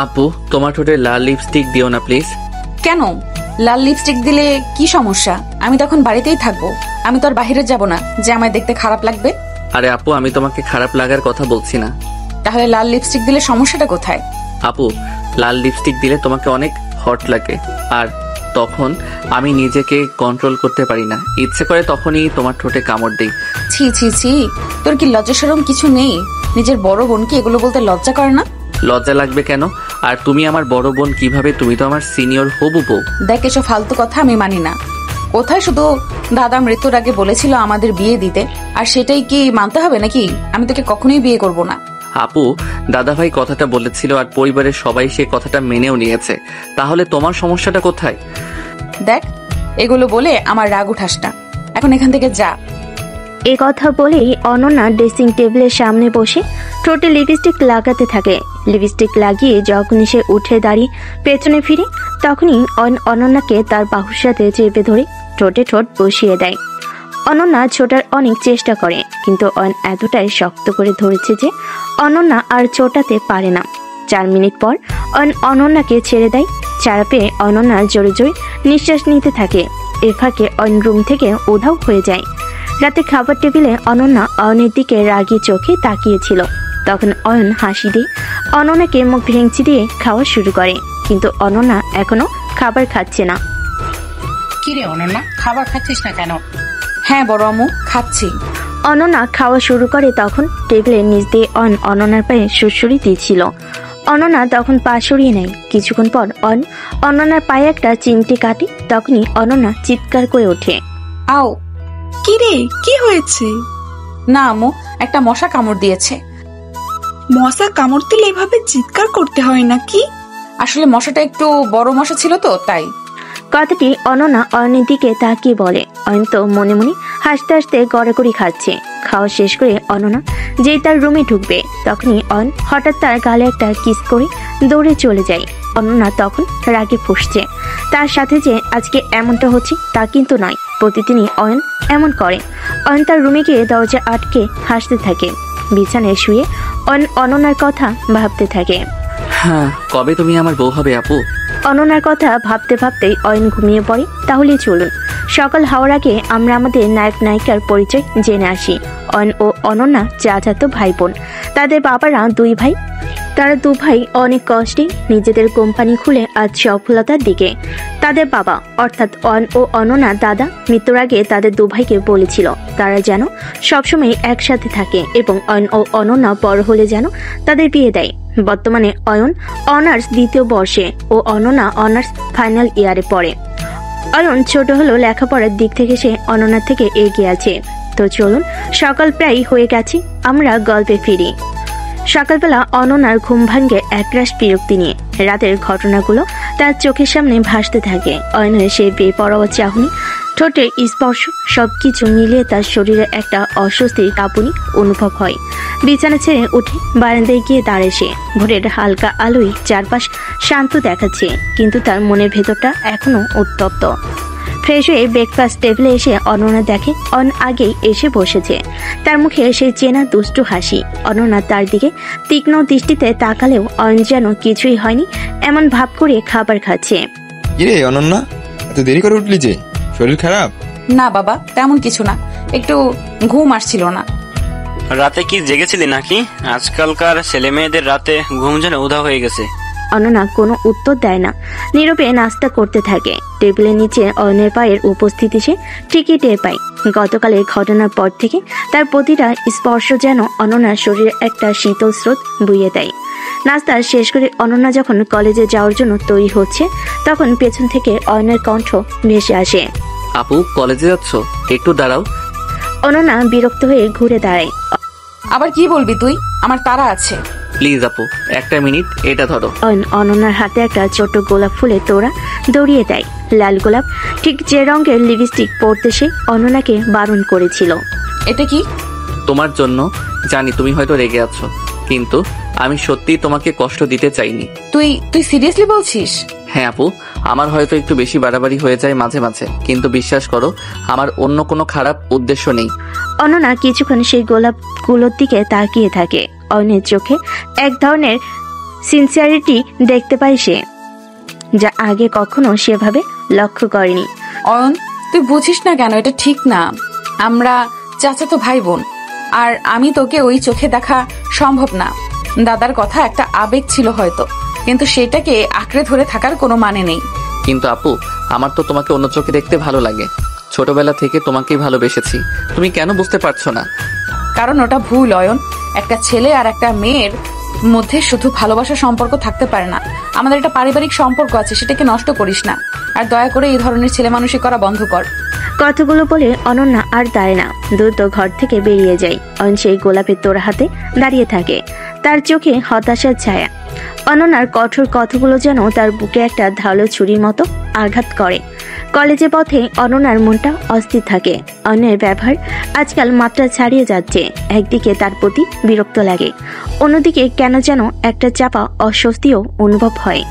আপু, তোমার ঠোঁটে লাল লিপস্টিক দিও না প্লিজ। কেন? লাল লিপস্টিক দিলে কি সমস্যা? আমি তখন বাড়িতেই থাকবো, আমি তো আর বাহিরে যাব না যে আমায় দেখতে খারাপ লাগবে। আরে আপু, আমি তোমাকে খারাপ লাগার কথা বলছি না। তাহলে লাল লিপস্টিক দিলে সমস্যাটা কোথায়? আপু, লাল লিপস্টিক দিলে তোমাকে অনেক হট লাগে, আর তখন আমি নিজেকে কন্ট্রোল করতে পারি না, ইচ্ছে করে তখনই তোমার ঠোঁটে কামড় দিই। ছি ছি ছি, তোর কি লজ্জা শরম কিছু নেই? নিজের বড় বোনকে এগুলো বলতে লজ্জা করে না? লজ্জা লাগবে কেন? আর তুমি আমার বড় বোন কিভাবে? তুমি তো আমার সিনিয়র হবু বউ। দেখ, এসব ফালতু কথা আমি মানি না। কোথায় শুধু দাদা মৃত্যুর আগে বলেছিল আমাদের বিয়ে দিতে, আর সেটাই কি মানতে হবে নাকি? আমি তোকে কখনোই বিয়ে করব না। আপু, দাদাভাই কথাটা বলেছিল আর পরিবারের সবাই সে কথাটা মেনেও নিয়েছে, তাহলে তোমার সমস্যাটা কোথায়? দেখ, এগুলো বলে আমার রাগ উঠাস না, এখন এখান থেকে যা। এ কথা বলেই অনন্যা ড্রেসিং টেবিলের সামনে বসে ঠোঁটে লিপস্টিক লাগাতে থাকে। লিপস্টিক লাগিয়ে যখনই সে উঠে দাঁড়িয়ে পেছনে ফিরে, তখনই অনন্যাকে তার বাহুর সাথে চেপে ধরে ঠোঁটে ঠোঁট বসিয়ে দেয়। অনন্যা ছোটার অনেক চেষ্টা করে, কিন্তু এতটাই শক্ত করে ধরেছে যে অনন্যা আর ছোটাতে পারে না। 4 মিনিট পর অনন্যাকে ছেড়ে দেয়। ছাড়া পেয়ে অনন্যা জোরে জোরে নিঃশ্বাস নিতে থাকে। এ ফাঁকে রুম থেকে উধাও হয়ে যায়। রাতে খাবার টেবিলে অনন্যা অয়নের দিকে রাগী চোখে তাকিয়েছিল। তখন অয়ন হাসি দিয়ে অনন্যাকে মুখ ভেঙচি দিয়ে খাওয়া শুরু করে, কিন্তু অনন্যা এখনো খাবার খাচ্ছে না। কিরে অনন্যা, খাবার খাচ্ছিস না কেন? হ্যাঁ বড় আম্মু, খাচ্ছি। অনন্যা খাওয়া শুরু করে তখন টেবিলের নিচ দিয়ে অনন্যার পায়ে সুড়সুড়ি দিয়েছিল। অনন্যা তখন পা সরিয়ে নেয়। কিছুক্ষণ পর অনন্যার পায়ে একটা চিমটি কাটে। তখনই অনন্যা চিৎকার করে ওঠে, আও! কিরে, কি হয়েছে? না আম্মু, একটা মশা কামড় দিয়েছে। মশা কামড় দিলে এভাবে চিৎকার করতে হয় নাকি? আসলে মশাটা একটু বড় মশা ছিল তো, তাই। কথাটি অনন্যা অয়নের দিকে তাকিয়ে বলে। অয়ন তো মনে মনে হাসতে হাসতে গড়াগড়ি খাচ্ছে। খাওয়া শেষ করে অনন্যা যেই তার রুমে ঢুকবে, তখনই অয়ন হঠাৎ তার গালে একটা কিস করে দৌড়ে চলে যায়। অনন্যা তখন রাগে ফুঁসছে। তার সাথে যে আজকে এমনটা হচ্ছে তা কিন্তু নয়, প্রতিদিনই অয়ন এমন করে। অয়ন তার রুমে গিয়ে দরজা আটকে হাসতে থাকে। বিছানায় শুয়ে অয়ন অনন্যার কথা ভাবতে থাকে। হ্যাঁ, কবে তুমি আমার বউ হবে আপু? অনন্যার কথা ভাবতে ভাবতেই অয়ন ঘুমিয়ে পড়ে। তাহলে চলুন সকাল হওয়ার আগে আমরা আমাদের নায়ক নায়িকার পরিচয় জেনে আসি। অয়ন ও অনন্যা চাচাতো ভাই বোন। তাদের বাবারা 2 ভাই। তারা 2 ভাই অনেক কষ্টে নিজেদের কোম্পানি খুলে আজ সফলতার দিকে। তাদের বাবা অর্থাৎ অয়ন ও অনন্যা দাদা মৃত্যুর আগে তাদের 2 ভাইকে বলেছিল তারা যেন সবসময় একসাথে থাকে এবং অয়ন ও অনন্যা বড় হলে যেন তাদের বিয়ে দেয়। বর্তমানে অয়ন অনার্স 2য় বর্ষে ও অনন্যা অনার্স ফাইনাল ইয়ারে পড়ে। অয়ন ছোট হলেও লেখাপড়ার দিক থেকে সে অনন্যার থেকে এগিয়ে আছে। তো চলুন, সকাল প্রায় হয়ে গেছে, আমরা গল্পে ফিরি। সকালবেলা অনন্যার ঘুম ভাঙ্গে একরাশ বিরক্তি নিয়ে। রাতের ঘটনাগুলো তার চোখের সামনে ভাসতে থাকে। অয়নের সেই বেপরোয়া চাহনি, ঠোঁটের স্পর্শ, সবকিছু মিলিয়ে তার শরীরে একটা অস্বস্তির কাঁপুনি অনুভব হয়। বিছানা ছেড়ে উঠে বারান্দায় গিয়ে দাঁড়ায় সে। ভোরের হালকা আলোয় চারপাশ শান্ত দেখাচ্ছে, কিন্তু তার মনের ভেতরটা এখনো উত্তপ্ত। ফ্রেশ হয়ে ব্রেকফাস্ট টেবিলে এসে অনন্যা দেখে অন আগেই এসে বসেছে। তার মুখে সেই চেনা দুষ্টু হাসি। অনন্যা তার দিকে তীক্ষ্ণ দৃষ্টিতে তাকালেও অয়ন যেন কিছুই হয়নি এমন ভাব করে খাবার খাচ্ছে। কিরে অনন্যা, এত দেরি করে উঠলি যে? শরীর খারাপ? না বাবা, তেমন কিছু না, একটু ঘুম আসছিল না। রাতে কি জেগেছিলি নাকি? আজকালকার ছেলে মেয়েদের রাতে ঘুম যেন উধাও হয়ে গেছে। অনন্যা কোনো উত্তর দেয় না, নীরবে নাস্তা করতে থাকে। টেবিলের নিচে অয়নের পায়ের উপস্থিতি সে ঠিকই টের পায়। গতকালের ঘটনার পর থেকে তার প্রতিটা স্পর্শ যেন অনন্যার শরীরে একটা শীতল স্রোত বইয়ে দেয়। নাস্তা শেষ করে অনন্যা যখন কলেজে যাওয়ার জন্য তৈরি হচ্ছে, তখন পেছন থেকে অয়নের কণ্ঠ ভেসে আসে, আপু কলেজে যাচ্ছ? একটু দাঁড়াও। অনন্যা বিরক্ত হয়ে ঘুরে দাঁড়ায়। আবার কি বলবি তুই? আমার তাড়া আছে। প্লিজ আপু, একটা মিনিট, এটা ধরো। অনন্যার হাতে একটা ছোট গোলাপ ফুলের তোড়া দড়িয়ে দেয়। লাল গোলাপ, ঠিক যে রঙের লিপস্টিক পরতে সে অনন্যাকে বারণ করেছিল। এটা কি? তোমার জন্য। জানি তুমি হয়তো রেগে আছো, কিন্তু আমি সত্যি তোমাকে কষ্ট দিতে চাইনি। তুই সিরিয়াসলি বলছিস? হ্যাঁ আপু, আমার হয়তো একটু বেশি বাড়াবাড়ি হয়ে যায় মাঝে মাঝে, কিন্তু বিশ্বাস করো আমার অন্য কোনো খারাপ উদ্দেশ্য নেই। অনন্যা কিছুক্ষণ সেই গোলাপগুলোর দিকে তাকিয়ে থাকে। অয়নের চোখে এক ধরনের সিনসিয়ারিটি দেখতে পায় সে, যা আগে কখনো সেভাবে লক্ষ্য করেনি। অয়ন, তুই বুঝিস না কেন? এটা ঠিক না। আমরা চাচাতো ভাই বোন, আর আমি তোকে ওই চোখে দেখা সম্ভব না। দাদার কথা একটা আবেগ ছিল হয়তো, কিন্তু সেটাকে আঁকড়ে ধরে থাকার কোনো মানে নেই। কিন্তু আপু, আমার তো তোমাকে অন্য চোখে দেখতে ভালো লাগে। ছোটবেলা থেকে তোমাকেই ভালোবেসেছি, তুমি কেন বুঝতে পারছো না? কারণ ওটা ভুল অয়ন। একটা ছেলে আর একটা মেয়ের মধ্যে শুধু ভালোবাসার সম্পর্ক থাকতে পারে না। আমাদের একটা পারিবারিক সম্পর্ক আছে, সেটাকে নষ্ট করিস না। আর দয়া করে এই ধরনের ছেলে মানুষই করা বন্ধ কর। কথাগুলো বলে অনন্যা আর দাঁড়ায় না, দ্রুত ঘর থেকে বেরিয়ে যায়। অয়ন সেই গোলাপের তোড়া হাতে দাঁড়িয়ে থাকে, তার চোখে হতাশার ছায়া। অনন্যার কঠোর কথাগুলো যেন তার বুকে একটা ধারালো ছুরির মতো আঘাত করে। কলেজে পথে অনন্যার মনটা অস্থির থাকে। অন্যের ব্যবহার আজকাল মাত্রা ছাড়িয়ে যাচ্ছে। একদিকে তার প্রতি বিরক্ত লাগে, অন্যদিকে কেন যেন একটা চাপা অস্বস্তিও অনুভব হয়।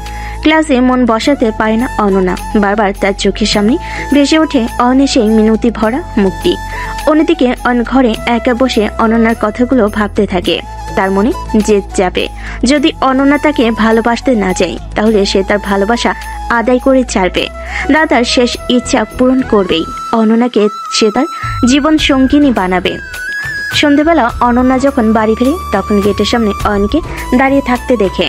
ক্লাসে মন বসাতে পারে না অনন্যা, বারবার তার চোখের সামনে ভেসে ওঠে অয়নের সেই মিনতি ভরা মুখটি। অন্যদিকে ঘরে একা বসে অনন্যার কথাগুলো ভাবতে থাকে। তার মনে জেদ চাপে, যদি অনন্যা তাকে ভালোবাসতে না চায় তাহলে সে তার ভালোবাসা আদায় করে ছাড়বে। দাদার শেষ ইচ্ছা পূরণ করবেই, অনন্যাকে সে তার জীবন সঙ্গিনী বানাবে। সন্ধেবেলা অনন্যা যখন বাড়ি ফিরে তখন গেটের সামনে অয়নকে দাঁড়িয়ে থাকতে দেখে।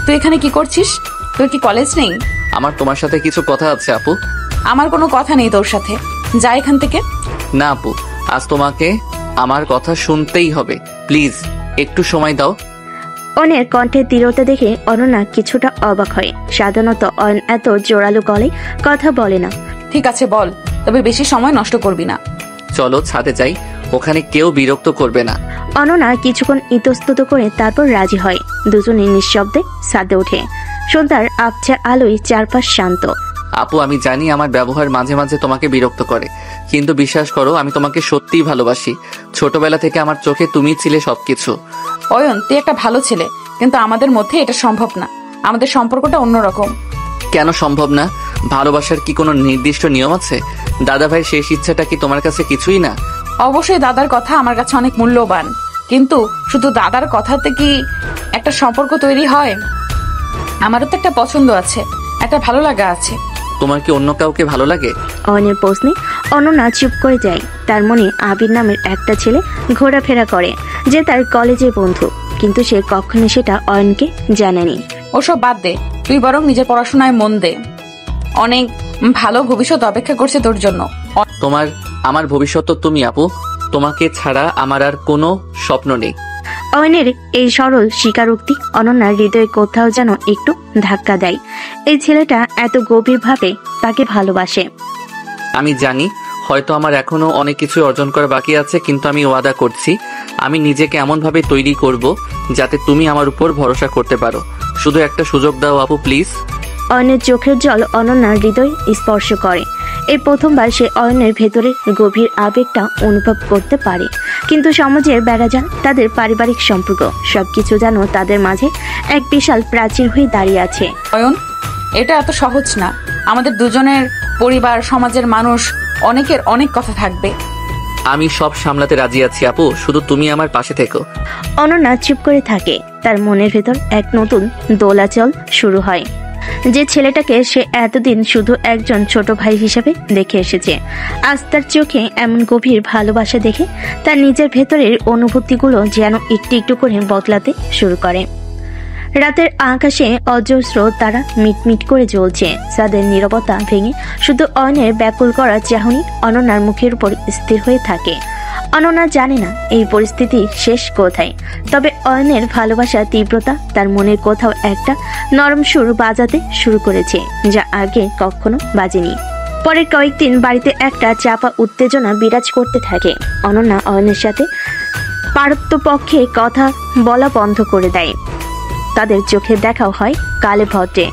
তুই এখানে কি করছিস? তোর কি কলেজ নেই? আমার তোমার সাথে কিছু কথা আছে আপু। আমার কোনো কথা নেই তোর সাথে, যা এখান থেকে। না আপু, আজ তোমাকে আমার কথা শুনতেই হবে। প্লিজ একটু সময় দাও। অয়নের কণ্ঠে দৃঢ়তা দেখে অনন্যা কিছুটা অবাক হয়। সাধারণত অয়ন এত জোরালো গলায় কথা বলে না। ঠিক আছে বল, তবে বেশি সময় নষ্ট করবি না। চলো ছাদে যাই, ওখানে কেউ বিরক্ত করবে না। অনন্যা কিছুক্ষণ ইতস্তত করে তারপর রাজি হয়। দুজনে নিঃশব্দে ছাদে ওঠে। সন্ধ্যার আবছা আলোয় চারপাশ শান্ত। আপু, আমি জানি আমার ব্যবহার মাঝে মাঝে তোমাকে বিরক্ত করে, কিন্তু বিশ্বাস করো আমি তোমাকে সত্যিই ভালোবাসি। ছোটবেলা থেকে আমার চোখে তুমিই ছিলে সবকিছু। অয়ন, তুই একটা ভালো ছেলে, কিন্তু আমাদের মধ্যে এটা সম্ভব না। আমাদের সম্পর্কটা অন্যরকম। কেন সম্ভব না? ভালোবাসার কি কোনো নির্দিষ্ট নিয়ম আছে? দাদা ভাইয়ের শেষ ইচ্ছাটা কি তোমার কাছে কিছুই না? অবশ্যই দাদার কথা আমার কাছে অনেক মূল্যবান, কিন্তু শুধু দাদার কথাতে কি একটা সম্পর্ক তৈরি হয়? আমারও তো একটা পছন্দ আছে, একটা ভালো লাগা আছে। তোমার কি অন্য কাউকে ভালো লাগে? অয়নের প্রশ্নে অনন্যা চুপ করে যায়। তার মনে আবির নামের একটা ছেলে ঘোরাফেরা করে, যে তার কলেজের বন্ধু, কিন্তু সে কখনো সেটা অয়নকে জানায়নি। ওসব বাদ দে, তুই বরং নিজের পড়াশোনায় মন দে। অনেক ভালো ভবিষ্যৎ অপেক্ষা করছে তোর জন্য। আমার ভবিষ্যৎ তো তুমি আপু, তোমাকে ছাড়া আমার আর কোনো স্বপ্ন নেই। অয়নের এই সরল স্বীকারোক্তি অনন্যার হৃদয়ে কোথাও যেন একটু ধাক্কা দেয়। এই ছেলেটা এত গভীরভাবে তাকে ভালোবাসে। আমি জানি হয়তো আমার এখনো অনেক কিছু অর্জন করা বাকি আছে, কিন্তু আমি ওয়াদা করছি আমি নিজেকে এমনভাবে তৈরি করব যাতে তুমি আমার উপর ভরসা করতে পারো। শুধু একটা সুযোগ দাও আপু, প্লিজ। অয়নের চোখের জল অনন্যার হৃদয় স্পর্শ করে। এই প্রথমবার সে অয়নের ভেতরের গভীর আবেগটা অনুভব করতে পারে। কিন্তু সমাজের বেড়াজাল, তাদের পারিবারিক সম্পর্ক, সবকিছু যেন তাদের মাঝে এক বিশাল প্রাচীর হয়ে দাঁড়িয়ে আছে। অয়ন, এটা এত সহজ না। আমাদের দুজনের পরিবার, সমাজের মানুষ, অনেকের অনেক কথা থাকবে। আমি সব সামলাতে রাজি আছি আপু, শুধু তুমি আমার পাশে থেকো। অনন্যা চুপ করে থাকে। তার মনের ভেতর এক নতুন দোলাচল শুরু হয়। যে ছেলেটাকে সে এতদিন শুধু একজন ছোট ভাই হিসেবে দেখে এসেছে, আজ তার চোখে এমন গভীর ভালোবাসা দেখে তার নিজের ভেতরের অনুভূতিগুলো যেন একটু একটু করে বদলাতে শুরু করে। রাতের আকাশে অজস্র তারা মিটমিট করে জ্বলছে। চাঁদের নীরবতা ভেঙে শুধু অয়নের ব্যাকুল করা চাহনি অনন্যার মুখের উপর স্থির হয়ে থাকে। অনন্যা জানে না এই পরিস্থিতি শেষ কোথায়, তবে অয়নের ভালোবাসার তীব্রতা তার মনের কোথাও একটা নরম সুর বাজাতে শুরু করেছে, যা আগে কখনো বাজেনি। পরের কয়েকদিন বাড়িতে একটা চাপা উত্তেজনা বিরাজ করতে থাকে। অনন্যা অয়নের সাথে পারতপক্ষে কথা বলা বন্ধ করে দেয়। তাদের চোখে দেখাও হয় কালে ভদ্রে।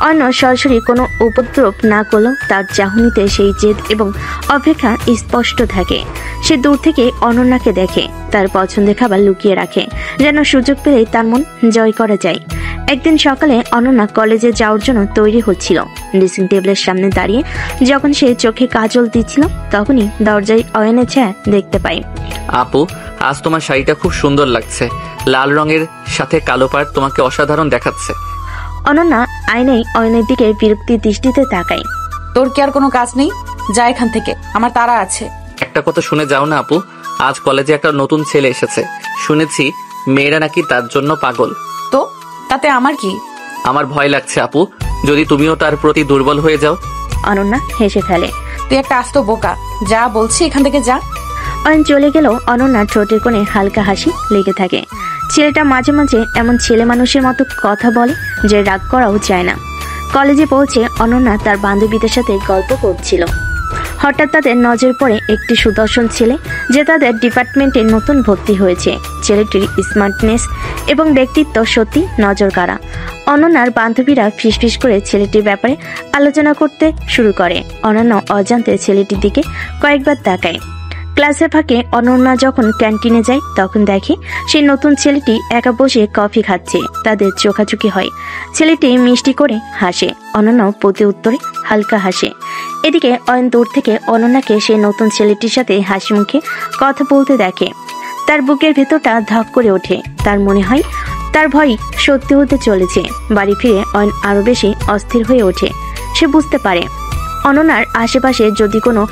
অন্য সরাসরি কোনো উপদ্রব না করলেও তার চাহনিতে সেই জেদ এবং অপেক্ষা স্পষ্ট থাকে। সে দূর থেকে অনন্যাকে দেখে, তার পছন্দের খাবার লুকিয়ে রাখে, যেন সুযোগ পেলেই তার মন জয় করা যায়। একদিন সকালে অনন্যা কলেজে যাওয়ার জন্য তৈরি হচ্ছিল। ড্রেসিং টেবিলের সামনে দাঁড়িয়ে যখন সে চোখে কাজল দিচ্ছিল, তখনই দরজায় অয়নের ছায়া দেখতে পায়। আপু, আজ তোমার শাড়িটা খুব সুন্দর লাগছে। লাল রঙের সাথে কালো পাড় তোমাকে অসাধারণ দেখাচ্ছে। অনন্যা আয়নায় অয়নের দিকে বিরক্তির দৃষ্টিতে তাকায়। তোর কি আর কোনো কাজ নেই? যা এখান থেকে, আমার তাড়া আছে। একটা কথা শুনে যাও না আপু, আজ কলেজে একটা নতুন ছেলে এসেছে। শুনেছি মেয়েরা নাকি তার জন্য পাগল। তো তাতে আমার কি? আমার ভয় লাগছে আপু, যদি তুমিও তার প্রতি দুর্বল হয়ে যাও। অনন্যা হেসে ফেলে। তুই একটা আস্ত বোকা, যা বলছি এখান থেকে যা। অয়ন চলে গেলেও অনন্যার ঠোঁটের কোণে হালকা হাসি লেগে থাকে। ছেলেটা মাঝে মাঝে এমন ছেলে মানুষের মতো কথা বলে যে রাগ করাও যায় না। কলেজে পৌঁছে অনন্যা তার বান্ধবীদের সাথে গল্প করছিল। হঠাৎ তাদের নজর পড়ে একটি সুদর্শন ছেলে, যে তাদের ডিপার্টমেন্টে নতুন ভর্তি হয়েছে। ছেলেটির স্মার্টনেস এবং ব্যক্তিত্ব সত্যি নজর কাড়া। অনন্যার বান্ধবীরা ফিসফিস করে ছেলেটির ব্যাপারে আলোচনা করতে শুরু করে। অনন্যা অজান্তে ছেলেটির দিকে কয়েকবার তাকায়। ক্লাসের ফাঁকে অনন্যা যখন ক্যান্টিনে যায় তখন দেখে সেই নতুন ছেলেটি একা বসে কফি খাচ্ছে। তাদের চোখাচোখি হয়। ছেলেটি মিষ্টি করে হাসে। অনন্যাও প্রতি উত্তরে হালকা হাসে। এদিকে অয়ন দূর থেকে অনন্যাকে সেই নতুন ছেলেটির সাথে হাসি মুখে কথা বলতে দেখে। তার বুকের ভেতরটা ধক করে ওঠে। তার মনে হয় তার ভয় সত্যি হতে চলেছে। বাড়ি ফিরে অয়ন আরো বেশি অস্থির হয়ে ওঠে। সে বুঝতে পারে অনন্যার আশেপাশে যদি কোনো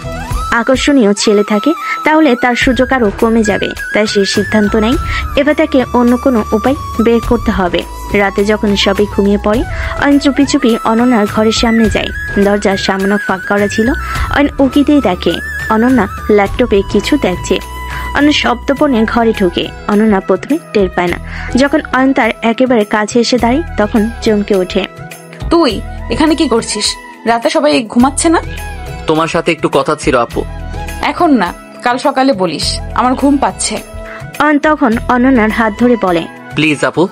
আকর্ষণীয় ছেলে থাকে তাহলে তার সুযোগ আরও কমে যাবে। তাই সে সিদ্ধান্ত নেয় এবার তাকে অন্য কোনো উপায় বের করতে হবে। রাতে যখন সবাই ঘুমিয়ে পড়ে অয়ন চুপি চুপি অনন্যার ঘরের সামনে যায়। দরজার সামান্য ফাঁক করা ছিল। অয়ন উকিতেই দেখে অনন্যা ল্যাপটপে কিছু দেখছে। অয়ন শব্দপণে ঘরে ঢুকে। অনন্যা প্রথমে টের পায় না। যখন অয়ন তার একেবারে কাছে এসে দাঁড়ায় তখন চমকে ওঠে। তুই এখানে কি করছিস? রাতে সবাই ঘুমাচ্ছে না? তোমার সাথে একটু কথা ছিল আপু। এখন না, কাল সকালে বলিস, আমার ঘুম পাচ্ছে। অয়ন তখন অনন্যার হাত ধরে বলে, প্লিজ আপু,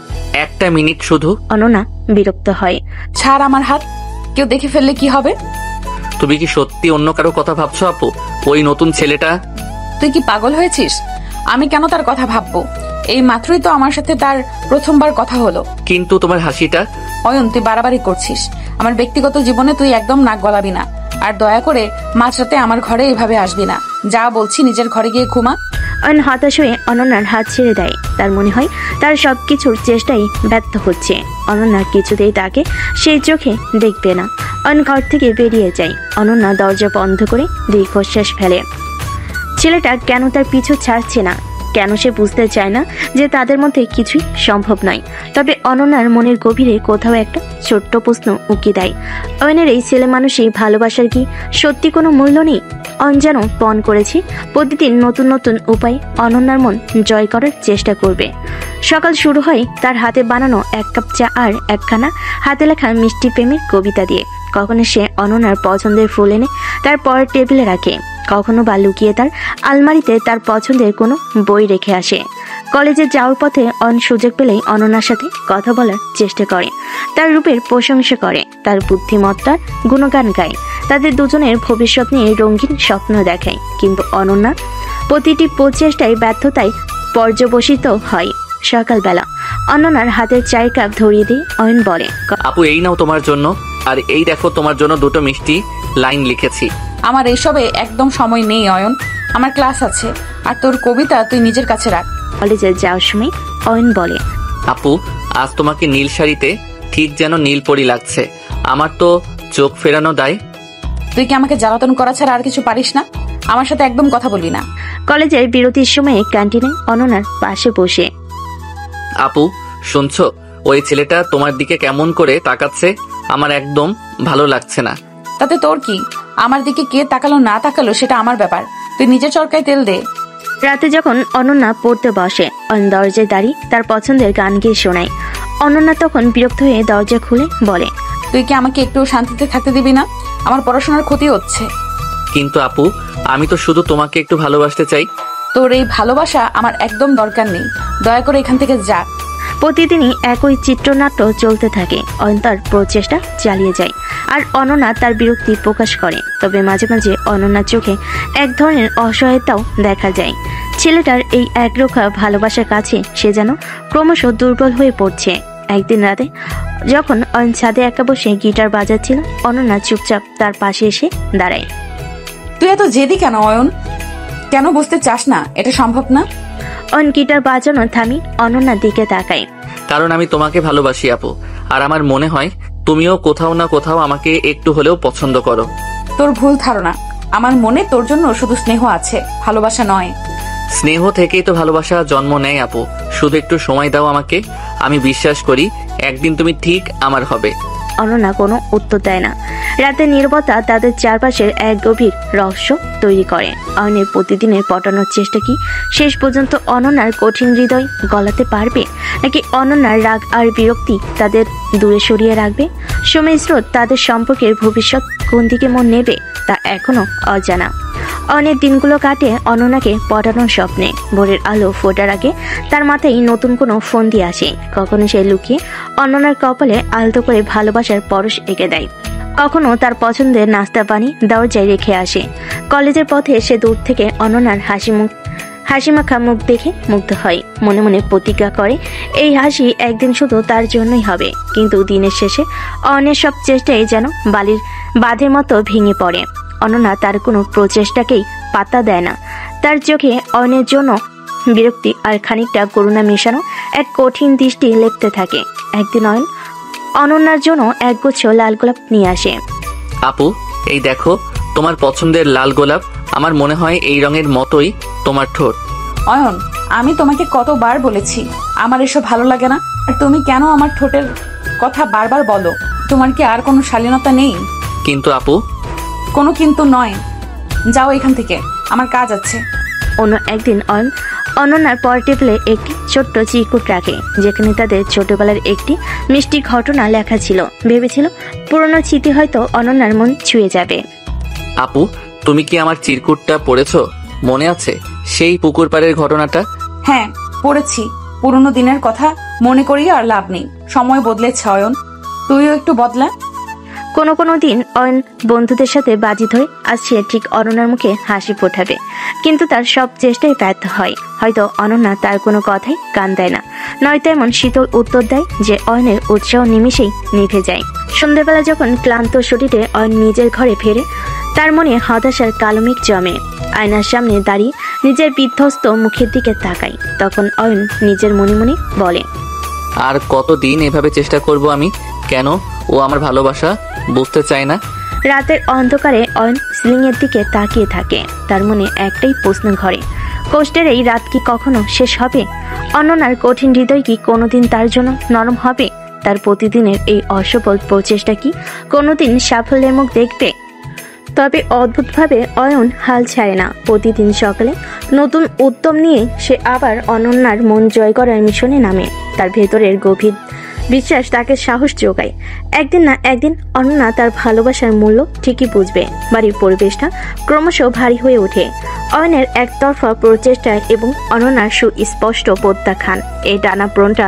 একটা মিনিট শুধু। অনন্যা বিরক্ত হয়। ছাড় আমার হাত, কেউ দেখে ফেললে কি হবে? তুমি কি সত্যি অন্য কারো কথা ভাবছো আপু? ওই নতুন ছেলেটা? তুই কি পাগল হয়েছিস? আমি কেন তার কথা ভাববো? এই মাত্রই তো আমার সাথে তার প্রথমবার কথা হলো। কিন্তু তোমার হাসিটা। অয়ন, তুই বাড়াবাড়ি করছিস। আমার ব্যক্তিগত জীবনে তুই একদম নাক গলাবি না। আর দয়া করে মাঝরাতে আমার ঘরে এভাবে আসবি না। যা বলছি নিজের ঘরে গিয়ে ঘুমা। অয়ন হতাশ হয়ে অনন্যার হাত ছেড়ে দেয়। তার মনে হয় তার সবকিছুর চেষ্টাই ব্যর্থ হচ্ছে। অনন্যা কিছুতেই তাকে সেই চোখে দেখবে না। অয়ন ঘর থেকে বেরিয়ে যায়। অনন্যা দরজা বন্ধ করে দীর্ঘশ্বাস ফেলে। ছেলেটা কেন তার পিছু ছাড়ছে না? কেন সে বুঝতে চায় না যে তাদের মধ্যে কিছুই সম্ভব নয়? তবে অনন্যার মনের গভীরে কোথাও একটা ছোট্ট প্রশ্ন উকি দেয়। অয়নের এই ছেলে মানুষই ভালোবাসার কি সত্যি কোনো মূল্য নেই? অয়ন যেন পণ করেছে প্রতিদিন নতুন নতুন উপায় অনন্যার মন জয় করার চেষ্টা করবে। সকাল শুরু হয় তার হাতে বানানো এক কাপ চা আর একখানা হাতে লেখা মিষ্টি প্রেমের কবিতা দিয়ে। কখনো সে অনন্যার পছন্দের ফুল এনে তার পরের টেবিলে রাখে, কখনো বা লুকিয়ে তার আলমারিতে তার পছন্দের কোনো বই রেখে আসে। কলেজে যাওয়ার পথে অয়ন সুযোগ পেলেই অনন্যার সাথে কথা বলার চেষ্টা করে। তার রূপের প্রশংসা করে, তার বুদ্ধিমত্তার গুণগান গায়। তাদের দুজনের ভবিষ্যৎ নিয়ে রঙিন স্বপ্ন দেখায়। কিন্তু অনন্যা প্রতিটি প্রচেষ্টায় ব্যর্থতায় পর্যবসিত হয়। সকালবেলা অনন্যার হাতের চায়ের কাপ ধরিয়ে দিয়ে অয়ন বলে, আপু এই নাও তোমার জন্য, আর এই দেখো তোমার জন্য দুটো মিষ্টি লাইন লিখেছি। আমার এসবে একদম সময় নেই অয়ন, আমার ক্লাস আছে। আর তোর কবিতা তুই নিজের কাছে রাখ। কলেজে যাওয়ার সময় অয়ন বলে, আপু আজ তোমাকে নীল শাড়িতে ঠিক যেন নীল পরি লাগছে। আমার তো চোখ ফেরানো দায়। তুই কি আমাকে জ্বালাতন করা ছাড়া আর কিছু পারিস না? আমার সাথে একদম কথা বলবি না। কলেজের বিরতির সময়ে ক্যান্টিনে অনন্যার পাশে বসে, আপু শুনছো, ওই ছেলেটা তোমার দিকে কেমন করে তাকাচ্ছে, আমার একদম ভালো লাগছে না। তাতে তোর কি? আমার দিকে কে তাকালো না তাকালো সেটা আমার ব্যাপার। তুই নিজের চরকায় তেল দে। রাতে যখন অনন্যা পড়তে বসে অয়ন দরজায় দাঁড়িয়ে তার পছন্দের গান গিয়ে শোনায়। অনন্যা তখন বিরক্ত হয়ে দরজা খুলে বলে, তুই কি আমাকে একটু শান্তিতে থাকতে দিবি না? আমার পড়াশোনার ক্ষতি হচ্ছে। কিন্তু আপু আমি তো শুধু তোমাকে একটু ভালোবাসতে চাই। তোর এই ভালোবাসা আমার একদম দরকার নেই। দয়া করে এখান থেকে যা। প্রতিদিনই একই চিত্রনাট্য চলতে থাকে। অয়ন তার প্রচেষ্টা চালিয়ে যায় আর অনন্যা তার বিরক্তি প্রকাশ করে। তবে মাঝে মাঝে অনন্যার চোখে এক ধরনের অসহায়তাও দেখা যায়। ছেলেটার এই একরোখা ভালোবাসার কাছে সে যেন ক্রমশ দুর্বল হয়ে পড়ছে। একদিন রাতে যখন অয়ন ছাদে একা বসে গিটার বাজাচ্ছিল, অনন্যা চুপচাপ তার পাশে এসে দাঁড়ায়। তুই এত জেদি কেন অয়ন? কেন বুঝতে চাস না? এটা সম্ভব না। অয়ন গিটার বাজানো থামি অনন্যার দিকে তাকায়। কারণ আমি তোমাকে ভালোবাসি আপু, আর আমার মনে হয় তুমিও কোথাও না কোথাও আমাকে একটু হলেও পছন্দ করো। তোর ভুল ধারণা। আমার মনে তোর জন্য শুধু স্নেহ আছে, ভালোবাসা নয়। স্নেহ থেকেই তো ভালোবাসা জন্ম নেয় আপু, শুধু একটু সময় দাও আমাকে। আমি বিশ্বাস করি একদিন তুমি ঠিক আমার হবে। অনন্যা কোনো উত্তর দেয় না। রাতের নীরবতা তাদের চারপাশের এক গভীর রহস্য তৈরি করে। অয়নের প্রতিদিনের পটানোর চেষ্টা কি শেষ পর্যন্ত অনন্যার কঠিন হৃদয় গলাতে পারবে, নাকি অনন্যার রাগ আর বিরক্তি তাদের দূরে সরিয়ে রাখবে? সময় স্রোত তাদের সম্পর্কের ভবিষ্যৎ কোন দিকে মন নেবে তা এখনো অজানা। অনেক দিনগুলো কাটে অনন্যাকে পটানোর স্বপ্নে। ভোরের আলো ফোটার আগে তার মাথায় নতুন কোনো ফোন দিয়ে আসে। কখনো সে লুকিয়ে অনন্যার কপালে আলতো করে ভালোবাসার পরশ এঁকে দেয়, কখনো তার পছন্দের নাস্তা পানি দরজায় রেখে আসে। কলেজের পথে সে দূর থেকে অনন্যার হাসিমাখা মুখ দেখে মুগ্ধ হয়। মনে মনে প্রতিজ্ঞা করে এই হাসি একদিন শুধু তার জন্যই হবে। কিন্তু দিনের শেষে অয়নের সব চেষ্টাই যেন বালির বাঁধের মতো ভেঙে পড়ে। অনন্যা তার কোনো প্রচেষ্টাকেই পাত্তা দেয় না। তার চোখে অয়নের জন্য বিরক্তি আর খানিকটা করুণা মেশানো এক কঠিন দৃষ্টি লেপতে থাকে। একদিন অয়ন অনন্যার জন্য একগুচ্ছ লাল গোলাপ নিয়ে আসে। আপু এই দেখো তোমার পছন্দের লাল গোলাপ। আমার মনে হয় এই রঙের মতোই তোমার ঠোঁট। অয়ন, আমি তোমাকে কতবার বলেছি আমার এসব ভালো লাগে না, আর তুমি কেন আমার ঠোঁটের কথা বারবার বলো? তোমার কি আর কোনো শালীনতা নেই? কিন্তু আপু। কোনো কিন্তু নয়, যাও এখান থেকে, আমার কাজ আছে। অন্য একদিন অনন্যার পর টেবিলে একটি ছোট্ট চিরকুট রাখে, যেখানে তাদের ছোটবেলার একটি মিষ্টি ঘটনা লেখা ছিল। ভেবেছিল পুরনো স্মৃতি হয়তো অনন্যার মন ছুঁয়ে যাবে। আপু তুমি কি আমার চিরকুটটা পড়েছো? মনে আছে সেই পুকুর পাড়ের ঘটনাটা? হ্যাঁ পড়েছি। পুরনো দিনের কথা মনে করিয়ে আর লাভ নেই, সময় বদলেছে অয়ন, তুইও একটু বদলা। কোনো দিন অয়ন বন্ধুদের সাথে বাজি ধরে আসছে ঠিক অনন্যার মুখে হাসি ফোটাবে, কিন্তু তার সব চেষ্টাই ব্যর্থ হয়। হয়তো অনন্যা তার কোনো কথাই কান দেয় না, নয়তো এমন শীতল উত্তর দেয় যে অয়নের উৎসাহ নিমিষেই নিভে যায়। সন্ধ্যাবেলা যখন ক্লান্ত শরীরে অয়ন নিজের ঘরে ফেরে, তার মনে হতাশার কালো মেঘ জমে। আয়নার সামনে দাঁড়িয়ে নিজের বিধ্বস্ত মুখের দিকে তাকায়। তখন অয়ন নিজের মনে মনে বলে, আর কতদিন এভাবে চেষ্টা করব আমি? কেন ও আমার ভালোবাসা বুঝতে চায় না? রাতের অন্ধকারে অয়ন সিলিং এর দিকে তাকিয়ে থাকে। তার মনে একটাই প্রশ্ন ঘরে, কষ্টের এই রাত কি কখনো শেষ হবে? অনন্যার কঠিন হৃদয় কি কোনোদিন তার জন্য নরম হবে? তার প্রতিদিনের এই অসফল প্রচেষ্টা কি কোনোদিন সাফল্যের মুখ দেখবে? তবে অদ্ভুতভাবে অয়ন হাল ছাড়ে না। প্রতিদিন সকালে নতুন উদ্যম নিয়ে সে আবার অনন্যার মন জয় করার মিশনে নামে। তার ভেতরের গভীর বিশ্বাস তাকে সাহস যোগায়। একদিন না একদিন অনন্যা তার ভালোবাসার মূল্য ঠিকই বুঝবে। বাড়ির পরিবেশটা ক্রমশ ভারী হয়ে ওঠে অয়নের একতরফা প্রচেষ্টা এবং অনন্যার সুস্পষ্ট প্রত্যাখ্যান। এই টানাপোড়েনটা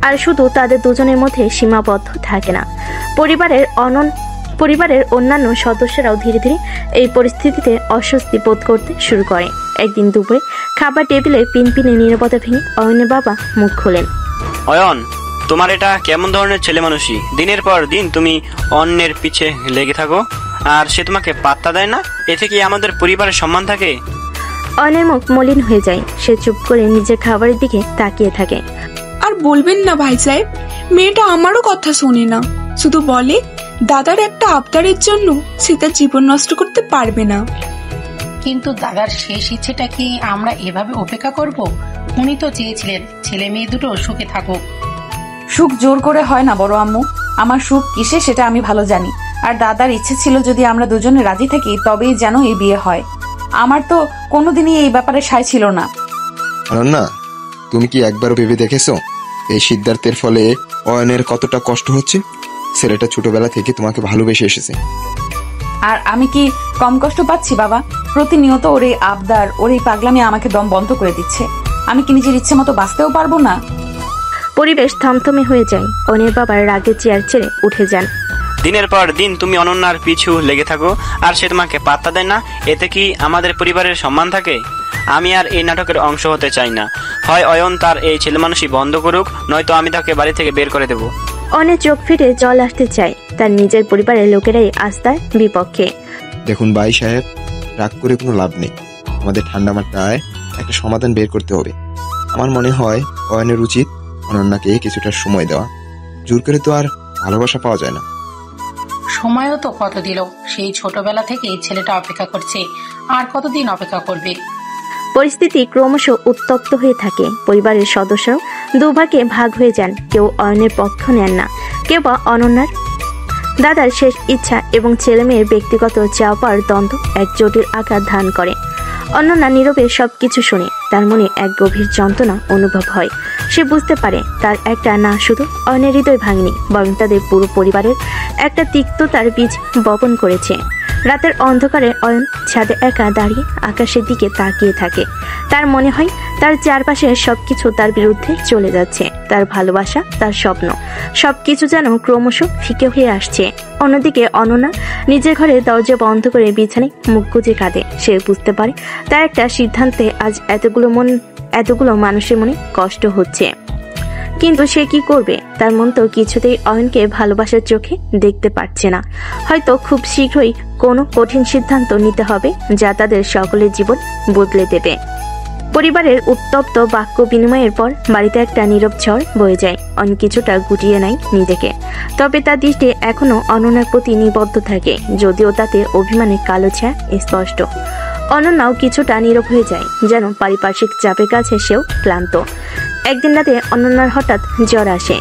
আর শুধু তাদের দুজনের মধ্যে সীমাবদ্ধ থাকে না, পরিবারের অন্যান্য সদস্যরাও ধীরে ধীরে এই পরিস্থিতিতে অস্বস্তি বোধ করতে শুরু করে। একদিন দুপুরে খাবার টেবিলে পিনপিনে নীরবতা ভেঙে অয়নের বাবা মুখ খোলেন। অয়ন, তোমার এটা কেমন ধরনের ছেলে মানুষই? দিনের পর দিন তুমি অন্যের পিছে লেগে থাকো আর সে তোমাকে পাত্তা দেয় না। এতে কি আমাদের পরিবারের সম্মান থাকে? অয়নের মুখ মলিন হয়ে যায়। সে চুপ করে নিজের খাবারের দিকে তাকিয়ে থাকে। আর বলবেন না ভাই সাহেব, মেয়েটা আমারও কথা শোনে না, শুধু বলে দাদার একটা আবদারের জন্য সে তার জীবন নষ্ট করতে পারবে না। কিন্তু দাদার শেষ ইচ্ছেটা কি আমরা এভাবে উপেক্ষা করব? উনি তো চেয়েছিলেন ছেলে মেয়ে দুটো সুখে থাকুক। সুখ জোর করে হয় না বড় আম্মু, আমার সুখ কিসে সেটা আমি ভালো জানি। আর দাদার ইচ্ছে ছিল যদি আমরা দুজনে রাজি থাকি তবেই যেন এই বিয়ে হয়। আমার তো কোনোদিনই এই ব্যাপারে সায় ছিল না। অনন্যা, তুমি কি একবারও ভেবে দেখেছো এই সিদ্ধান্তের ফলে অয়নের কতটা কষ্ট হচ্ছে? ছেলেটা ছোটবেলা থেকে তোমাকে ভালোবেসে এসেছে। আর আমি কি কম কষ্ট পাচ্ছি বাবা? প্রতিনিয়ত ওর এই আবদার, ওর এই পাগলামি আমাকে দম বন্ধ করে দিচ্ছে। আমি কি নিজের ইচ্ছে মতো বাঁচতেও পারবো না? পরিবেশ থমথমে হয়ে যায়। অনির বাবার রাগে চেয়ার ছেড়ে উঠে যান। দিনের পর দিন তুমি অনন্যার পিছু লেগে থাকো আর সে তোমাকে পাত্তা দেয় না। এতে কি আমাদের পরিবারের সম্মান থাকে? আমি আর এই নাটকের অংশ হতে চাই না। হয় অয়ন তার এই ছেলে মানুষই বন্ধ করুক, নয়তো আমি তাকে বাড়ি থেকে বের করে দেবো। অনেক চোখ ফিরে জল আসতে চায়। তার নিজের পরিবারের লোকেরাই আজ তার বিপক্ষে। দেখুন ভাই সাহেব, রাগ করে কোনো লাভ নেই। আমাদের ঠান্ডা মাথায় একটা সমাধান বের করতে হবে। আমার মনে হয় অয়নের উচিত অনন্যাকে কিছুটা সময় দেওয়া। জোর করে তো আর ভালোবাসা পাওয়া যায় না। সময়ও তো কত দিল, সেই ছোটবেলা থেকে ছেলেটা অপেক্ষা করছে, আর কতদিন অপেক্ষা করবে? পরিস্থিতি ক্রমশ উত্তপ্ত হয়ে থাকে। পরিবারের সদস্যরাও দুভাগে ভাগ হয়ে যান। কেউ অয়নের পক্ষ নেন না, কেউ বা অনন্যার। দাদার শেষ ইচ্ছা এবং ছেলে মেয়ের ব্যক্তিগত চাওয়ার দ্বন্দ্ব এক জটিল আকার ধারণ করে। অনন্যা নীরবে সবকিছু শুনে তার মনে এক গভীর যন্ত্রণা অনুভব হয়। সে বুঝতে পারে তার একটা না শুধু অয়নের হৃদয় ভাঙেনি, বরং তাদের পুরো পরিবারের একটা তিক্ততার বীজ বপন করেছে। রাতের অন্ধকারে অয়ন ছাদে একা দাঁড়িয়ে আকাশের দিকে তাকিয়ে থাকে। তার মনে হয় তার চারপাশে সবকিছু তার বিরুদ্ধে চলে যাচ্ছে। তার ভালোবাসা, তার স্বপ্ন, সবকিছু যেন ক্রমশ ফিকে হয়ে আসছে। অন্যদিকে অনন্যা নিজের ঘরে দরজা বন্ধ করে বিছানায় মুখ গুজে কাঁদে। সে বুঝতে পারে তার একটা সিদ্ধান্তে আজ এতগুলো মানুষের মনে কষ্ট হচ্ছে, কিন্তু সে কি করবে? তার মন তো কিছুতেই অয়নকে ভালোবাসার চোখে দেখতে পারছে না। হয়তো খুব শীঘ্রই কোনো কঠিন সিদ্ধান্ত নিতে হবে যা তাদের সকলের জীবন বদলে দেবে। পরিবারের উত্তপ্ত বাক্য বিনিময়ের পর বাড়িতে একটা নীরব ঝড় বয়ে যায়। অয়ন কিছুটা গুটিয়ে নেয় নিজেকে, তবে তার দৃষ্টি এখনো অনন্যার প্রতি নিবদ্ধ থাকে, যদিও তাতে অভিমানের কালো ছায়া স্পষ্ট। অনন্যাও কিছুটা নীরব হয়ে যায়, যেন পারিপার্শ্বিক চাপের কাছে সেও ক্লান্ত। একদিন রাতে অনন্যার হঠাৎ জ্বর আসে।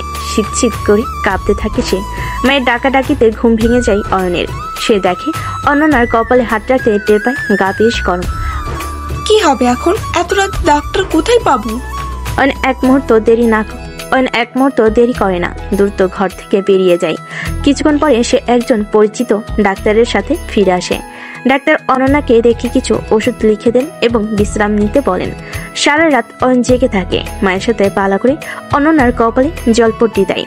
শীত করে কাঁপতে থাকে সে। মায়ের ডাকাডাকিতে ঘুম ভেঙে যায় অয়নের। সে দেখে অনন্যার কপালে হাত রাখতে টের পায় গা বেশ গরম। কি হবে এখন? এত রাত ডাক্তার কোথায় পাবো? অয়ন এক মুহূর্ত দেরি করে না, দ্রুত ঘর থেকে বেরিয়ে যায়। কিছুক্ষণ পরে সে একজন পরিচিত ডাক্তারের সাথে ফিরে আসে। ডাক্তার অনন্যাকে দেখে কিছু ওষুধ লিখে দেন এবং বিশ্রাম নিতে বলেন। সারা রাত অয়ন জেগে থাকে। মায়ের সাথে পালা করে অনন্যার কপালে জলপট্টি দেয়।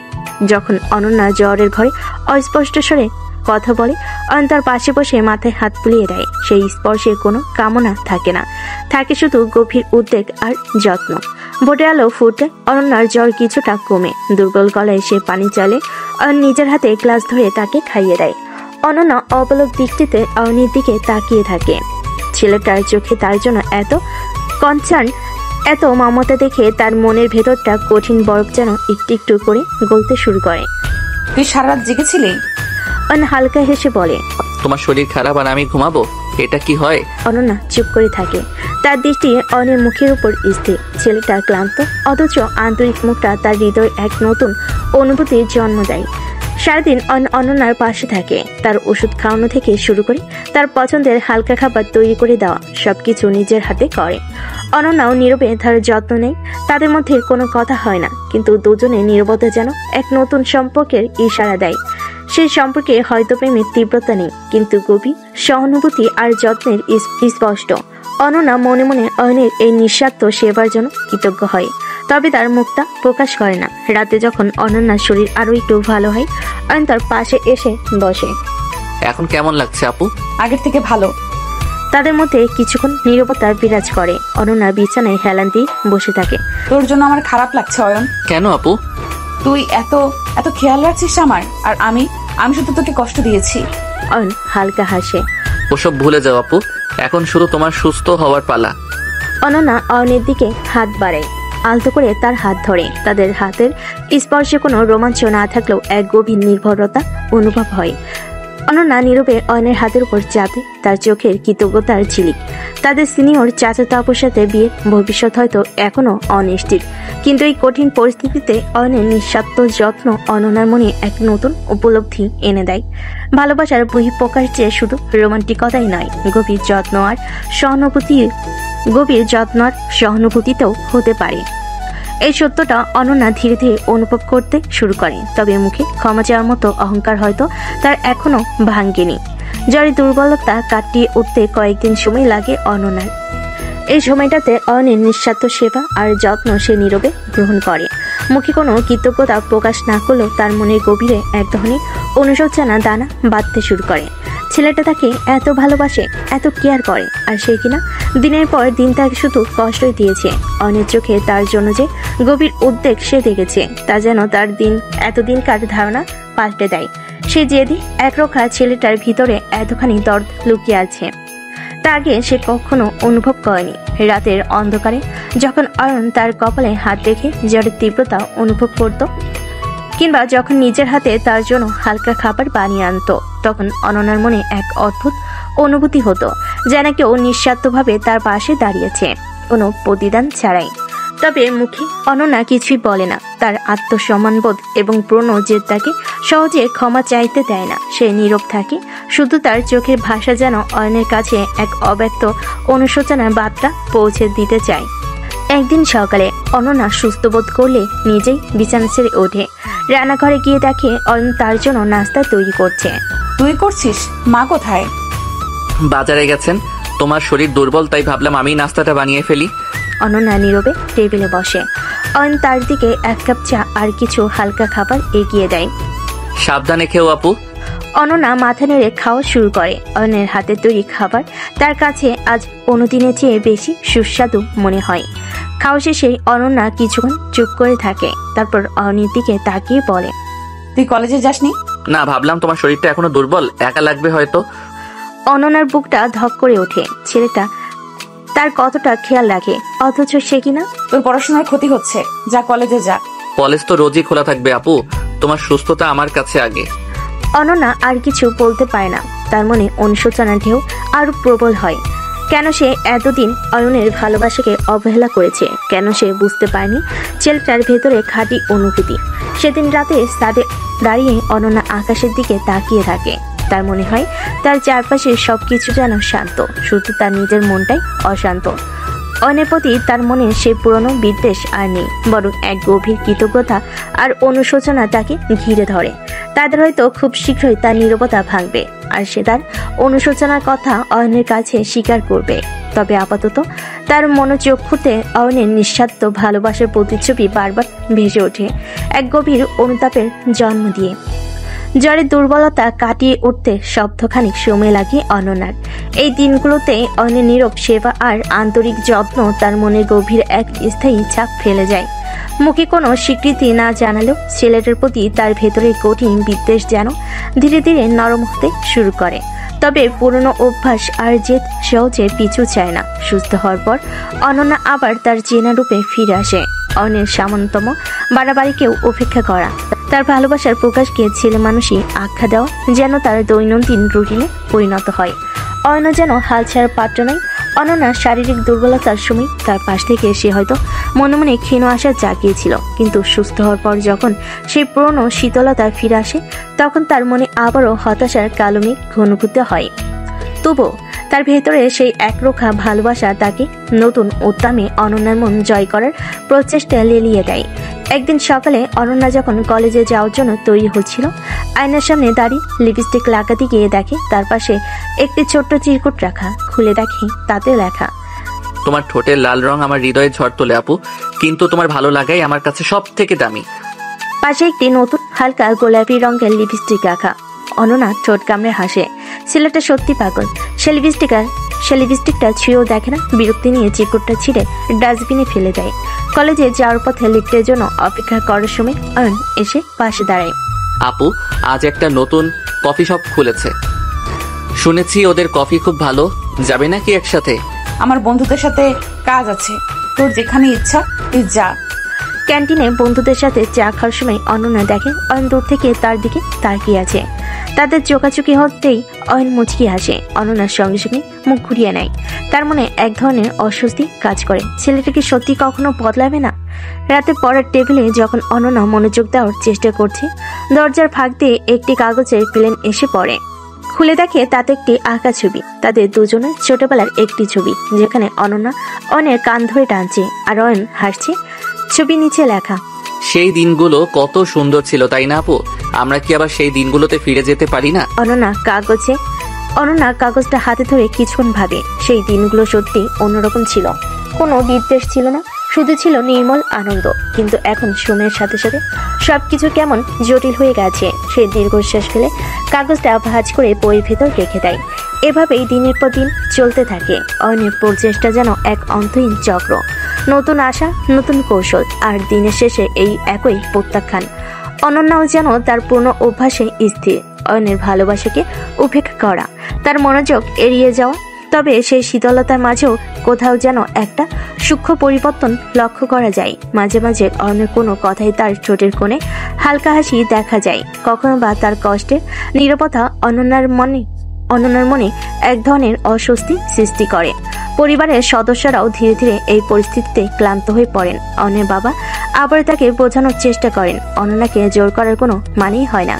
যখন অনন্যা জ্বরের ঘরে অস্পষ্ট স্বরে কথা বলে, অয়ন তার পাশে বসে মাথায় হাত বুলিয়ে দেয়। সেই স্পর্শে কোনো কামনা থাকে না, থাকে শুধু গভীর উদ্বেগ আর যত্ন। ভোরের আলো ফুটে অনন্যার জ্বর কিছুটা কমে। দুর্বল গলায় সে পানি চালে। অয়ন নিজের হাতে গ্লাস ধরে তাকে খাইয়ে দেয়। অনন্যা অবলোক দৃষ্টিতে অয়নের দিকে তাকিয়ে থাকে। ছেলেটার চোখে তার জন্য এত কনসার্ন, এত মমতা দেখে তার মনের ভেতরটা কঠিন বরফ যেন একটু একটু করে গলতে শুরু করে। তুই সারা রাত জেগেছিলি? অয়ন হালকা হেসে বলে, তোমার শরীর খারাপ আর আমি ঘুমাবো? এটা কি হয়? অনন্যা চুপ করে থাকে। তার দৃষ্টি অয়নের মুখের উপর স্থির। ছেলেটা ক্লান্ত, অথচ আন্তরিক মুখটা তার হৃদয় এক নতুন অনুভূতির জন্ম দেয়। সারাদিন অনন্যার পাশে থাকে। তার ওষুধ খাওয়ানো থেকে শুরু করে তার পছন্দের হালকা খাবার তৈরি করে দেওয়া সবকিছু নিজের হাতে করে। অনন্যাও নীরবে তার যত্ন নেয়। তাদের মধ্যে কোনো কথা হয় না, কিন্তু দুজনের নীরবতা যেন এক নতুন সম্পর্কের ইশারা দেয়। সেই সম্পর্কে হয়তো প্রেমের তীব্রতা নেই, কিন্তু গভীর সহানুভূতি আর যত্নের স্পষ্ট। অনন্যা মনে মনে অয়নের এই নিঃস্বার্থ সেবার জন্য কৃতজ্ঞ হয়, তবে তার মুখটা প্রকাশ করে না। রাতে যখন অনন্যার শরীর আরো একটু ভালো হয়, অয়ন তার পাশে এসে বসে। এখন কেমন লাগছে আপু? আগের থেকে ভালো। তাদের মধ্যে কিছুক্ষণ নীরবতা বিরাজ করে। অনন্যা বিছানায় হেলান দিয়ে বসে থাকে। তোর জন্য আমার খারাপ লাগছে অয়ন। কেন আপু? তুই এত এত খেয়াল রাখছিস আমার, আর আমি শুধু তোকে কষ্ট দিয়েছি। অয়ন হালকা হাসে। ওসব ভুলে যাও আপু, এখন শুধু তোমার সুস্থ হওয়ার পালা। অনন্যা অয়নের দিকে হাত বাড়ায়, আলতো করে তার হাত ধরে। তাদের হাতের স্পর্শে কোনো রোমাঞ্চ না থাকলেও এক গভীর নির্ভরতা অনুভব হয়। অনন্যা নীরবে অয়নের হাতের উপর চাপে, তার চোখের কৃতজ্ঞতার ঝিলিক। তাদের সিনিয়র চাচাতো আপুর সাথে বিয়ের ভবিষ্যৎ হয়তো এখনো অনিশ্চিত, কিন্তু এই কঠিন পরিস্থিতিতে অয়নের নিঃস্বার্থ যত্ন অনন্যার মনে এক নতুন উপলব্ধি এনে দেয়। ভালোবাসার বহিঃপ্রকাশ চেয়ে শুধু রোমান্টিকতাই নয়, গভীর যত্ন আর সহানুভূতিতেও হতে পারে। এই সত্যটা অনন্যা ধীরে ধীরে অনুভব করতে শুরু করে, তবে মুখে ক্ষমা চাওয়ার মতো অহংকার হয়তো তার এখনো ভাঙ্গেনি। জ্বরে দুর্বলতা কাটিয়ে উঠতে কয়েকদিন সময় লাগে অনন্যার। এই সময়টাতে অয়নের নিঃস্বার্থ সেবা আর যত্ন সে নীরবে গ্রহণ করে। মুখে কোনো কৃতজ্ঞতা প্রকাশ না করলেও তার মনের গভীরে এক ধরনের অনুশোচনা দানা বাঁধতে শুরু করে। ছেলেটা তাকে এত ভালোবাসে, এত কেয়ার করে, আর সে কিনা দিনের পর দিন তাকে শুধু কষ্টই দিয়েছে। অয়নের চোখে তার জন্য যে গভীর উদ্বেগ সে দেখেছে, তা যেন তার এতদিনকার ধারণা পাল্টে দেয়। সে জেদি একরক্ষা ছেলেটার ভিতরে এতখানি দর্দ লুকিয়ে আছে। তা আগে সে কখনো অনুভব করেনি। রাতের অন্ধকারে যখন অয়ন তার কপালে হাত রেখে জ্বরের তীব্রতা অনুভব করত, কিংবা যখন নিজের হাতে তার জন্য হালকা খাবার বানিয়ে আনতো, তখন অনন্যার মনে এক অদ্ভুত অনুভূতি হতো, যেন কেউ নিঃস্বার্থভাবে তার পাশে দাঁড়িয়েছে, কোনো প্রতিদান ছাড়াই। তবে মুখে অনন্যা কিছুই বলে না। তার আত্মসম্মানবোধ এবং প্রণ জেদ তাকে সহজে ক্ষমা চাইতে দেয় না। সে নীরব থাকে, শুধু তার চোখের ভাষা যেন অয়নের কাছে এক অব্যক্ত অনুশোচনার বার্তা পৌঁছে দিতে চায়। একদিন সকালে অনন্যা সুস্থ বোধ করলে নিজেই বিছানা ছেড়ে ওঠে। রান্নাঘরে গিয়ে দেখে অয়ন তার জন্য নাস্তা তৈরি করছে। তুই করছিস? মা কোথায়? বাজারে গেছেন। তোমার শরীর দুর্বল, তাই ভাবলাম আমি নাস্তাটা বানিয়ে ফেলি। অনন্যা নীরবে টেবিলে বসে। অয়ন তার দিকে এক কাপ চা আর কিছু হালকা খাবার এগিয়ে দেয়। সাবধানে খেও আপু। অনন্যা মাথা নেড়ে খাওয়া শুরু করে। অয়নের হাতে তৈরি খাবার তার কাছে আজ অন্যদিনের চেয়ে বেশি সুস্বাদু মনে হয়। খাওয়া শেষে অনন্যা কিছুক্ষণ চুপ করে থাকে, তারপর অয়নের দিকে তাকিয়ে বলে, তুই কলেজে যাসনি? না, ভাবলাম তোমার শরীরটা এখনো দুর্বল, একা লাগবে হয়তো। অনন্যার বুকটা ধক করে ওঠে। ছেলেটা তার কতটা খেয়াল রাখে, অথচ সে কিনা। তোর পড়াশোনার ক্ষতি হচ্ছে, যা কলেজে যা। কলেজ তো রোজই খোলা থাকবে আপু, তোমার সুস্থতা আমার কাছে আগে। অনন্যা আর কিছু বলতে পারে না। তার মনে অনুশোচনা ঢেউ আরো প্রবল হয়। কেন সে এতদিন অয়নের ভালোবাসাকে অবহেলা করেছে? কেন সে বুঝতে পারেনি ছেলেটার ভেতরে খাঁটি অনুভূতি? সেদিন রাতে ছাদে দাঁড়িয়ে অনন্যা আকাশের দিকে তাকিয়ে থাকে। তার মনে হয় তার চারপাশে সবকিছু যেন শান্ত, শুধু তার নিজের মনটাই অশান্ত। অয়নের প্রতি তার মনে সেই পুরনো বিদ্বেষ আর নেই, বরং এক গভীর কৃতজ্ঞতা আর অনুশোচনা তাকে ঘিরে ধরে। তাদের হয়তো খুব শীঘ্রই তার নীরবতা ভাঙবে, আর সে তার অনুশোচনার কথা অয়নের কাছে স্বীকার করবে। তবে আপাতত তার মনোচক্ষুতে অয়নের নিঃস্বার্থ ভালোবাসার প্রতিচ্ছবি বারবার ভেসে ওঠে, এক গভীর অনুতাপের জন্ম দিয়ে। জ্বরের দুর্বলতা কাটিয়ে উঠতে সপ্তাহখানিক সময় লাগে অনন্যার। এই দিনগুলোতে অয়নের নীরব সেবা আর আন্তরিক যত্ন তার মনে গভীর এক স্থায়ী ছাপ ফেলে যায়। মুখে কোনো স্বীকৃতি না জানালেও ছেলেটার প্রতি তার ভেতরের কঠিন বিদ্বেষ যেন ধীরে ধীরে নরম হতে শুরু করে। তবে পুরনো অভ্যাস আর জেদ সহজে পিছু চায় না। সুস্থ হওয়ার পর অনন্যা আবার তার চেনা রূপে ফিরে আসে। অয়নের সামান্যতম বাড়াবাড়িকেও উপেক্ষা করা, তার ভালোবাসার প্রকাশকে ছেলে মানুষই আখ্যা দেওয়া যেন তার দৈনন্দিন রুটিনে পরিণত হয়। অয়ন যেন হাল ছাড়ার পাত্র নয়। অনন্যার শারীরিক দুর্বলতার সময় তার পাশ থেকে সে হয়তো মনে মনে ক্ষীণ আশা জাগিয়েছিল, কিন্তু সুস্থ হওয়ার পর যখন সেই পুরনো শীতলতা ফিরে আসে, তখন তার মনে আবারও হতাশার কালো মেঘ ঘনীভূত হয়। তবুও তার ভেতরে সেই একরোখা ভালোবাসা তাকে নতুন উদ্যমে অনন্যার মন জয় করার প্রচেষ্টা লেলিয়ে দেয়। একদিন সকালে অনন্যা যখন কলেজে যাওয়ার জন্য তৈরি হচ্ছিল, আয়নার সামনে দাঁড়িয়ে লিপস্টিক লাগাতে গিয়ে দেখে তার পাশে একটি ছোট্ট চিরকুট রাখা। খুলে দেখে তাতে লেখা, তোমার ঠোঁটের লাল রং আমার হৃদয়ে ঝড় তোলে আপু, কিন্তু তোমার ভালো লাগাই আমার কাছে সব থেকে দামি। পাশে একটি নতুন হালকা গোলাপি রঙের লিপস্টিক রাখা। অনন্যা ঠোঁট কামড়ে হাসে। ছেলেটা সত্যি পাগল। সে লিপস্টিকটা ছুঁয়েও দেখে না। বিরক্তি নিয়ে চিরকুটটা ছিঁড়ে ডাস্টবিনে ফেলে দেয়। কলেজে যাওয়ার পথে লিফটের জন্য অপেক্ষা করার সময় অয়ন এসে পাশে দাঁড়ায়। আপু, আজ একটা নতুন কফি শপ খুলেছে, শুনেছি ওদের কফি খুব ভালো, যাবে নাকি একসাথে? আমার বন্ধুদের সাথে কাজ আছে, তোর যেখানে ইচ্ছা তুই যা। ক্যান্টিনে বন্ধুদের সাথে চা খাওয়ার সময় অনন্যা দেখে অয়ন দূর থেকে তার দিকে তাকিয়ে আছে। তাদের চোখাচোখি হতেই অয়ন মুচকি হাসে। অনন্যার সঙ্গে সঙ্গে মুখ ঘুরিয়ে নেয়। তার মনে এক ধরনের অস্বস্তি কাজ করে। ছেলেটা কি সত্যি কখনো বদলাবে না? রাতে পড়ার টেবিলে যখন অনন্যা মনোযোগ দেওয়ার চেষ্টা করছে, দরজার ফাঁক দিয়ে একটি কাগজের প্লেন এসে পড়ে। খুলে দেখে তাতে একটি আঁকা ছবি, তাদের দুজনের ছোটবেলার একটি ছবি, যেখানে অনন্যা অয়নের কান ধরে টানছে আর অয়ন হাসছে। ছবি নিচে লেখা, সেই দিনগুলো কত সুন্দর ছিল, তাই না আপু? আমরা কি আবার সেই দিনগুলোতে ফিরে যেতে পারি না? অনন্যা কাগজটা হাতে ধরে কিছুক্ষণ ভাবে। সেই দিনগুলো সত্যি অন্যরকম ছিল। কোনো বিদ্বেষ ছিল না, শুধু ছিল নির্মল আনন্দ। কিন্তু এখন সময়ের সাথে সাথে সবকিছু কেমন জটিল হয়ে গেছে। সে দীর্ঘশ্বাস ফেলে কাগজটা ভাঁজ করে বইয়ের ভেতর রেখে দেয়। এভাবেই দিনের পর দিন চলতে থাকে। অয়নের প্রচেষ্টা যেন এক অন্তহীন চক্র, নতুন আশা, নতুন কৌশল, আর দিনের শেষে এই একই প্রত্যাখ্যান। অনন্যাও যেন তার পূর্ণ অভ্যাসে স্থির। অয়নের ভালোবাসাকে উপেক্ষা করা, তার মনোযোগ এড়িয়ে যাওয়া, তবে সেই শীতলতার মাঝেও কোথাও যেন একটা সূক্ষ্ম পরিবর্তন লক্ষ্য করা যায়। মাঝে মাঝে অন্য কোনো কথাই তার ঠোঁটের কোণে হালকা হাসি দেখা যায়, কখনো বা তার কষ্টের নীরবতা অনন্যার মনে এক ধরনের অস্বস্তি সৃষ্টি করে। পরিবারের সদস্যরাও ধীরে ধীরে এই পরিস্থিতিতে ক্লান্ত হয়ে পড়েন। অন্যের বাবা আবার তাকে বোঝানোর চেষ্টা করেন অনন্যাকে জোর করার কোনো মানেই হয় না,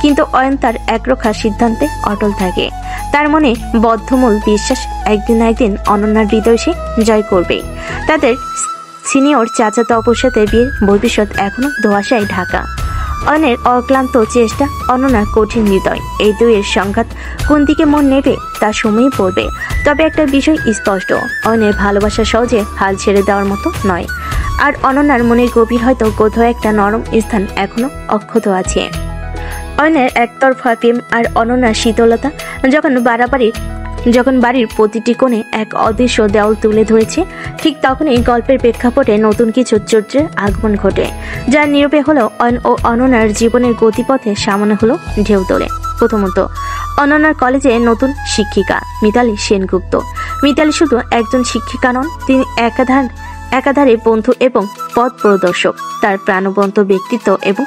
কিন্তু অয়ন তার একরোখা সিদ্ধান্তে অটল থাকে। তার মনে বদ্ধমূল বিশ্বাস একদিন না একদিন অনন্যার হৃদয় সে জয় করবে। তাদের সিনিয়র চাচাতো অপুর সাথে বিয়ের ভবিষ্যৎ এখনো ধোঁয়াশায় ঢাকা। অয়নের অক্লান্ত চেষ্টা, অনন্যার কঠিন হৃদয়, এই দুইয়ের সংঘাত কোন দিকে মন নেবে তা সময়ই পড়বে। তবে একটা বিষয় স্পষ্ট, অয়নের ভালোবাসা সহজে হাল ছেড়ে দেওয়ার মতো নয়, আর অনন্যার মনের গভীর হয়তো কোথাও একটা নরম স্থান এখনো অক্ষত আছে। অয়নের একতরফা প্রেম আর অনন্যার শীতলতা যখন বাড়ির প্রতিটি কোণে এক অদৃশ্য দেওয়াল তুলে ধরেছে, ঠিক তখনই গল্পের প্রেক্ষাপটে নতুন কিছু চরিত্রের আগমন ঘটে, যার নীরবে হলো অয়ন ও অনন্যার জীবনের গতিপথে সামনে হলো ঢেউ তোলে। প্রথমত, অনন্যার কলেজে নতুন শিক্ষিকা মিতালি সেনগুপ্ত। মিতালি শুধু একজন শিক্ষিকা নন, তিনি একাধারে বন্ধু এবং পথ প্রদর্শক। তার প্রাণবন্ত ব্যক্তিত্ব এবং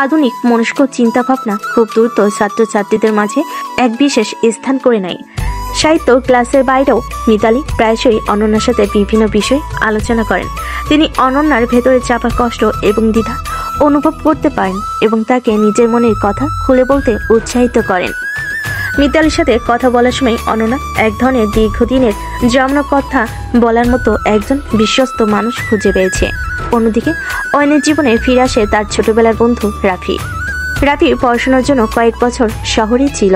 আধুনিক মনস্ক চিন্তাভাবনা খুব দ্রুত ছাত্রছাত্রীদের মাঝে এক বিশেষ স্থান করে নেয়। সাহিত্য ক্লাসের বাইরেও মিতালি প্রায়শই অনন্যার সাথে বিভিন্ন বিষয় আলোচনা করেন। তিনি অনন্যার ভেতরে চাপা কষ্ট এবং দ্বিধা অনুভব করতে পারেন এবং তাকে নিজের মনের কথা খুলে বলতে উৎসাহিত করেন। মিতালির সাথে কথা বলার সময় অনন্যা এক ধরনের দীর্ঘদিনের জমানো কথা বলার মতো একজন বিশ্বস্ত মানুষ খুঁজে পেয়েছে। অন্যদিকে অয়নের জীবনে ফিরে আসে তার ছোটবেলার বন্ধু রাফি। রাফি পড়াশোনার জন্য কয়েক বছর শহরে ছিল,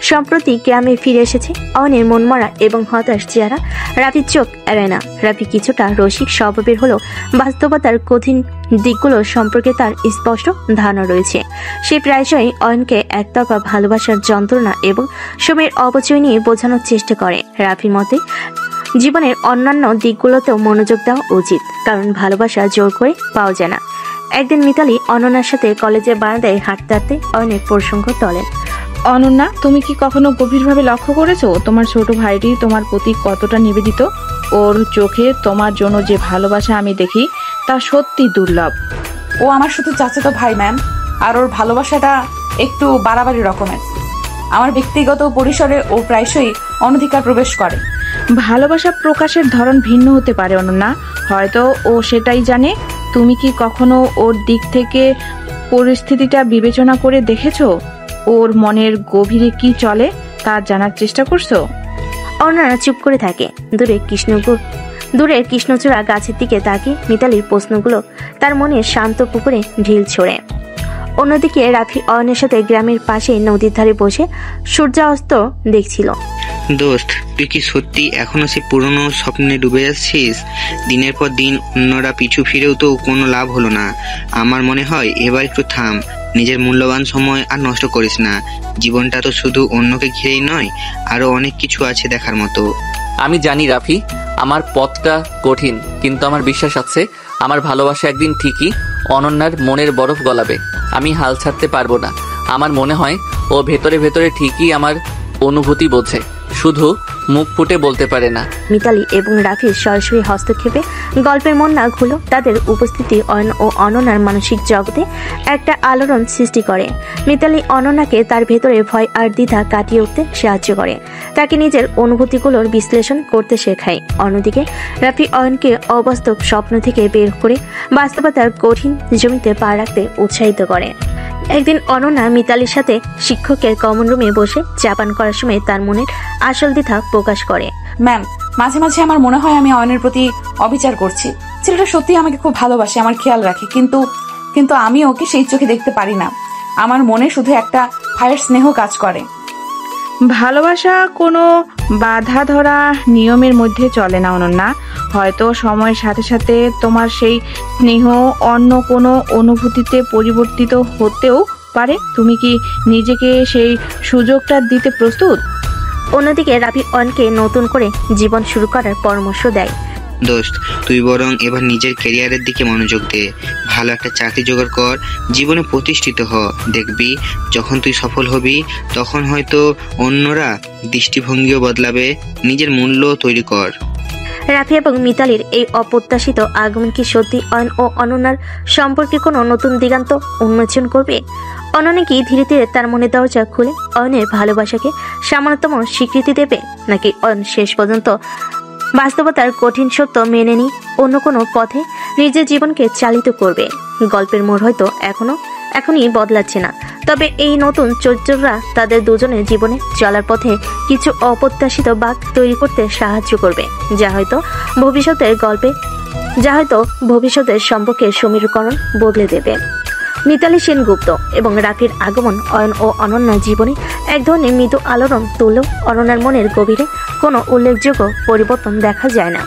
সম্প্রতি গ্রামে ফিরে এসেছে। অয়নের মনমরা এবং হতাশ চেহারা রাফির চোখ এড়ায় না। রাফি কিছুটা রসিক স্বভাবের হলেও বাস্তবতার কঠিন দিকগুলো সম্পর্কে তার স্পষ্ট ধারণা রয়েছে। সে প্রায়শই অয়নকে একতরফা ভালোবাসার যন্ত্রণা এবং সময়ের অপচয় নিয়ে বোঝানোর চেষ্টা করে। রাফির মতে জীবনের অন্যান্য দিকগুলোতেও মনোযোগ দেওয়া উচিত, কারণ ভালোবাসা জোর করে পাওয়া যায় না। একদিন মিতালি অনন্যার সাথে কলেজের বারান্দায় হাঁটতে হাঁটতে অয়নের প্রসঙ্গ তোলেন। অনন্যা, তুমি কি কখনো গভীরভাবে লক্ষ্য করেছো তোমার ছোট ভাইটি তোমার প্রতি কতটা নিবেদিত? ওর চোখে তোমার জন্য যে ভালোবাসা আমি দেখি তা সত্যি দুর্লভ। ও আমার শুধু চাচাতো ভাই ম্যাম, আর ওর ভালোবাসাটা একটু বাড়াবাড়ি রকমের। আমার ব্যক্তিগত পরিসরে ও প্রায়শই অনধিকার প্রবেশ করে। ভালোবাসা প্রকাশের ধরন ভিন্ন হতে পারে অনন্যা, হয়তো ও সেটাই জানে। তুমি কি কখনো ওর দিক থেকে পরিস্থিতিটা বিবেচনা করে দেখেছো? ওর মনের গভীরে কি চলে তা জানার চেষ্টা করছো? অনন্যা চুপ করে থাকে। দূরের কৃষ্ণচূড়া গাছের দিকে তাকিয়ে মিতালির প্রশ্নগুলো তার মনে শান্ত পুকুরে ঢিল ছোড়ে। অন্যদিকে রাফি অয়নের সাথে গ্রামের পাশে নদীর ধারে বসে সূর্যাস্ত দেখছিল। দোস্ত, তুই কি সত্যি এখনো সে পুরনো স্বপ্নে ডুবে যাচ্ছিস? দিনের পর দিন অন্যরা পিছু ফিরেও তো কোনো লাভ হলো না। আমার মনে হয় এবার একটু থাম, নিজের মূল্যবান সময় আর নষ্ট করিস না। জীবনটা তো শুধু অন্যকে ঘিরেই নয়, আরো অনেক কিছু আছে দেখার মতো। আমি জানি রাফি, আমার পথটা কঠিন, কিন্তু আমার বিশ্বাস আছে আমার ভালোবাসা একদিন ঠিকই অনন্যার মনের বরফ গলাবে। আমি হাল ছাড়তে পারবো না। আমার মনে হয় ও ভেতরে ভেতরে ঠিকই আমার অনুভূতি বোঝে, শুধু মুখ ফুটে বলতে পারে না। মিতালি এবং রাফির সরাসরি হস্তক্ষেপে গল্পের মন্না ঘুলো। তাদের উপস্থিতি অয়ন ও অনন্যার মানসিক জগতে একটা আলোড়ন সৃষ্টি করে। মিতালি অনন্যাকে তার ভেতরে ভয় আর দ্বিধা কাটিয়ে উঠতে সাহায্য করে, তাকে নিজের অনুভূতিগুলোর বিশ্লেষণ করতে শেখায়। অন্যদিকে রাফি অয়নকে অবাস্তব স্বপ্ন থেকে বের করে বাস্তবতার কঠিন জমিতে পা রাখতে উৎসাহিত করে। একদিন অনন্যা মিতালির সাথে শিক্ষকের কমন রুমে বসে চা পান করার সময় তার মনের আসল দ্বিধা প্রকাশ করে। ম্যাম, মাঝে মাঝে আমার মনে হয় আমি অয়নের প্রতি অবিচার করছি। ছেলেটা সত্যি আমাকে খুব ভালোবাসে, আমার খেয়াল রাখে, কিন্তু আমি ওকে সেই চোখে দেখতে পারি না। আমার মনে শুধু একটা ভাইয়ের স্নেহ কাজ করে। ভালোবাসা কোনো বাধা ধরা নিয়মের মধ্যে চলে না অনন্যা। হয়তো সময়ের সাথে সাথে তোমার সেই স্নেহ অন্য কোনো অনুভূতিতে পরিবর্তিত হতেও পারে। তুমি কি নিজেকে সেই সুযোগটা দিতে প্রস্তুত? অন্যদিকে রাফি অয়নকে নতুন করে জীবন শুরু করার পরামর্শ দেয়। দোস্ত, তুই বরং এবার নিজের ক্যারিয়ারের দিকে মনোযোগ দে। ভালো একটা চাকরি জোগাড় কর, জীবনে প্রতিষ্ঠিত হ। দেখবি যখন তুই সফল হবি তখন হয়তো অন্যরা দৃষ্টিভঙ্গিও বদলাবে। নিজের মূল্য তৈরি কর। রাফি এবং মিতালির এই অপ্রত্যাশিত আগমন কি সত্যি অয়ন ও অনন্যার সম্পর্কে কোনো নতুন দিগান্ত উন্মোচন করবে? অনন্যা কি ধীরে ধীরে তার মনে দরজা খুলে অয়নের ভালোবাসাকে সামান্যতম স্বীকৃতি দেবে, নাকি অয়ন শেষ পর্যন্ত বাস্তবতার কঠিন সত্য মেনে নিয়ে অন্য কোনো পথে নিজের জীবনকে চালিত করবে? গল্পের মোড় হয়তো এখনই বদলাচ্ছে না, তবে এই নতুন চরিত্ররা তাদের দুজনের জীবনে চলার পথে কিছু অপ্রত্যাশিত বাঁক তৈরি করতে সাহায্য করবে, যা হয়তো ভবিষ্যতের সম্পর্কের সমীকরণ বদলে দেবে। মিতালি সেনগুপ্ত এবং রাফির আগমন অয়ন ও অনন্যার জীবনে এক ধরনের মৃদু আলোড়ন তুললেও অনন্যার মনের গভীরে কোনো উল্লেখযোগ্য পরিবর্তন দেখা যায় না।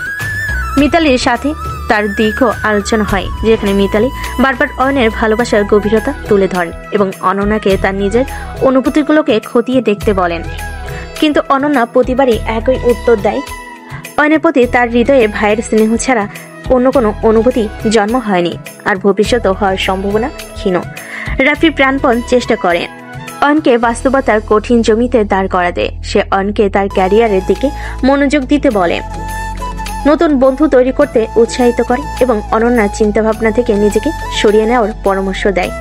মিতালির সাথে তার দীর্ঘ আলোচনা হয়, যেখানে মিতালি বারবার অয়নের ভালোবাসার গভীরতা তুলে ধরেন এবং অনন্যাকে তার নিজের অনুভূতিগুলোকে খতিয়ে দেখতে বলেন। কিন্তু অনন্যা প্রতিবারই একই উত্তর দেয়, অয়নের প্রতি তার হৃদয়ে ভাইয়ের স্নেহ ছাড়া অন্য কোনো অনুভূতি জন্ম হয়নি, আর ভবিষ্যতেও হওয়ার সম্ভাবনা ক্ষীণ। রাফি প্রাণপণ চেষ্টা করে অয়নকে বাস্তবতার কঠিন জমিতে দাঁড় করাতে। সে অয়নকে তার ক্যারিয়ারের দিকে মনোযোগ দিতে বলে, নতুন বন্ধু তৈরি করতে উৎসাহিত করে এবং অনন্যার চিন্তাভাবনা থেকে নিজেকে সরিয়ে নেওয়ার পরামর্শ দেয়।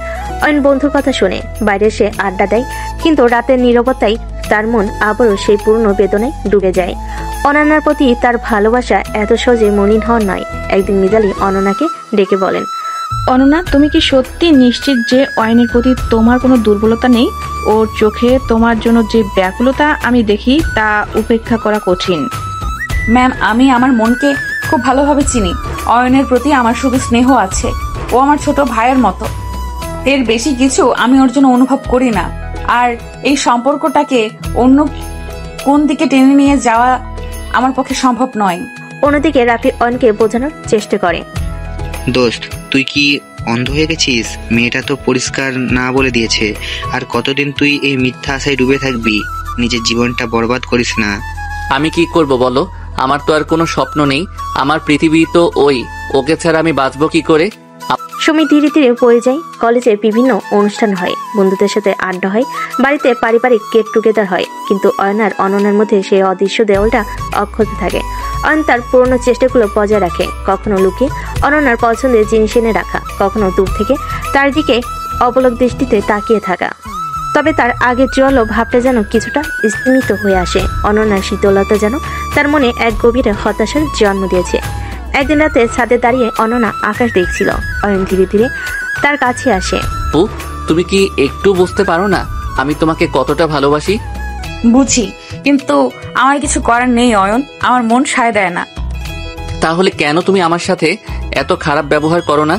অয়ন বন্ধুর কথা শুনে বাইরে সে আড্ডা দেয়, কিন্তু রাতের নীরবতায় তার মন আবারও সেই পুরনো বেদনায় ডুবে যায়। অনন্যার প্রতি তার ভালোবাসা এত সহজে মলিন হওয়ার নয়। একদিন মিতালি অনন্যাকে ডেকে বলেন, অনন্যা, তুমি কি সত্যি নিশ্চিত যে অয়নের প্রতি তোমার কোনো দুর্বলতা নেই? ওর চোখে তোমার জন্য যে ব্যাকুলতা আমি দেখি তা উপেক্ষা করা কঠিন। ম্যাম, আমি আমার মনকে খুব ভালোভাবে চিনি। অয়নের প্রতি আমার শুধু স্নেহ আছে। ও আমার ছোট ভাইয়ের মতো, এর বেশি কিছু আমি ওর জন্য অনুভব করি না। আর এই সম্পর্কটাকে অন্য কোন দিকে টেনে নিয়ে যাওয়া আমার পক্ষে সম্ভব নয়। অন্যদিকে রাফি অয়নকে বোঝানোর চেষ্টা করে, দোস্ত, তুই কি অন্ধ হয়ে গেছিস? মেয়েটা তো পরিষ্কার না বলে দিয়েছে। আর কতদিন তুই এই মিথ্যা আশায় ডুবে থাকবি? নিজের জীবনটা বরবাদ করিস না। আমি কি করব বলো? আমার তো আর কোনো স্বপ্ন নেই। আমার পৃথিবী তো ওকে ছাড়া আমি বাঁচবো কি করে? সময় ধীরে ধীরে পড়ে যায়। কলেজে বিভিন্ন অনুষ্ঠান হয়, বন্ধুদের সাথে আড্ডা হয়, বাড়িতে পারিবারিক গেট টুগেদার হয়, কিন্তু অয়ন আর অনন্যার মধ্যে সেই অদৃশ্য দেওয়ালটা অক্ষত থাকে। অয়ন তার পুরনো চেষ্টাগুলো বজায় রাখে, কখনো লুকিয়ে অনন্যার পছন্দের জিনিস এনে রাখা, কখনো দূর থেকে তার দিকে অবলোক দৃষ্টিতে তাকিয়ে থাকা। তবে তার আগের জোরালো ভাবটা যেন কিছুটা স্তিমিত হয়ে আসে। অনন্যার শীতলতা যেন তার মনে এক গভীর হতাশার জন্ম দিয়েছে। একদিন রাতে ছাদে দাঁড়িয়ে অনন্যা আকাশ দেখছিল। অয়ন ধীরে ধীরে তার কাছে আসে। তুমি কি একটু বুঝতে পারো না আমি তোমাকে কতটা ভালোবাসি? বুঝি, কিন্তু আমার কিছু করার নেই অয়ন। আমার মন সায় দেয় না। তাহলে কেন তুমি আমার সাথে এত খারাপ ব্যবহার করো না?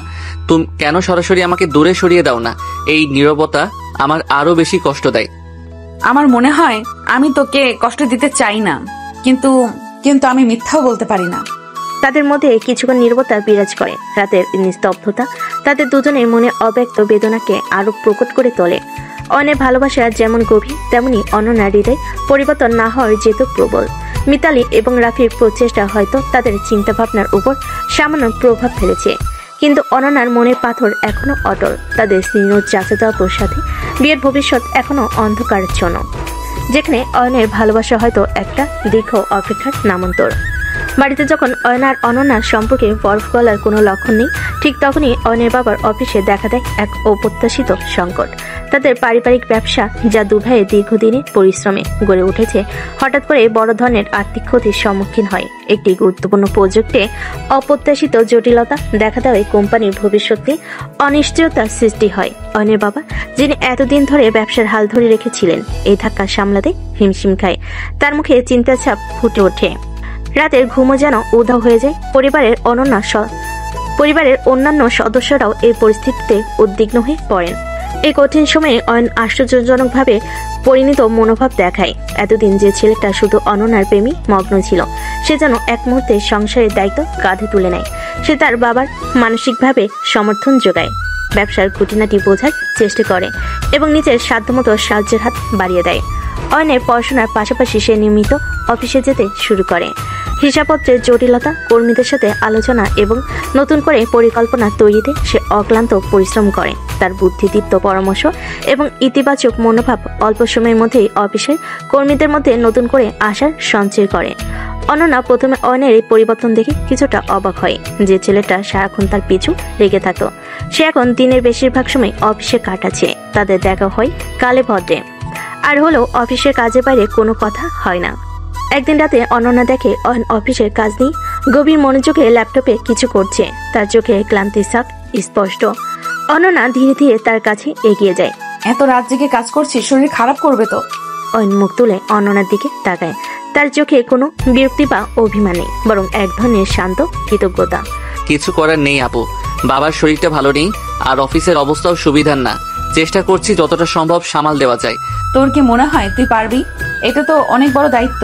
তুমি কেন সরাসরি আমাকে দূরে সরিয়ে দাও না? এই নীরবতা আমার আরো বেশি কষ্ট দেয়। আমার মনে হয় আমি তোকে কষ্ট দিতে চাই না, কিন্তু আমি মিথ্যাও বলতে পারি না। তাদের মধ্যে কিছুক্ষণ নীরবতা বিরাজ করে। রাতের নিস্তব্ধতা তাদের দুজনের মনে অব্যক্ত বেদনাকে আরো প্রকট করে তোলে। অয়নের ভালোবাসা যেমন গভীর, তেমনি অনন্যার হৃদয় পরিবর্তন না হওয়ার যেহেতু প্রবল। মিতালি এবং রাফির প্রচেষ্টা হয়তো তাদের চিন্তাভাবনার উপর সামান্য প্রভাব ফেলেছে, কিন্তু অনন্যার মনের পাথর এখনো অটল। তাদের স্নেহ চাচাতো আপুর সাথে বিয়ের ভবিষ্যৎ এখনো অন্ধকারাচ্ছন্ন, যেখানে অয়নের ভালোবাসা হয়তো একটা দীর্ঘ অপেক্ষার নামান্তর। বাড়িতে যখন অয়ন আর অনন্যার সম্পর্কে বরফ গলার কোনো লক্ষণ নেই, ঠিক তখনই অয়নের বাবার অফিসে দেখা দেয় এক অপ্রত্যাশিত সংকট। তাদের পারিবারিক ব্যবসা, যা দুভাইয়ের দীর্ঘদিনের পরিশ্রমে গড়ে উঠেছে, হঠাৎ করে বড় ধরনের আর্থিক ক্ষতির সম্মুখীন হয়। একটি গুরুত্বপূর্ণ প্রজেক্টে অপ্রত্যাশিত জটিলতা দেখা দেওয়ায় কোম্পানির ভবিষ্যতে অনিশ্চয়তার সৃষ্টি হয়। অয়নের বাবা, যিনি এতদিন ধরে ব্যবসার হাল ধরে রেখেছিলেন, এই ধাক্কা সামলাতে হিমশিম খায়। তার মুখে চিন্তার ছাপ ফুটে ওঠে। রাতের ঘুমও যেন উধাও হয়ে যায়। পরিবারের অন্যান্য সদস্যরাও এই পরিস্থিতিতে উদ্বিগ্ন হয়ে পড়েন। এই কঠিন সময়ে অয়ন আশ্চর্যজনকভাবে পরিণত মনোভাব দেখায়। এতদিন যে ছেলেটা শুধু অনন্যার প্রেমী মগ্ন ছিল, সে যেন এক মুহূর্তে সংসারের দায়িত্ব কাঁধে তুলে নেয়। সে তার বাবার মানসিকভাবে সমর্থন যোগায়, ব্যবসার খুঁটিনাটি বোঝার চেষ্টা করে এবং নিজের সাধ্যমতো সাহায্যের হাত বাড়িয়ে দেয়। অয়নের পড়াশোনার পাশাপাশি সে নিয়মিত অফিসে যেতে শুরু করে। হিসাবপত্রের জটিলতা, কর্মীদের সাথে আলোচনা এবং নতুন করে পরিকল্পনা তৈরিতে সে অক্লান্ত পরিশ্রম করে। তার বুদ্ধিদীপ্ত পরামর্শ এবং ইতিবাচক মনোভাব অল্প সময়ের মধ্যেই অফিসের কর্মীদের মধ্যে নতুন করে আশার সঞ্চয় করে। অনন্যা প্রথমে অয়নের এই পরিবর্তন দেখে কিছুটা অবাক হয়। যে ছেলেটা সারাক্ষণ তার পিছু লেগে থাকতো, সে এখন দিনের বেশিরভাগ সময় অফিসে কাটাচ্ছে। তাদের দেখা হয় কালে ভদ্রে, আর হলেও অফিসের কাজের বাইরে কোনো কথা হয় না। একদিন রাতে অনন্যা দেখে অয়ন অফিসের কাজ নিয়ে গভীর মনোযোগে ল্যাপটপে কিছু করছে। তার চোখে ক্লান্তির ছাপ স্পষ্ট। অনন্যা ধীরে ধীরে তার কাছে এগিয়ে যায়। এত রাত জেগে কাজ করছিস, শরীর খারাপ করবে তো। অয়ন মুখ তুলে অনন্যার দিকে তাকায়। তার চোখে কোনো বিরক্তি বা অভিমান নেই, বরং এক ধরনের শান্ত কৃতজ্ঞতা। কিছু করার নেই আপু, বাবার শরীরটা ভালো নেই, আর অফিসের অবস্থাও সুবিধার না। চেষ্টা করছি যতটা সম্ভব সামাল দেওয়া যায়। তোর কি মনে হয় তুই পারবি? এটা তো অনেক বড় দায়িত্ব।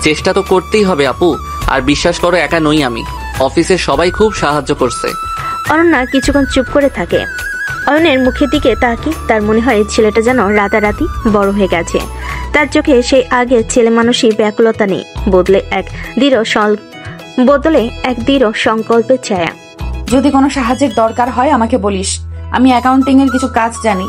চেষ্টা তো করতেই হবে আপু, আর বিশ্বাস করো একা নই আমি, অফিসের সবাই খুব সাহায্য করছে। অনন্যা কিছুক্ষণ চুপ করে থাকে। অয়নের মুখের দিকে তাকিয়ে তার মনে হয় ছেলেটা যেন রাতারাতি বড় হয়ে গেছে। তার চোখে সেই আগের ছেলে মানুষই ব্যাকুলতা নেই, বদলে এক দৃঢ় সংকল্পের ছায়া। যদি কোনো সাহায্যের দরকার হয় আমাকে বলিস, আমি অ্যাকাউন্টিং এর কিছু কাজ জানি।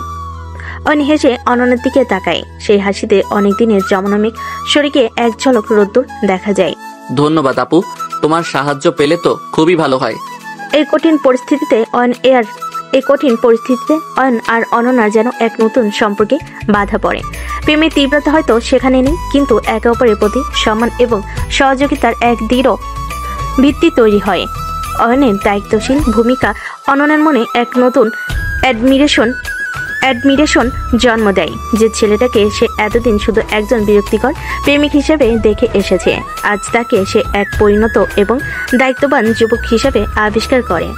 অয়ন হেসে অনন্যার দিকে তাকায়। সেই হাসিতে অনেক দিনের জমনামিক শরীরে এক ঝলক রোদ্দুর দেখা যায়। ধন্যবাদ আপু, তোমার সাহায্য পেলে তো খুবই ভালো হয়। এই কঠিন পরিস্থিতিতে অয়ন আর অনন্যা যেন এক নতুন সম্পর্কে বাধা পড়ে। প্রেমের তীব্রতা হয়তো সেখানে নেই, কিন্তু একে অপরের প্রতি সম্মান এবং সহযোগিতার এক দৃঢ় ভিত্তি তৈরি হয়। অয়নের দায়িত্বশীল ভূমিকা অনন্যার মনে এক নতুন অ্যাডমিরেশন জন্ম দেয়। যে ছেলেটাকে সে এতদিন শুধু একজন বিরক্তিকর প্রেমিক হিসেবে দেখে এসেছে, আজ তাকে সে এক পরিণত এবং দায়িত্ববান যুবক হিসেবে আবিষ্কার করে।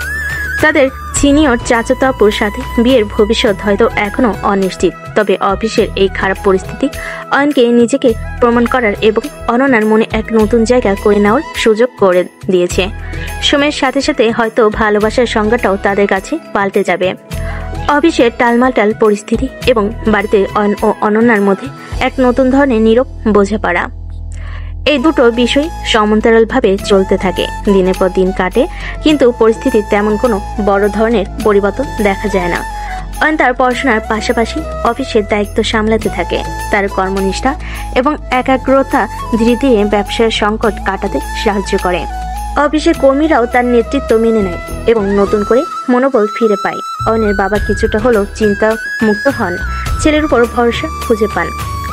তাদের সিনিয়র চাচাতো আপুর সাথে বিয়ের ভবিষ্যৎ হয়তো এখনো অনিশ্চিত, তবে অফিসের এই খারাপ পরিস্থিতি অয়নকে নিজেকে প্রমাণ করার এবং অনন্যার মনে এক নতুন জায়গা করে নেওয়ার সুযোগ করে দিয়েছে। সময়ের সাথে সাথে হয়তো ভালোবাসার সংজ্ঞাটাও তাদের কাছে পাল্টে যাবে। অফিসের টালমাটাল পরিস্থিতি এবং বাড়িতে অয়ন ও অনন্যার মধ্যে এক নতুন ধরনের নীরব বোঝাপড়া, এই দুটো বিষয় সমান্তরালভাবে চলতে থাকে। দিনের পর দিন কাটে, কিন্তু পরিস্থিতির তেমন কোনো বড় ধরনের পরিবর্তন দেখা যায় না। অয়ন তার পড়াশোনার পাশাপাশি অফিসের দায়িত্ব সামলাতে থাকে। তার কর্মনিষ্ঠা এবং একাগ্রতা ধীরে ধীরে ব্যবসার সংকট কাটাতে সাহায্য করে। অফিসের কর্মীরাও তার নেতৃত্ব মেনে নেয় এবং নতুন করে মনোবল ফিরে পায়। অয়নের বাবা কিছুটা হলেও চিন্তা মুক্ত হন, ছেলের উপর ভরসা খুঁজে পান।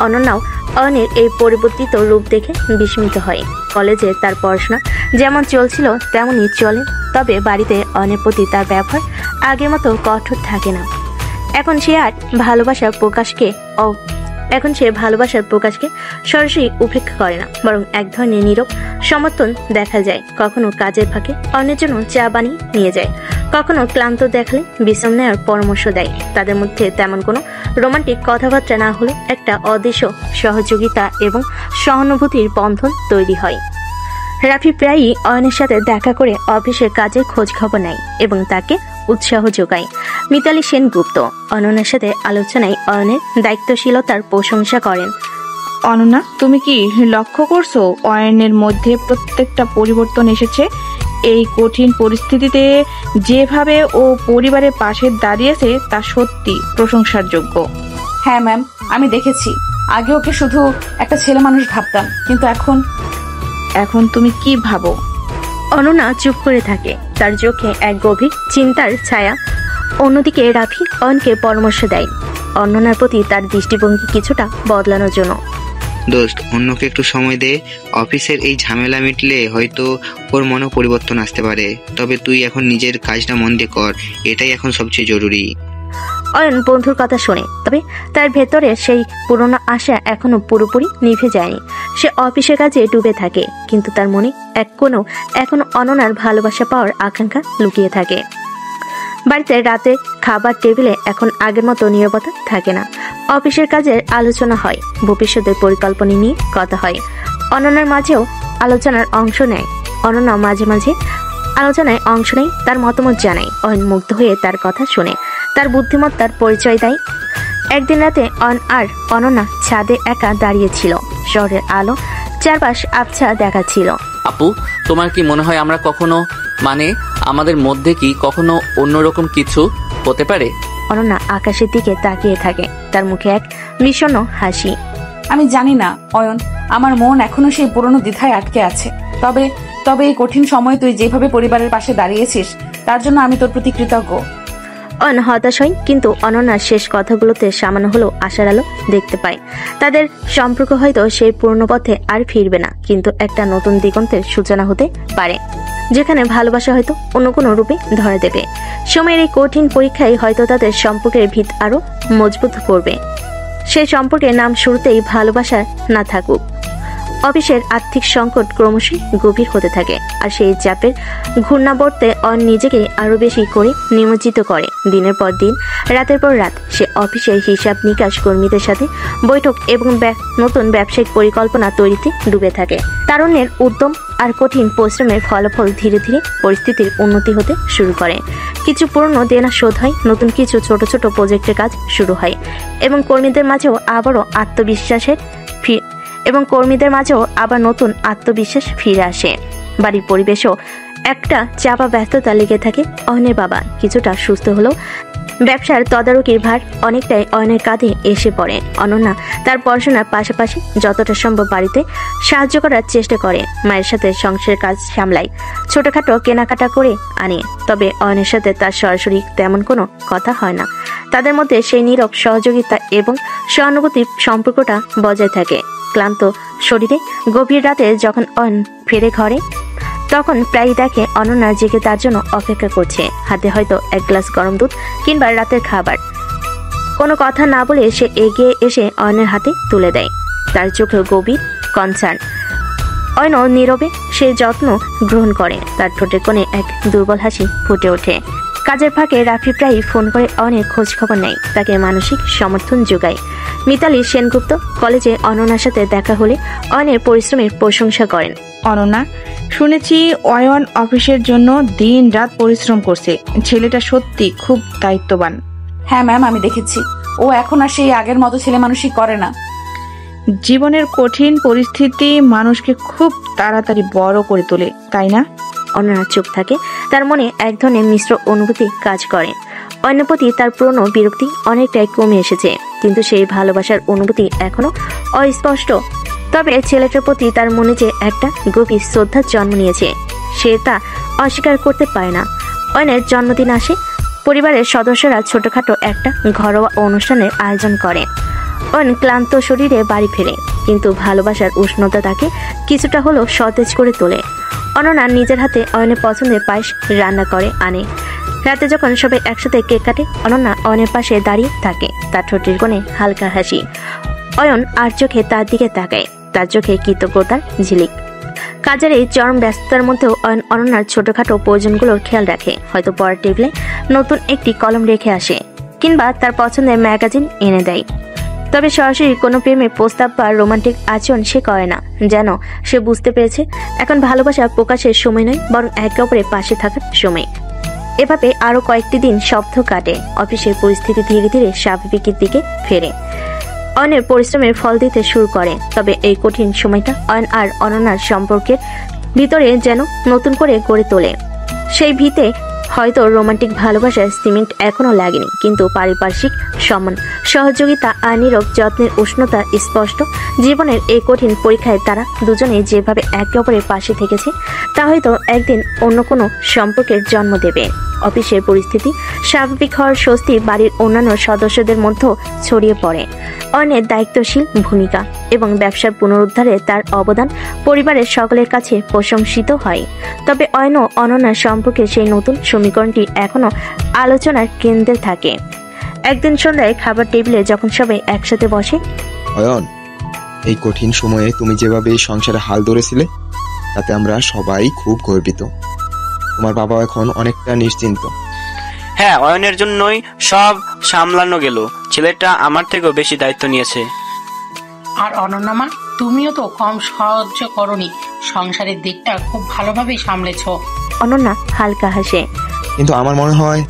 অনন্যাও অয়নের এই পরিবর্তিত রূপ দেখে বিস্মিত হয়। কলেজে তার পড়াশোনা যেমন চলছিল তেমনই চলে, তবে বাড়িতে অয়নের প্রতি তার ব্যবহার আগের মতো কঠোর থাকে না। এখন সে ভালোবাসার প্রকাশকে সরাসরি উপেক্ষা করে না, বরং এক ধরনের নীরব সমর্থন দেখা যায়। কখনো কাজের ফাঁকে অন্যের জন্য চা বানিয়ে নিয়ে যায়, কখনো ক্লান্ত দেখালে বিশ্রাম নেওয়ার পরামর্শ দেয়। তাদের মধ্যে তেমন কোনো রোমান্টিক কথাবার্তা না হলে একটা অদৃশ্য সহযোগিতা এবং সহানুভূতির বন্ধন তৈরি হয়। রাফি প্রায়ই অয়নের সাথে দেখা করে অফিসের কাজের খোঁজ খবর নেয় এবং তাকে উৎসাহ যোগায়। মিতালি সেনগুপ্ত অনন্যার সাথে আলোচনায় অয়নের দায়িত্বশীলতার প্রশংসা করেন। অনন্যা, তুমি কি লক্ষ্য করছো অয়নের মধ্যে প্রত্যেকটা পরিবর্তন এসেছে? এই কঠিন পরিস্থিতিতে যেভাবে ও পরিবারের পাশে দাঁড়িয়েছে তা সত্যি প্রশংসার যোগ্য। হ্যাঁ ম্যাম, আমি দেখেছি। আগে ওকে শুধু একটা ছেলে মানুষ ভাবতাম, কিন্তু এখন তুমি কি ভাবো? অনন্যা চুপ করে থাকে, তার চোখে এক গভীর চিন্তার ছায়া। অন্যদিকে রাফি অয়নকে পরামর্শ দেয় অনন্যার প্রতি তার দৃষ্টিভঙ্গি কিছুটা বদলানোর জন্য। দোস্ত, অন্যকে একটু সময় দে। অফিসের এই ঝামেলা মিটলে হয়তো ওর মনে পরিবর্তন আসতে পারে, তবে তুই এখন নিজের কাজটা মন দিয়ে কর, এটাই এখন সবচেয়ে জরুরি। অয়ন বন্ধুর কথা শোনে, তবে তার ভেতরে সেই পুরনো আশা এখনো পুরোপুরি নিভে যায়নি। সে অফিসের কাজে ডুবে থাকে, কিন্তু তার মনে এখনো অনন্যার ভালোবাসা পাওয়ার আকাঙ্ক্ষা লুকিয়ে থাকে। বাড়িতে রাতে খাবার টেবিলে এখন আগের মতো নীরবতা থাকে না। অফিসের কাজের আলোচনা হয়, ভবিষ্যতের পরিকল্পনা নিয়ে কথা হয়। অনন্যার মাঝেও আলোচনার অংশ নেয়। অনন্যা মাঝে মাঝে আলোচনায় অংশ নেয়, তার মতামত জানায়। অয়ন মুগ্ধ হয়ে তার কথা শুনে, তার বুদ্ধিমত্তার পরিচয় দেয়। একদিন রাতে অয়ন আর অনন্যা ছাদে একা দাঁড়িয়েছিল। শহরের আলো চারপাশ আবছা দেখাচ্ছিল। আপু, তোমার কি মনে হয় আমরা কখনো আমাদের মধ্যে কি কখনো অন্যরকম কিছু হতে পারে? অনন্যা আকাশের দিকে তাকিয়ে থাকে, তার মুখে এক বিষণ্ণ হাসি। আমি জানি না অয়ন, আমার মন এখনো সেই পুরনো দ্বিধায় আটকে আছে। তবে তবে এই কঠিন সময়ে তুই যেভাবে পরিবারের পাশে দাঁড়িয়েছিস তার জন্য আমি তোর প্রতি কৃতজ্ঞ। অয়ন হতাশ হয়, কিন্তু অনন্যার শেষ কথাগুলোতে সামান্য হলেও আশার আলো দেখতে পায়। তাদের সম্পর্ক হয়তো সেই পুরনো পথে আর ফিরবে না, কিন্তু একটা নতুন দিগন্তের সূচনা হতে পারে, যেখানে ভালোবাসা হয়তো অন্য কোনো রূপে ধরা দেবে। সময়ের এই কঠিন পরীক্ষায় হয়তো তাদের সম্পর্কের ভিত আরো মজবুত করবে। সেই সম্পর্কের নাম শুরুতেই ভালোবাসা না থাকুক। অফিসের আর্থিক সংকট ক্রমশই গভীর হতে থাকে, আর সেই চাপের ঘূর্ণাবর্তে অয়ন নিজেকে আরো বেশি করে নিমজ্জিত করে। দিনের পর দিন, রাতের পর রাত সে অফিসের হিসাব নিকাশ কর্মীদের সাথে বৈঠক এবং নতুন ব্যবসায়িক পরিকল্পনা তৈরিতে ডুবে থাকে। তারুণ্যের উদ্যম আর কঠিন পরিশ্রমের ফলাফল ধীরে ধীরে পরিস্থিতির উন্নতি হতে শুরু করে। কিছু পুরনো দেনা শোধ হয়, নতুন কিছু ছোট ছোট প্রজেক্টের কাজ শুরু হয়, এবং কর্মীদের মাঝেও আবার নতুন আত্মবিশ্বাস ফিরে আসে। বাড়ির পরিবেশও একটা চাপা ব্যস্ততা লেগে থাকে। অয়নের বাবা কিছুটা সুস্থ হলেও ব্যবসার তদারকির ভার অনেকটাই অয়নের কাঁধে এসে পড়ে। অনন্যা তার পড়াশোনার পাশাপাশি যতটা সম্ভব বাড়িতে সাহায্য করার চেষ্টা করে। মায়ের সাথে সংসারের কাজ সামলায়, ছোটখাটো কেনাকাটা করে আনে। তবে অয়নের সাথে তার সরাসরি তেমন কোনো কথা হয় না। তাদের মধ্যে সেই নীরব সহযোগিতা এবং সহানুভূতির সম্পর্কটা বজায় থাকে। ক্লান্ত শরীরে গভীর রাতে যখন অয়ন ফিরে ঘরে, তখন প্রায়ই দেখে অনন্যা জেগে তার জন্য অপেক্ষা করছে, হাতে হয়তো এক গ্লাস গরম দুধ কিংবা রাতের খাবার। কোনো কথা না বলে সে এগিয়ে এসে অয়নের হাতে তুলে দেয়, তার চোখে গভীর কনসার্ন। অয়ন নীরবে সে যত্ন গ্রহণ করে, তার ঠোঁটের কোণে এক দুর্বল হাসি ফুটে ওঠে। কাজের ফাঁকে রাফি প্রায়ই ফোন করে অনেক খোঁজ খবর নেয়, তাকে মানসিক সমর্থন যোগায়। মিতালি সেনগুপ্ত কলেজে অনন্যার সাথে দেখা হলে অয়নের পরিশ্রমের প্রশংসা করেন। অনন্যা, শুনেছি অয়ন অফিসের জন্য দিন রাত পরিশ্রম করছে। ছেলেটা সত্যি খুব দায়িত্ববান। হ্যাঁ ম্যাম, আমি দেখেছি। ও এখন আর সেই আগের মতো ছেলে মানুষই করে না। জীবনের কঠিন পরিস্থিতি মানুষকে খুব তাড়াতাড়ি বড় করে তোলে, তাই না? অনন্যা চুপ থাকে, তার মনে এক ধরনের মিশ্র অনুভূতি কাজ করে। অন্যের প্রতি তার পুরনো বিরক্তি অনেকটাই কমে এসেছে, কিন্তু সেই ভালোবাসার অনুভূতি এখনো অস্পষ্ট। তবে ছেলেটার প্রতি তার মনে যে একটা গভীর শ্রদ্ধার জন্ম নিয়েছে, সে তা অস্বীকার করতে পারে না। অয়নের জন্মদিন আসে, পরিবারের সদস্যরা ছোটখাটো একটা ঘরোয়া অনুষ্ঠানের আয়োজন করে। অয়ন ক্লান্ত শরীরে বাড়ি ফেরে, কিন্তু ভালোবাসার উষ্ণতা তাকে কিছুটা হলেও সতেজ করে তোলে। অনন্যা নিজের হাতে অয়নের পছন্দের পায়েস রান্না করে আনে। রাতে যখন সবাই একসাথে কেক কাটে, অনন্যা অয়নের পাশে দাঁড়িয়ে থাকে, তার ঠোঁটের কোণে হালকা হাসি। অয়ন আর চোখে তার দিকে তাকায়, তার চোখে কৃতজ্ঞতার ঝিলিক। কাজের এই চরম ব্যস্ততার মধ্যেও অয়ন অনন্যার ছোটখাটো প্রয়োজনগুলোর খেয়াল রাখে। হয়তো পড়ার টেবিলে নতুন একটি কলম রেখে আসে, কিংবা তার পছন্দের ম্যাগাজিন এনে দেয়। তবে সরাসরি কোনো প্রেমের প্রস্তাব বা রোমান্টিক আচরণ সে করে না, যেন সে বুঝতে পেরেছে এখন ভালোবাসা প্রকাশের সময় নয়, বরং একে অপরের পাশে থাকার সময়। এভাবে আরো কয়েকটি দিন শব্দ কাটে। অফিসের পরিস্থিতি ধীরে ধীরে স্বাভাবিকের দিকে ফেরে, অয়নের পরিশ্রমের ফল দিতে শুরু করে। তবে এই কঠিন সময়টা অয়ন আর অনন্যার সম্পর্কের ভিতরে যেন নতুন করে গড়ে তোলে। সেই ভিতে হয়তো রোমান্টিক ভালোবাসার সিমেন্ট এখনো লাগেনি, কিন্তু পারিপার্শ্বিক সম্মান, সহযোগিতা আর নীরব যত্নের উষ্ণতা স্পষ্ট। জীবনের এই কঠিন পরীক্ষায় তারা দুজনে যেভাবে একে অপরের পাশে থেকেছে, তা হয়তো একদিন অন্য কোনো সম্পর্কের জন্ম দেবে। অফিসের পরিস্থিতি স্বাভাবিক হওয়ার স্বস্তি বাড়ির অন্যান্য সদস্যদের মধ্যেও ছড়িয়ে পড়ে। অয়নের দায়িত্বশীল ভূমিকা এবং ব্যবসার পুনরুদ্ধারে তার অবদান পরিবারের সকলের কাছে প্রশংসিত হয়। তবে অয়ন ও অনন্যার সম্পর্কে সেই নতুন সমীকরণটি এখনো আলোচনার কেন্দ্রে থাকে। একদিন সন্ধ্যায় খাবার টেবিলে যখন সবাই একসাথে বসে, অয়ন, এই কঠিন সময়ে তুমি যেভাবে সংসারে হাল ধরেছিলে, তাতে আমরা সবাই খুব গর্বিত। তোমার বাবা এখন অনেকটা নিশ্চিন্ত। হ্যাঁ, অয়নের জন্যই সব সামলানো গেল। ছেলেটা আমার থেকেও বেশি দায়িত্ব নিয়েছে। আর অনন্যা, তুমিও তো কম সাহায্য করনি, সংসারের দিকটা খুব ভালোভাবে সামলেছ। অনন্যা হালকা হাসে। কিন্তু আমার মনে হয়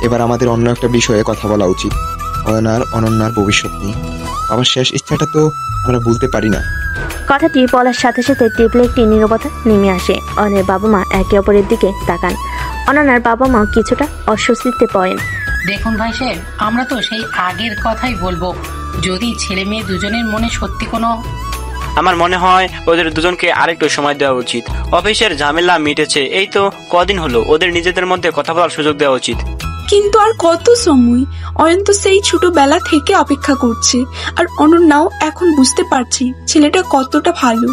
এবার আমাদের অন্য একটা বিষয়ে কথা বলা উচিত, অয়ন আর অনন্যার ভবিষ্যৎ নিয়ে। বাবার শেষ ইচ্ছাটা তো আমরা ভুলতে পারি না। কথাটি বলার সাথে সাথে টেবিলে একটি নীরবতা নেমে আসে। অয়নের বাবা মা একে অপরের দিকে তাকান। অনন্যার বাবা মা কিছুটা অস্বস্তিতে পড়েন। দেখুন ভাই সাহেব, আমরা তো সেই আগের কথাই বলবো। যদি ছেলে মেয়ে দুজনের মনে সত্যি কোনো, আমার মনে হয় ওদের দুজনকে আরেকটু সময় দেওয়া উচিত। অফিসের ঝামেলা মিটেছে, এই তো কদিন হলো, ওদের নিজেদের মধ্যে কথা বলার সুযোগ দেওয়া উচিত। কিন্তু আর কত সময়? অয়ন তো সেই ছোটবেলা থেকে অপেক্ষা করছে, আর অনন্যাও এখন বুঝতে পারছি ছেলেটা কতটা ভালো।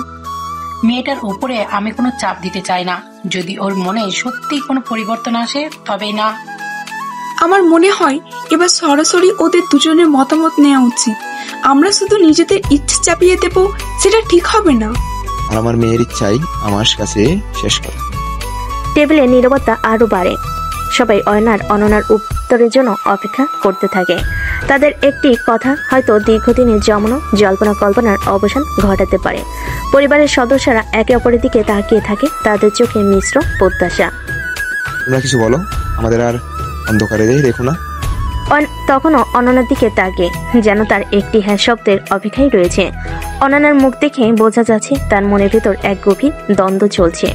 মেয়েটার উপরে আমি কোনো চাপ দিতে চাই না। যদি ওর মনে সত্যি কোনো পরিবর্তন আসে তবেই না। আমার মনে হয় এবার সরাসরি ওদের দুজনের মতামত নেওয়া উচিত। আমরা শুধু নিজেদের ইচ্ছে চাপিয়ে দেব, সেটা ঠিক হবে না। আর আমার মেয়ের ইচ্ছাই আমার কাছে শেষ কথা। টেবিলে নীরবতা আরো বাড়ে। সবাই অয়নার অনন্যার উত্তরের জন্য অপেক্ষা করতে থাকে। তাদের একটি কথা হয়তো দীর্ঘদিনের জমানো জল্পনা কল্পনার অবসান ঘটাতে পারে। পরিবারের সদস্যরা একে অপরের দিকে তাকিয়ে থাকে, তাদের চোখে মিশ্র প্রত্যাশা। তোমরা কিছু বলো, আমাদের আর অন্ধকারে রেখো না। তখনও অনন্যার দিকে তাকিয়ে যেন তার একটি হ্যাঁ শব্দের অপেক্ষায় রয়েছে। অনন্যার মুখ দেখে বোঝা যাচ্ছে তার মনের ভেতর এক গভীর দ্বন্দ্ব চলছে।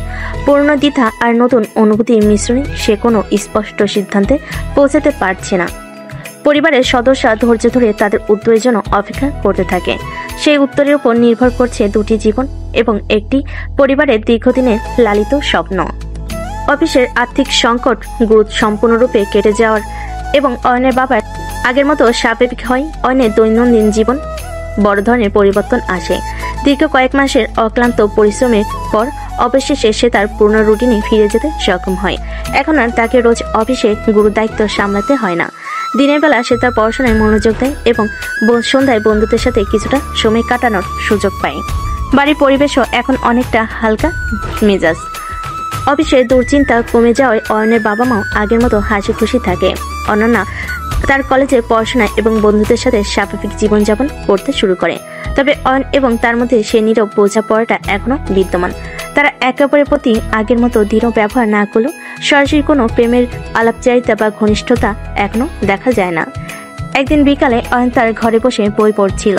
পুরনো দ্বিধা আর নতুন অনুভূতির মিশ্রণে সে কোনো স্পষ্ট সিদ্ধান্তে পৌঁছাতে পারছে না। পরিবারের সদস্যরা ধৈর্য ধরে তাদের উত্তরের জন্য অপেক্ষা করতে থাকে। সেই উত্তরের উপর নির্ভর করছে দুটি জীবন এবং একটি পরিবারের দীর্ঘদিনের লালিত স্বপ্ন। অফিসের আর্থিক সংকট সম্পূর্ণরূপে কেটে যাওয়ার এবং অয়নের বাবার আগের মতো স্বাভাবিক হয়। অয়নের দৈনন্দিন জীবন বড় ধরনের পরিবর্তন আসে। দীর্ঘ কয়েক মাসের অক্লান্ত পরিশ্রমের পর অবশেষে সে তার পুরনো রুটিনে ফিরে যেতে সক্ষম হয়। এখন আর তাকে রোজ অফিসে গুরুর দায়িত্ব সামলাতে হয় না। দিনের বেলা সে তার পড়াশোনায় মনোযোগ দেয় এবং সন্ধ্যায় বন্ধুদের সাথে কিছুটা সময় কাটানোর সুযোগ পায়। বাড়ির পরিবেশও এখন অনেকটা হালকা মেজাজ। অফিসের দুশ্চিন্তা কমে যাওয়ায় অয়নের বাবা মাও আগের মতো হাসি খুশি থাকে। অনন্যা তার কলেজে পড়াশোনা এবং বন্ধুদের সাথে স্বাভাবিক জীবনযাপন করতে শুরু করে। তবে অয়ন এবং তার মধ্যে সে নীরব বোঝাপড়াটা এখনো বিদ্যমান। তারা একে অপরের প্রতি আগের মতো দৃঢ় ব্যবহার না করলেও সরাসরি কোনো প্রেমের আলাপচারিতা বা ঘনিষ্ঠতা এখনো দেখা যায় না। একদিন বিকালে অয়ন তার ঘরে বসে বই পড়ছিল।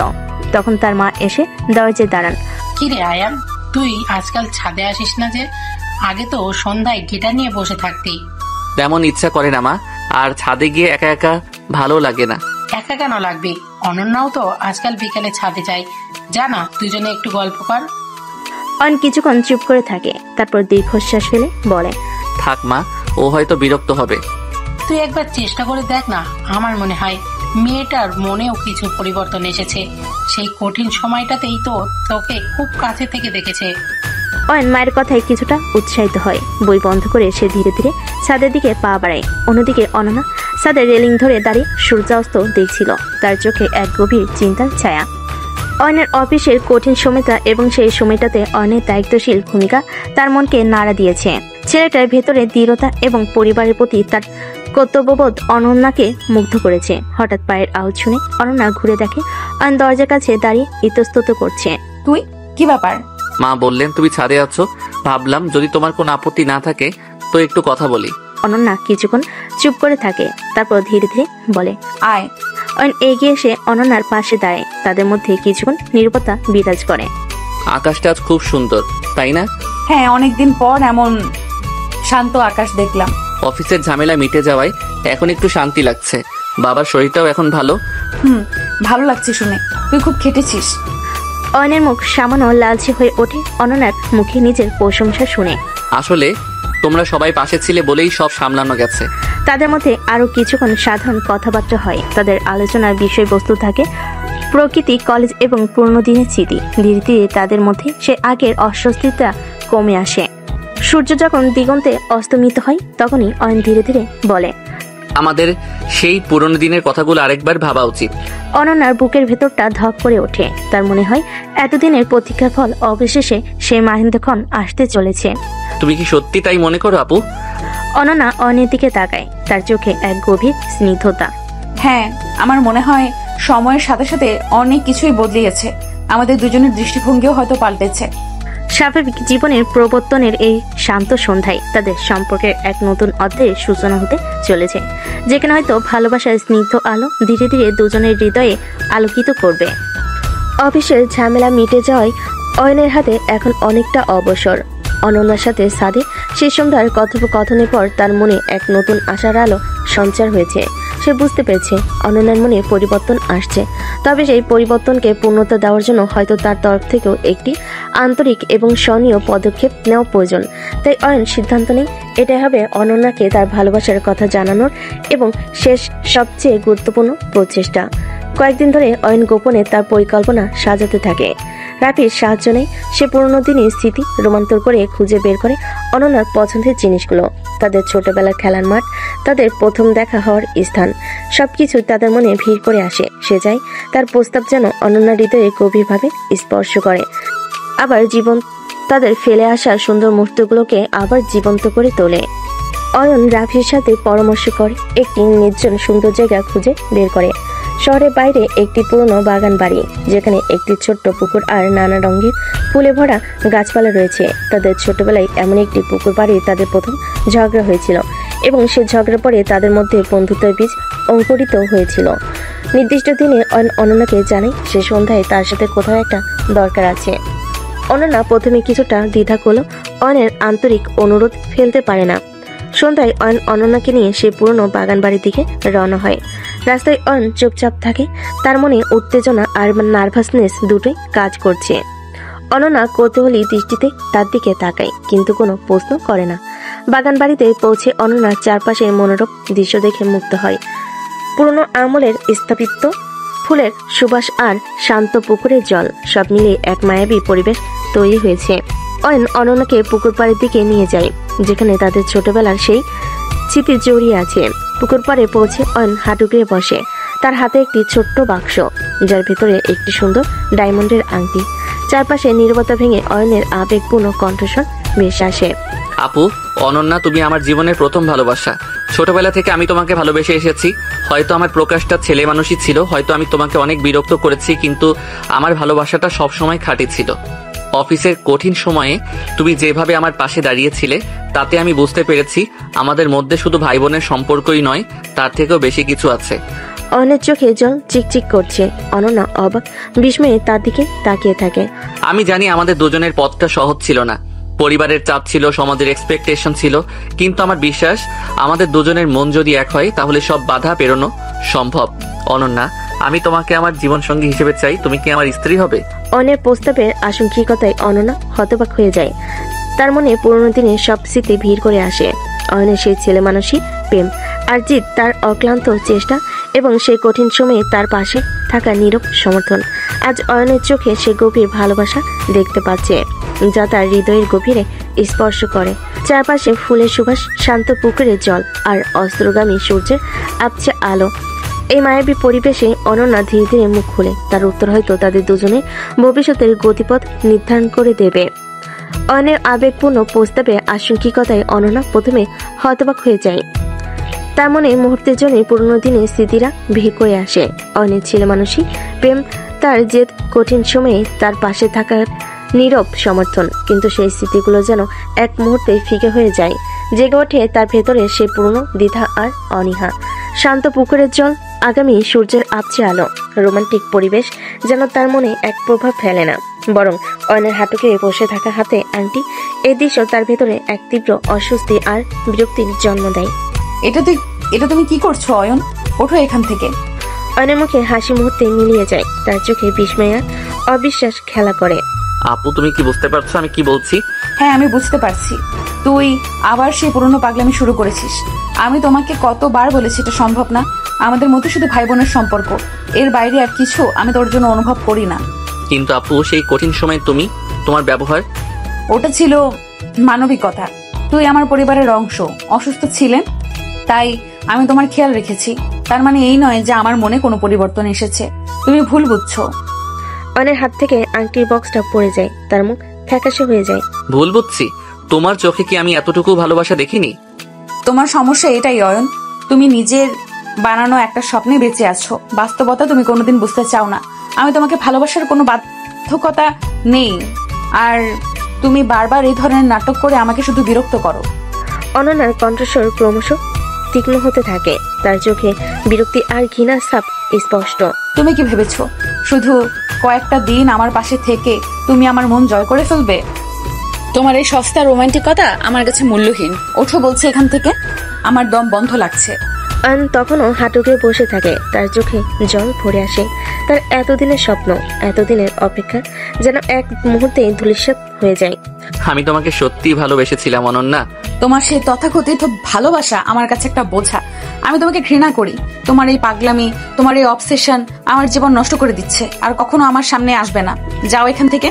তখন তার মা এসে দরজায় দাঁড়ান। কি রে আয়ান, তুই আজকাল ছাদে আসিস না যে? আগে তো সন্ধ্যায় গিটার নিয়ে বসে থাকতি। তেমন ইচ্ছা করে না মা, আর ছাদে গিয়ে একা একা ভালো লাগে না। একা কেন লাগবে? অনন্যাও তো আজকাল বিকালে ছাদে যায়। জানা দুজনে একটু গল্প কর। অয়ন কিছুক্ষণ চুপ করে থাকে, তারপর দীর্ঘশ্বাস ফেলে বলে, থাক মা, ও হয়তো বিরক্ত হবে। তুই একবার চেষ্টা করে দেখ না। আমার মনে হয় মেয়েটার মনেও কিছু পরিবর্তন এসেছে। সেই কঠিন সময়টাতেই তো তোকে খুব কাছে থেকে দেখেছে। অয়ন মায়ের কথায় কিছুটা উৎসাহিত হয়। বই বন্ধ করে সে ধীরে ধীরে ছাদের দিকে পা বাড়ায়। অন্যদিকে অনন্যা ছাদের রেলিং ধরে দাঁড়িয়ে সূর্যাস্ত দেখছিল। তার চোখে এক গভীর চিন্তার ছায়া। অয়নের অফিসের কঠিন সময়টা এবং সেই সময়টাতে অয়নের দায়িত্বশীল ভূমিকা তার মনকে নাড়া দিয়েছে। ছেলেটার ভেতরে দৃঢ়তা এবং পরিবারের প্রতি তার কর্তব্যবোধ অনন্যাকে মুগ্ধ করেছে। হঠাৎ পায়ের আওয়াজ শুনে অনন্যা ঘুরে দেখে অয়ন দরজার কাছে দাঁড়িয়ে ইতস্তত করছে। তুই কি ব্যাপার? মা বললেন তুমি ছাদে আছো, ভাবলাম যদি তোমার কোনো আপত্তি না থাকে তো একটু কথা বলি। অনন্যা কিছুক্ষণ চুপ করে থাকে, তারপর ধীরে ধীরে বলে, আয়। অয়ন এগিয়ে এসে অনন্যার পাশে দাঁড়ায়। তাদের মধ্যে কিছুক্ষণ নীরবতা বিরাজ করে। আকাশটা আজ খুব সুন্দর, তাই না? হ্যাঁ, অনেকদিন পর এমন শান্ত আকাশ দেখলাম। অফিসের ঝামেলা মিটে যাওয়ায় এখন একটু শান্তি লাগছে। বাবার শরীরটাও এখন ভালো। ভালো লাগছে শুনে। তুই খুব খেটেছিস। অয়নের মুখ সামান্য লালচে হয়ে ওঠে অনন্যার মুখে নিজের প্রশংসা শুনে। আসলে তোমরা সবাই পাশে ছিলে বলেই সব সামলানো গেছে। তাদের মধ্যে আরো কিছুক্ষণ সাধারণ কথাবার্তা হয়। তাদের আলোচনার বিষয়বস্তু থাকে প্রকৃতি, কলেজ এবং পুরনো দিনের স্মৃতি। ধীরে ধীরে তাদের মধ্যে সে আগের অস্বস্তিটা কমে আসে। সূর্য যখন দিগন্তে অস্তমিত হয় তখনই অয়ন ধীরে ধীরে বলে, আমাদের সেই পুরনো দিনের কথাগুলো আরেকবার ভাবা উচিত। অনন্যার বুকের ভেতরটা ধক করে ওঠে। তার মনে হয় এতদিনের প্রতীক্ষার ফল অবশেষে সেই মাহেন্দ্রক্ষণ আসতে চলেছে। তুমি কি সত্যি তাই মনে করো আপু? অনন্যা অয়নের দিকে তাকায়, তার চোখে এক গভীর স্নিগ্ধতা। হ্যাঁ, আমার মনে হয় সময়ের সাথে সাথে অনেক কিছুই বদলিয়েছে। আমাদের দুজনের দৃষ্টিভঙ্গিও হয়তো পাল্টেছে। স্বাভাবিক জীবনের প্রবর্তনের এই শান্ত সন্ধ্যায় তাদের সম্পর্কের এক নতুন অধ্যায়ের সূচনা হতে চলেছে, যেখানে হয়তো ভালোবাসার স্নিগ্ধ আলো ধীরে ধীরে দুজনের হৃদয়ে আলোকিত করবে। অফিসের ঝামেলা মিটে যাওয়ায় অয়নের হাতে এখন অনেকটা অবসর। অনন্যার সাথে সাদে সেই সন্ধ্যার কথোপকথনের পর তার মনে এক নতুন আশার আলো সঞ্চার হয়েছে। সে বুঝতে পেরেছে অনন্যার মনে পরিবর্তন আসছে, তবে সেই পরিবর্তনকে পূর্ণতা দেওয়ার জন্য হয়তো তার তরফ থেকেও একটি আন্তরিক এবং স্বনীয় পদক্ষেপ নেওয়া প্রয়োজন। তাই অয়ন সিদ্ধান্ত নেয় এটাই হবে অনন্যাকে তার ভালোবাসার কথা জানানোর এবং শেষ সবচেয়ে গুরুত্বপূর্ণ প্রচেষ্টা। কয়েকদিন ধরে অয়ন গোপনে তার পরিকল্পনা সাজাতে থাকে। রাফির সাহায্য নেয়। সে পুরনো দিনের স্মৃতি রোমান্তর করে খুঁজে বের করে অনন্যার পছন্দের জিনিসগুলো, তাদের ছোটবেলার খেলার মাঠ, তাদের প্রথম দেখা হওয়ার স্থান, সবকিছু তাদের মনে ভিড় করে আসে। সে চায় তার প্রস্তাব যেন অনন্যার হৃদয়ে গভীরভাবে স্পর্শ করে, আবার জীবন তাদের ফেলে আসা সুন্দর মুহূর্তগুলোকে আবার জীবন্ত করে তোলে। অয়ন রাফির সাথে পরামর্শ করে একটি নির্জন সুন্দর জায়গা খুঁজে বের করে। শহরের বাইরে একটি পুরনো বাগান বাড়ি, যেখানে একটি ছোট্ট পুকুর আর নানা রঙের ফুলে ভরা গাছপালা রয়েছে। তাদের ছোটবেলায় এমন একটি পুকুর বাড়ি তাদের প্রথম ঝগড়া হয়েছিল এবং সে ঝগড়ার পরে তাদের মধ্যে বন্ধুত্বের বীজ অঙ্কুরিত হয়েছিল। নির্দিষ্ট দিনে অনন্যাকে জানায় সে সন্ধ্যায় তার সাথে কোথাও একটা দরকার আছে। অনন্যা প্রথমে কিছুটা দ্বিধা করল, অয়নের আন্তরিক অনুরোধ ফেলতে পারে না। সন্ধ্যায় অয়ন অনন্যাকে নিয়ে সে পুরনো বাগান বাড়ির দিকে রওনা হয়। রাস্তায় অয়ন চুপচাপ থাকে, তার মনে উত্তেজনা আর নার্ভাসনেস দুটোই কাজ করছে। অনন্যা কৌতূহলী দৃষ্টিতে তার দিকে তাকায়, কিন্তু কোনো প্রশ্ন করে না। বাগান বাড়িতে পৌঁছে অনন্যা চারপাশের মনোরম দৃশ্য দেখে মুগ্ধ হয়। পুরনো আমলের স্থাপিত ফুলের সুবাস আর শান্ত পুকুরের জল সব মিলিয়ে এক মায়াবী পরিবেশ তৈরি হয়েছে। অয়ন অনন্যাকে পুকুর পাড়ের দিকে নিয়ে যায়, যেখানে তাদের ছোটবেলার সেই স্মৃতি জড়িয়ে আছে। পুকুর পাড়ে পৌঁছে অয়ন হাঁটুকিয়ে বসে। তার হাতে একটি ছোট্ট বাক্স, যার ভিতরে একটি সুন্দর ডায়মন্ডের আংটি। চারপাশে নীরবতা ভেঙে অয়নের আবেগপূর্ণ কণ্ঠস্বর ভেসে আসে। আপু, অনন্যা তুমি আমার জীবনের প্রথম ভালোবাসা। ছোটবেলা থেকে আমি তোমাকে ভালোবেসে এসেছি। হয়তো আমার প্রকাশটা ছেলে মানুষই ছিল, হয়তো আমি তোমাকে অনেক বিরক্ত করেছি, কিন্তু আমার ভালোবাসাটা সবসময় খাঁটি ছিল। অফিসের কঠিন সময়ে তুমি যেভাবে আমার পাশে দাঁড়িয়েছিলে, তাতে আমি বুঝতে পেরেছি আমাদের মধ্যে শুধু ভাই বোনের সম্পর্কই নয়, তার থেকেও বেশি কিছু আছে। অয়নের চোখে জল চিকচিক করছে। অনন্যা অবাক বিস্ময়ে তার দিকে তাকিয়ে থাকে। আমি জানি আমাদের দুজনের পথটা সহজ ছিল না, পরিবারের চাপ ছিল, সমাজের এক্সপেকটেশন ছিল, কিন্তু আমার বিশ্বাস আমাদের দুজনের মন যদি এক হয় তাহলে সব বাধা পেরোনো সম্ভব। অনন্যা, আমি তোমাকে আমার জীবন সঙ্গী হিসেবে চাই। তুমি কি আমার স্ত্রী হবে? অয়নের প্রস্তাবের আশঙ্কিকতায় অনন্যা হতবাক হয়ে যায়। তার মনে পুরনো দিনে সব স্মৃতি ভিড় করে আসে। অয়নের সেই ছেলে মানুষই প্রেম আর জিত, তার অক্লান্ত চেষ্টা এবং সেই কঠিন সময়ে তার পাশে থাকা নীরব সমর্থন। আজ অয়নের চোখে সে গভীর ভালোবাসা দেখতে পাচ্ছে, যা তার হৃদয়ের গভীরে স্পর্শ করে। চারপাশে ফুলের সুবাস, শান্ত পুকুরের জল আর অস্ত্রগামী সূর্যের আবছা আলো। এই মায়াবী পরিবেশে অনন্যা ধীরে ধীরে মুখ খুলে। তার উত্তর হয়তো তাদের দুজনের ভবিষ্যতের গতিপথ নির্ধারণ করে দেবে। অয়নের আবেগপূর্ণ প্রস্তাবে আশঙ্কিকতায় অনন্যা প্রথমে হতবাক হয়ে যায়। তার মনে মুহূর্তের জন্য পুরনো দিনের স্মৃতিরা ভিড় করে আসে। অয়নের ছেলে মানুষই প্রেম, তার জেদ, কঠিন সময়ে তার পাশে থাকার নীরব সমর্থন, কিন্তু সেই স্মৃতিগুলো যেন এক মুহূর্তে ফিকে হয়ে যায়। জেগে ওঠে তার ভেতরে সে পুরনো দ্বিধা আর অনীহা। শান্ত পুকুরের জল, আগামী সূর্যের আবছে আলো, রোমান্টিক পরিবেশ যেন তার মনে এক প্রভাব ফেলে না, বরং অয়নের হাঁটুকে বসে থাকা হাতে আংটি। এই দৃশ্য তার ভেতরে এক তীব্র অস্বস্তি আর বিরক্তির জন্ম দেয়। এটা তুমি কি করছো অয়ন? ওঠো এখান থেকে। অয়নের মুখে হাসি মুহূর্তে মিলিয়ে যায়, তার চোখে বিস্ময় আর অবিশ্বাস খেলা করে। আপু, তুমি কি বুঝতে পারছো আমি কি বলছি? হ্যাঁ, আমি বুঝতে পারছি। তুই আবার সেই পুরনো পাগলামি শুরু করেছিস। আমি তোমাকে কতবার বলেছি এটা সম্ভব না। আমাদের মধ্যে শুধু ভাই বোনের সম্পর্ক, এর বাইরে আর কিছু আমি তোর জন্য অনুভব করি না। কিন্তু আপু, সেই কঠিন সময় তোমার ব্যবহার, ওটা ছিল মানবিকতা। তুই আমার পরিবারের অংশ, অসুস্থ ছিলেন তাই আমি তোমার খেয়াল রেখেছি। তার মানে এই নয় যে আমার মনে কোনো পরিবর্তন এসেছে। তুমি ভুল বুঝছো। অয়নের হাত থেকে আংটির বক্সটা পড়ে যায়, তার মুখ ফ্যাকাশে হয়ে যায়। ভুল বুঝছি? তোমার চোখে কি আমি এতটুকু ভালোবাসা দেখিনি? তোমার সমস্যা এটাই অয়ন, তুমি নিজের বানানো একটা স্বপ্নে বেঁচে আছো। বাস্তবতা তুমি কোনোদিন বুঝতে চাও না। আমি তোমাকে ভালোবাসার কোনো বাধ্যকতা নেই, আর তুমি বারবার এই ধরনের নাটক করে আমাকে শুধু বিরক্ত করো। অনন্যার কণ্ঠস্বর ক্রমশ তীক্ষ্ণ হতে থাকে, তার চোখে বিরক্তি আর ঘৃণার ছাপ স্পষ্ট। তুমি কি ভেবেছো শুধু কয়েকটা দিন আমার পাশে থেকে তুমি আমার মন জয় করে ফেলবে? তোমার এই সস্তা রোমান্টিকতা আমার কাছে মূল্যহীন। ওঠো বলছি এখান থেকে, আমার দম বন্ধ লাগছে। অয়ন তখনও হাঁটুকে বসে থাকে, তার চোখে জল ভরে আসে। তার এতদিনের স্বপ্ন, এতদিনের অপেক্ষা যেন এক মুহূর্তে ধূলিসাৎ হয়ে যায়। আমি তোমাকে সত্যিই ভালোবেসেছিলাম অনন্যা। তোমার সেই তথাকথিত ভালোবাসা আমার কাছে একটা বোঝা। আমি তোমাকে ঘৃণা করি। তোমার এই পাগলামি, তোমার এই অবসেশন আমার জীবন নষ্ট করে দিচ্ছে। আর কখনো আমার সামনে আসবে না, যাও এখান থেকে।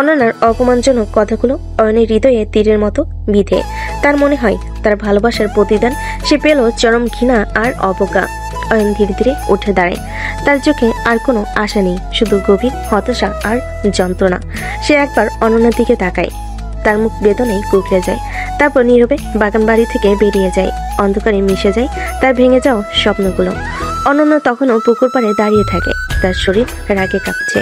অনন্যার অপমানজনক কথাগুলো অয়নের হৃদয়ে তীরের মতো বিধে। তার মনে হয় তার ভালোবাসার প্রতিদান সে পেল চরম ঘৃণা আর অবজ্ঞা। অয়ন ধীরে ধীরে উঠে দাঁড়ায়। তার চোখে আর কোনো আশা নেই, শুধু গভীর হতাশা আর যন্ত্রণা। সে একবার অনন্যার দিকে তাকায়, তার মুখ বেদনায় কুঁকড়ে যায়। তারপর নীরবে বাগান বাড়ি থেকে বেরিয়ে যায়। অন্ধকারে মিশে যায় তার ভেঙে যাওয়া স্বপ্নগুলো। অনন্যা তখনও পুকুর পাড়ে দাঁড়িয়ে থাকে, তার শরীর রাগে কাঁপছে।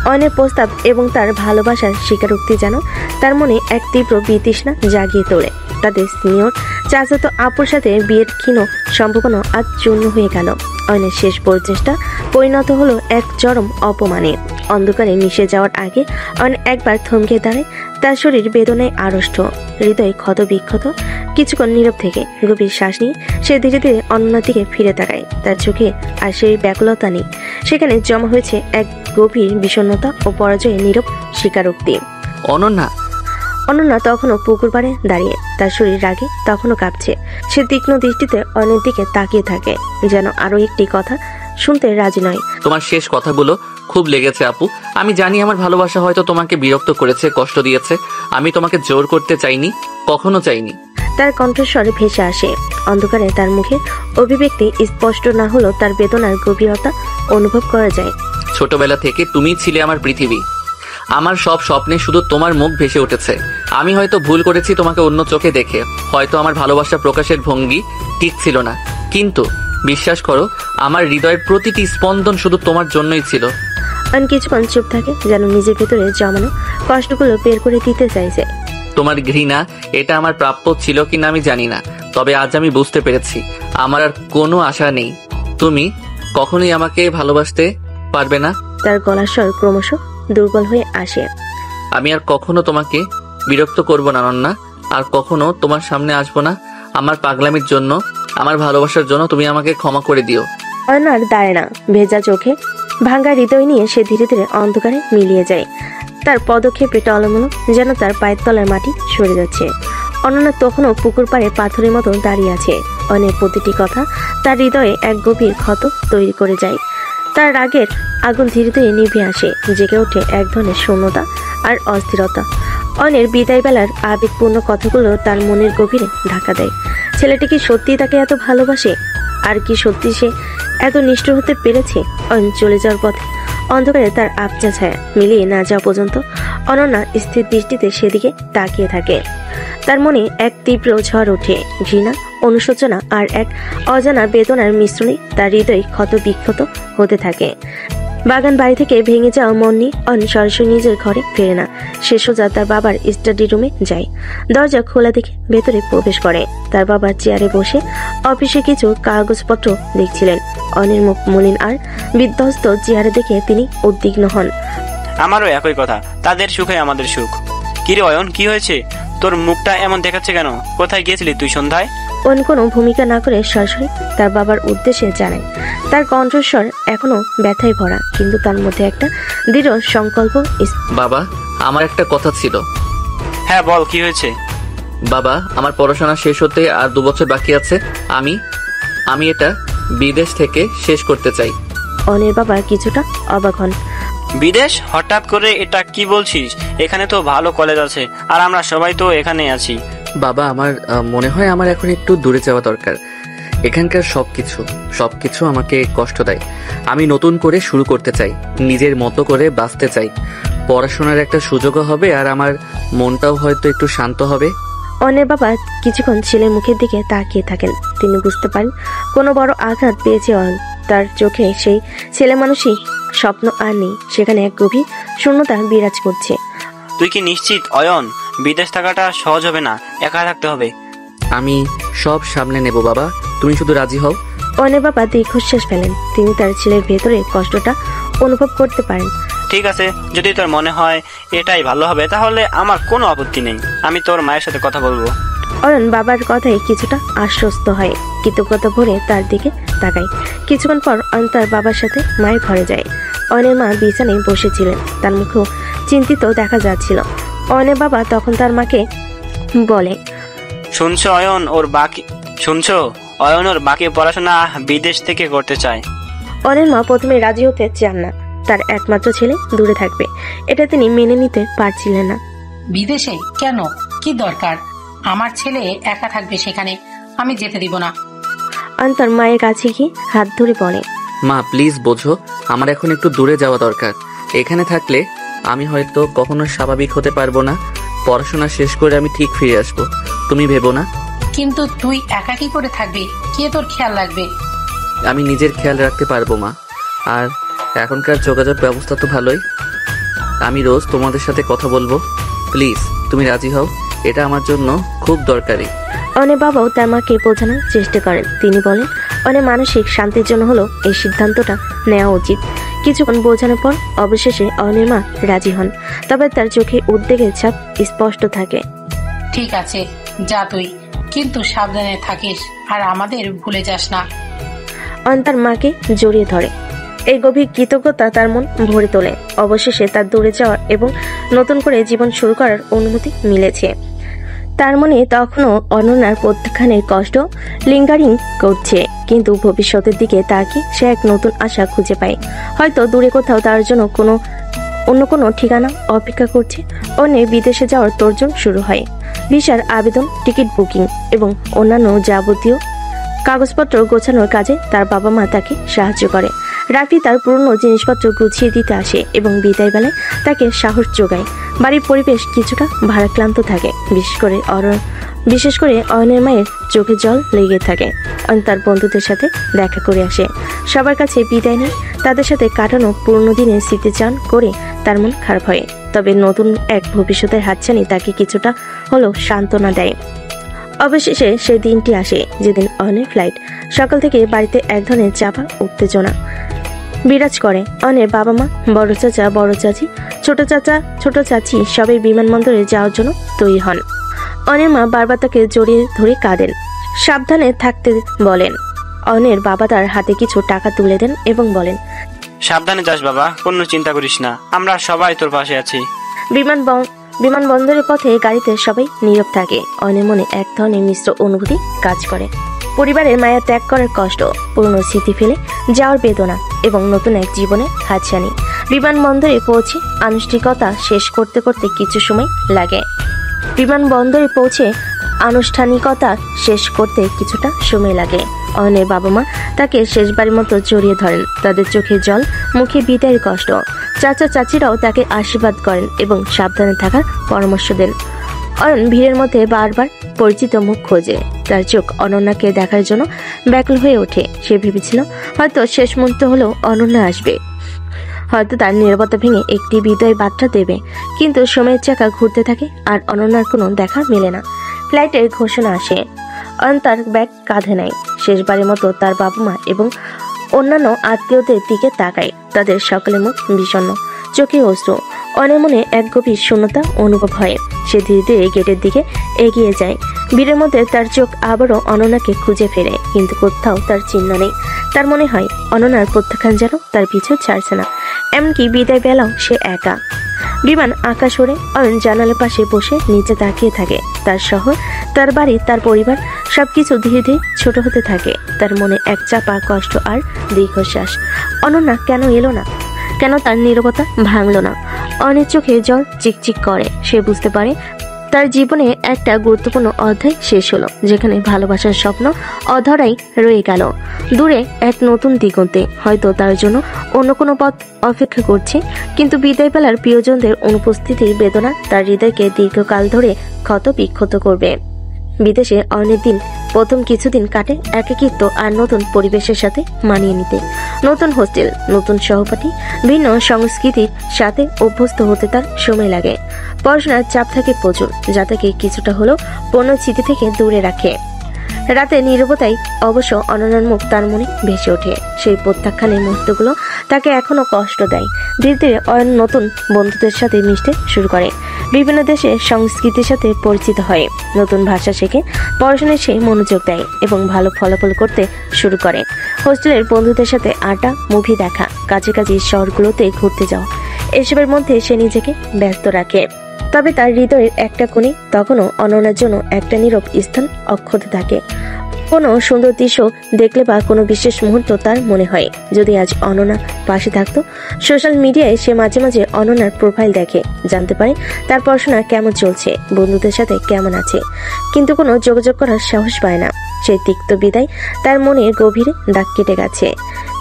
অয়নের প্রস্তাব এবং তার ভালোবাসার স্বীকারোক্তি যেন তার মনে এক তীব্র বিতৃষ্ণা জাগিয়ে তোলে। তাদের সিনিয়র চাচাতো আপুর সাথে বিয়ের ক্ষীণ সম্ভাবনা আজ চূর্ণ হয়ে গেল। অয়নের শেষ প্রচেষ্টা পরিণত হলো এক চরম অপমানে। অন্ধকারে মিশে যাওয়ার আগে অয়ন একবার থমকে দাঁড়ায়, তার শরীর বেদনায় আড়ষ্ট, হৃদয় ক্ষত বিক্ষত। কিছুক্ষণ নীরব থেকে গভীর শ্বাস নিয়ে সে ধীরে ধীরে অনন্যার দিকে ফিরে তাকায়। তার চোখে আর সেই ব্যাকুলতা নেই, সেখানে জমা হয়েছে এক গভীর বিষণ্ণতা ও পরাজয়ের নীরব স্বীকারোক্তি। অনন্যা অনন্যা তখনও পুকুর পাড়ে দাঁড়িয়ে, তার শরীর রাগে তখনও কাঁপছে। সে তীক্ষ্ণ দৃষ্টিতে অয়নের দিকে তাকিয়ে থাকে, যেন আরো একটি কথা শুনতে রাজি নয়। তোমার শেষ কথাগুলো খুব লেগেছে আপু। আমি জানি আমার ভালোবাসা হয়তো তোমাকে বিরক্ত করেছে, কষ্ট দিয়েছে। আমি তোমাকে জোর করতে চাইনি, কখনো চাইনি। তার কণ্ঠস্বরে ভেসে আসে। অন্ধকারে তার মুখে অভিব্যক্তি স্পষ্ট না হলেও তার বেদনার গভীরতা অনুভব করা যায়। ছোটবেলা থেকে তুমিই ছিলে আমার পৃথিবী। আমার সব স্বপ্নে শুধু তোমার মুখ ভেসে উঠেছে। আমি হয়তো ভুল করেছি তোমাকে অন্য চোখে দেখে, হয়তো আমার ভালোবাসা প্রকাশের ভঙ্গি ঠিক ছিল না, কিন্তু বিশ্বাস করো আমার হৃদয়ের প্রতিটি স্পন্দন শুধু তোমার জন্যই ছিল। অয়ন কিছুক্ষণ চুপ থাকে, যেন নিজের ভিতরে জমানো কষ্টগুলো বের করে দিতে চাইছে। তোমার ঘৃণা এটা আমার প্রাপ্য ছিল কিনা আমি জানি না, তবে আজ আমি বুঝতে পেরেছি আমার আর কোনো আশা নেই। তুমি কখনোই আমাকে ভালোবাসতে পারবে না। তার গলার স্বর ক্রমশ দুর্বল হয়ে আসে। আমি আর কখনো তোমাকে বিরক্ত করব না অনন্যা, আর কখনো তোমার সামনে আসবো না। আমার পাগলামির জন্য, আমার ভালোবাসার জন্য তুমি আমাকে ক্ষমা করে দিও। অয়ন আর দাঁড়ায় না, ভেজা চোখে ভাঙ্গা হৃদয় নিয়ে সে ধীরে ধীরে অন্ধকারে মিলিয়ে যায়। তার পদক্ষেপে টলমলো, যেন তার পায়ের তলার মাটি সরে যাচ্ছে। অনন্যা তখনও পুকুর পাড়ে পাথরের মতো দাঁড়িয়ে আছে। অনেক প্রতিটি কথা তার হৃদয়ে এক গভীর ক্ষত তৈরি করে যায়। তার রাগের আগুন ধীরে ধীরে নিভে আসে, জেগে ওঠে এক ধরনের শূন্যতা আর অস্থিরতা। অনের বিদায় বেলার আবেগপূর্ণ কথাগুলো তার মনের গভীরে ধাক্কা দেয়। ছেলেটি কি সত্যি তাকে এত ভালোবাসে? আর কি সত্যি সে এত নিষ্ঠুর হতে পেরেছে? অয়ন চলে যাওয়ার পথে অন্ধকারে তার আবছা ছায়া মিলিয়ে না যাওয়া পর্যন্ত অনন্যা স্থির দৃষ্টিতে সেদিকে তাকিয়ে থাকে। তার মনে এক তীব্র ঝড় ওঠে, ঘৃণা, অনুশোচনা আর এক অজানা বেদনার মিশ্রণে তার হৃদয় ক্ষত বিক্ষত হতে থাকে। বাগান বাড়ি থেকে ভেঙে যাওয়া মন নিয়ে অন সরাসরি নিজের ঘরে ফেরে না, সে সোজা তার বাবার স্টাডি রুমে যায়। দরজা খোলা দেখে ভেতরে প্রবেশ করে। তার বাবা চেয়ারে বসে অফিসে কিছু কাগজপত্র দেখছিলেন। অনের মুখ মলিন আর বিধ্বস্ত চেয়ারে দেখে তিনি উদ্বিগ্ন হন। আমারও একই কথা, তাদের সুখে আমাদের সুখ। কিরে অয়ন, কি হয়েছে? তোর মুখটা এমন দেখাচ্ছে কেন? কোথায় গিয়েছিলি তুই সন্ধ্যায়? অন কোনো ভূমিকা না করে সরাসরি তার বাবার উদ্দেশ্যে জানায়। তার কণ্ঠস্বর এখনো ব্যথায় ভরা, কিন্তু তার মধ্যে একটা দৃঢ় সংকল্প। বাবা, আমার একটা কথা ছিল। হ্যাঁ বল, কি হয়েছে? বাবা, আমার পড়াশোনা শেষ হতে আর 2 বছর বাকি আছে। আমি এটা বিদেশ থেকে শেষ করতে চাই। অনের বাবা কিছুটা অবাক হন। বিদেশ? হঠাৎ করে এটা কি বলছিস? এখানে তো ভালো কলেজ আছে, আর আমরা সবাই তো এখানে আছি। বাবা, আমার মনে হয় আমার এখন একটু দূরে যাওয়া দরকার। এখানকার সবকিছু আমাকে কষ্ট দেয়। আমি নতুন করে শুরু করতে চাই, নিজের মতো করে বাঁচতে চাই। পড়াশোনার একটা সুযোগও হবে, আর আমার মনটাও হয়তো একটু শান্ত হবে। অনের বাবা কিছুক্ষণ ছেলের মুখের দিকে তাকিয়ে থাকেন। তিনি বুঝতে পারেন কোনো বড় আঘাত পেয়েছে অয়ন। তার চোখে সেই ছেলে মানুষই স্বপ্ন আর নেই, সেখানে এক গভীর শূন্যতা বিরাজ করছে। তুই কি নিশ্চিত অয়ন বিদেশ থাকাটা সহজ হবে না? একা থাকতে হবে। আমি সব সামনে নেব বাবা, তুমি শুধু রাজি হও। অয়নের বাবা দীর্ঘশ্বাস ফেলেন। তিনি তার ছেলের ভেতরে কষ্টটা অনুভব করতে পারেন। ঠিক আছে, যদি তোর মনে হয় এটাই ভালো হবে তাহলে আমার কোনো আপত্তি নেই। আমি তোর মায়ের সাথে কথা বলবো। অয়ন বাবার কথায় কিছুটা আশ্বস্ত হয়, কৃতজ্ঞতা ভরে তার দিকে তাকায়। কিছুক্ষণ পর অয়ন তার বাবার সাথে মায়ের ঘরে যায়। অয়নের মা বিছানায় বসেছিলেন, তার মুখেও চিন্তিত দেখা যাচ্ছিল। অয়নের বাবা তখন তার মাকে বলে, শুনছো অয়ন ওর বাকি পড়াশোনা বিদেশ থেকে করতে চায়। অয়নের মা প্রথমে রাজি হতে চান না, তার একমাত্র ছেলে দূরে থাকবে এটা তিনি মেনে নিতে পারছিলেন না। বিদেশে কেন? কি দরকার? আমার ছেলে একা থাকবে সেখানে, আমি যেতে দিব না। অয়ন তার মায়ের কাছে গিয়ে হাত ধরে বলে, মা প্লিজ বোঝো, আমার এখন একটু দূরে যাওয়া দরকার। এখানে থাকলে আমি হয়তো কখনো স্বাভাবিক হতে পারবো না। পড়াশোনা শেষ করে আমি ঠিক ফিরে আসবো, তুমি ভেবো না। কিন্তু তুই একা কি করে থাকবি? কে তোর খেয়াল রাখবে? আমি নিজের খেয়াল রাখতে পারবো মা। আর এখনকার যোগাযোগ ব্যবস্থা তো ভালোই, আমি রোজ তোমাদের সাথে কথা বলবো। প্লিজ তুমি রাজি হও, এটা আমার জন্য খুব দরকারি। অয়নের বাবাও তার মাকে বোঝানোর চেষ্টা করেন। তিনি বলেন, অয়নের মানসিক শান্তির জন্য হলো এই সিদ্ধান্তটা নেওয়া উচিত। কিছুক্ষণ বোঝানোর পর অবশেষে অয়নের মা রাজি হন, তবে তার চোখে উদ্বেগের ছাপ স্পষ্ট থাকে। ঠিক আছে, যা তুই, কিন্তু সাবধানে থাকিস আর আমাদের ভুলে যাস না। অয়ন তার মাকে জড়িয়ে ধরে। এই গভীর কৃতজ্ঞতা তার মন ভরে তোলে। অবশেষে তার দূরে যাওয়ার এবং নতুন করে জীবন শুরু করার অনুমতি মিলেছে। তার মনে তখনও অনন্যার প্রত্যাখ্যানের কষ্ট লিঙ্গারিং করছে, কিন্তু ভবিষ্যতের দিকে তাকে সে এক নতুন আশা খুঁজে পায়। হয়তো দূরে কোথাও তার জন্য অন্য কোনো ঠিকানা অপেক্ষা করছে। অন্যের বিদেশে যাওয়ার তোড়জোড় শুরু হয়। ভিসার আবেদন, টিকিট বুকিং এবং অন্যান্য যাবতীয় কাগজপত্র গোছানোর কাজে তার বাবা মা তাকে সাহায্য করে। রাফি তার পুরনো জিনিসপত্র গুছিয়ে দিতে আসে এবং বিদায় বেলায় তাকে সাহস যোগায়। বাড়ির পরিবেশ কিছুটা ভারাক্রান্ত থাকে, বিশেষ করে অয়নের মায়ের চোখে জল লেগে থাকে। অয়ন তার বন্ধুদের সাথে দেখা করে আসে, সবার কাছে বিদায় নেয়। তাদের সাথে কাটানো পুরনো দিনের স্মৃতিচারণ করে তার মন খারাপ হয়, তবে নতুন এক ভবিষ্যতের হাতছানি তাকে কিছুটা হলেও সান্ত্বনা দেয়। অবশেষে সেই দিনটি আসে যেদিন অয়নের ফ্লাইট। সকাল থেকে বাড়িতে এক ধরনের চাপা উত্তেজনা বিরাজ করে। অয়নের বাবা মা, বড় চাচা, বড় চাচি, ছোট চাচা, ছোট চাচি সবাই বিমানবন্দরে যাওয়ার জন্য তৈরি হন। অয়নের মা বারবার তাকে জড়িয়ে ধরে কাঁদেন, সাবধানে থাকতে বলেন। অয়নের বাবা তার হাতে কিছু টাকা তুলে দেন এবং বলেন, সাবধানে যাস বাবা, কোনো চিন্তা করিস না, আমরা সবাই তোর পাশে আছি। বিমানবন্দরের পথে গাড়িতে সবাই নীরব থাকে। অয়নের মনে এক ধরনের মিশ্র অনুভূতি কাজ করে। পরিবারের মায়া ত্যাগ করার কষ্ট, পুরনো স্মৃতি ফেলে যাওয়ার বেদনা এবং নতুন এক জীবনের হাতছানি। বিমানবন্দরে পৌঁছে আনুষ্ঠানিকতা শেষ করতে করতে কিছু সময় লাগে। অয়নের বাবা মা তাকে শেষবারের মতো জড়িয়ে ধরেন, তাদের চোখে জল, মুখে বিদায়ের কষ্ট। চাচা চাচিরাও তাকে আশীর্বাদ করেন এবং সাবধানে থাকার পরামর্শ দেন। অয়ন ভিড়ের মধ্যে বারবার পরিচিত মুখ খোঁজে, তার চোখ অনন্যাকে দেখার জন্য ব্যাকুল হয়ে ওঠে। সে ভেবেছিল হয়তো শেষ মুহূর্ত হলেও অনন্যা আসবে, হয়তো তার নীরবতা ভেঙে একটি বিদায় বার্তা দেবে। কিন্তু সময়ের চাকা ঘুরতে থাকে আর অনন্যার কোনো দেখা মেলে না। ফ্লাইটের ঘোষণা আসে। অয়ন তার ব্যাগ কাঁধে নেয়। শেষবারের মতো তার বাবা মা এবং অন্যান্য আত্মীয়দের দিকে তাকায়। তাদের সকলের মুখ বিষণ্ণ, চোখে অশ্রু। অয়নের মনে এক গভীর শূন্যতা অনুভব হয়। সে ধীরে ধীরে গেটের দিকে এগিয়ে যায়। ভিড়ের মধ্যে তার চোখ আবারও অনন্যাকে খুঁজে ফেরে, কিন্তু কোথাও তার চিহ্ন নেই। তার মনে হয় অনন্যার প্রত্যাখ্যান যেন তার পিছু ছাড়ছে না, এমনকি বিদায় বেলাও সে একা। বিমান আকাশ ওড়ে। অয়ন জানালার পাশে বসে নিচে তাকিয়ে থাকে। তার শহর, তার বাড়ি, তার পরিবার সবকিছু ধীরে ধীরে ছোট হতে থাকে। তার মনে এক চাপা কষ্ট আর দীর্ঘশ্বাস। অনন্যা কেন এলো না? কেন তার নীরবতা ভাঙলো না? অয়নের চোখে জল চিকচিক করে। সে বুঝতে পারে তার জীবনে একটা গুরুত্বপূর্ণ অধ্যায় শেষ হলো, যেখানে ভালোবাসার স্বপ্ন অধরাই রয়ে গেল। দূরে এক নতুন দিগন্তে হয়তো তার জন্য অন্য কোনো পথ অপেক্ষা করছে, কিন্তু বিদায় বেলার প্রিয়জনদের অনুপস্থিতির বেদনা তার হৃদয়কে দীর্ঘকাল ধরে ক্ষত বিক্ষত করবে। বিদেশে অনেক দিন প্রথম কিছুদিন কাটে একাকিত্ব আর নতুন পরিবেশের সাথে মানিয়ে নিতে। নতুন হোস্টেল, নতুন সহপাঠী, ভিন্ন সংস্কৃতির সাথে অভ্যস্ত হতে তার সময় লাগে। পড়াশোনার চাপ থাকে প্রচুর, যা তাকে কিছুটা হলেও পুরনো স্মৃতি থেকে দূরে রাখে। রাতে নীরবতায় অবশ্য অনন্যার মুখ তার মনে ভেসে ওঠে। সেই প্রত্যাখ্যানের মুহূর্তগুলো তাকে এখনো কষ্ট দেয়। ধীরে ধীরে অয়ন নতুন বন্ধুদের সাথে মিশতে শুরু করে, বিভিন্ন দেশের সংস্কৃতির সাথে পরিচিত হয়, নতুন ভাষা শেখে, পড়াশোনায় সে মনোযোগ দেয় এবং ভালো ফলাফল করতে শুরু করে। হোস্টেলের বন্ধুদের সাথে আড্ডা, মুভি দেখা, কাছাকাছি শহরগুলোতে ঘুরতে যাওয়া, এসবের মধ্যে সে নিজেকে ব্যস্ত রাখে। তবে তার হৃদয়ের একটা কোণে তখনও অনন্যার জন্য একটা নীরব স্থান অক্ষত থাকে। কোনো সুন্দর দৃশ্য দেখলে বা কোনো বিশেষ মুহূর্ত তার মনে হয় যদি আজ অনন্যা পাশে থাকতো। সোশ্যাল মিডিয়ায় সে মাঝে মাঝে অনন্যার প্রোফাইল দেখে, জানতে পারে তার পড়াশোনা কেমন চলছে, বন্ধুদের সাথে কেমন আছে, কিন্তু কোনো যোগাযোগ করার সাহস পায় না। সেই তিক্ত বিদায় তার মনে গভীরে দাগ কেটে গেছে।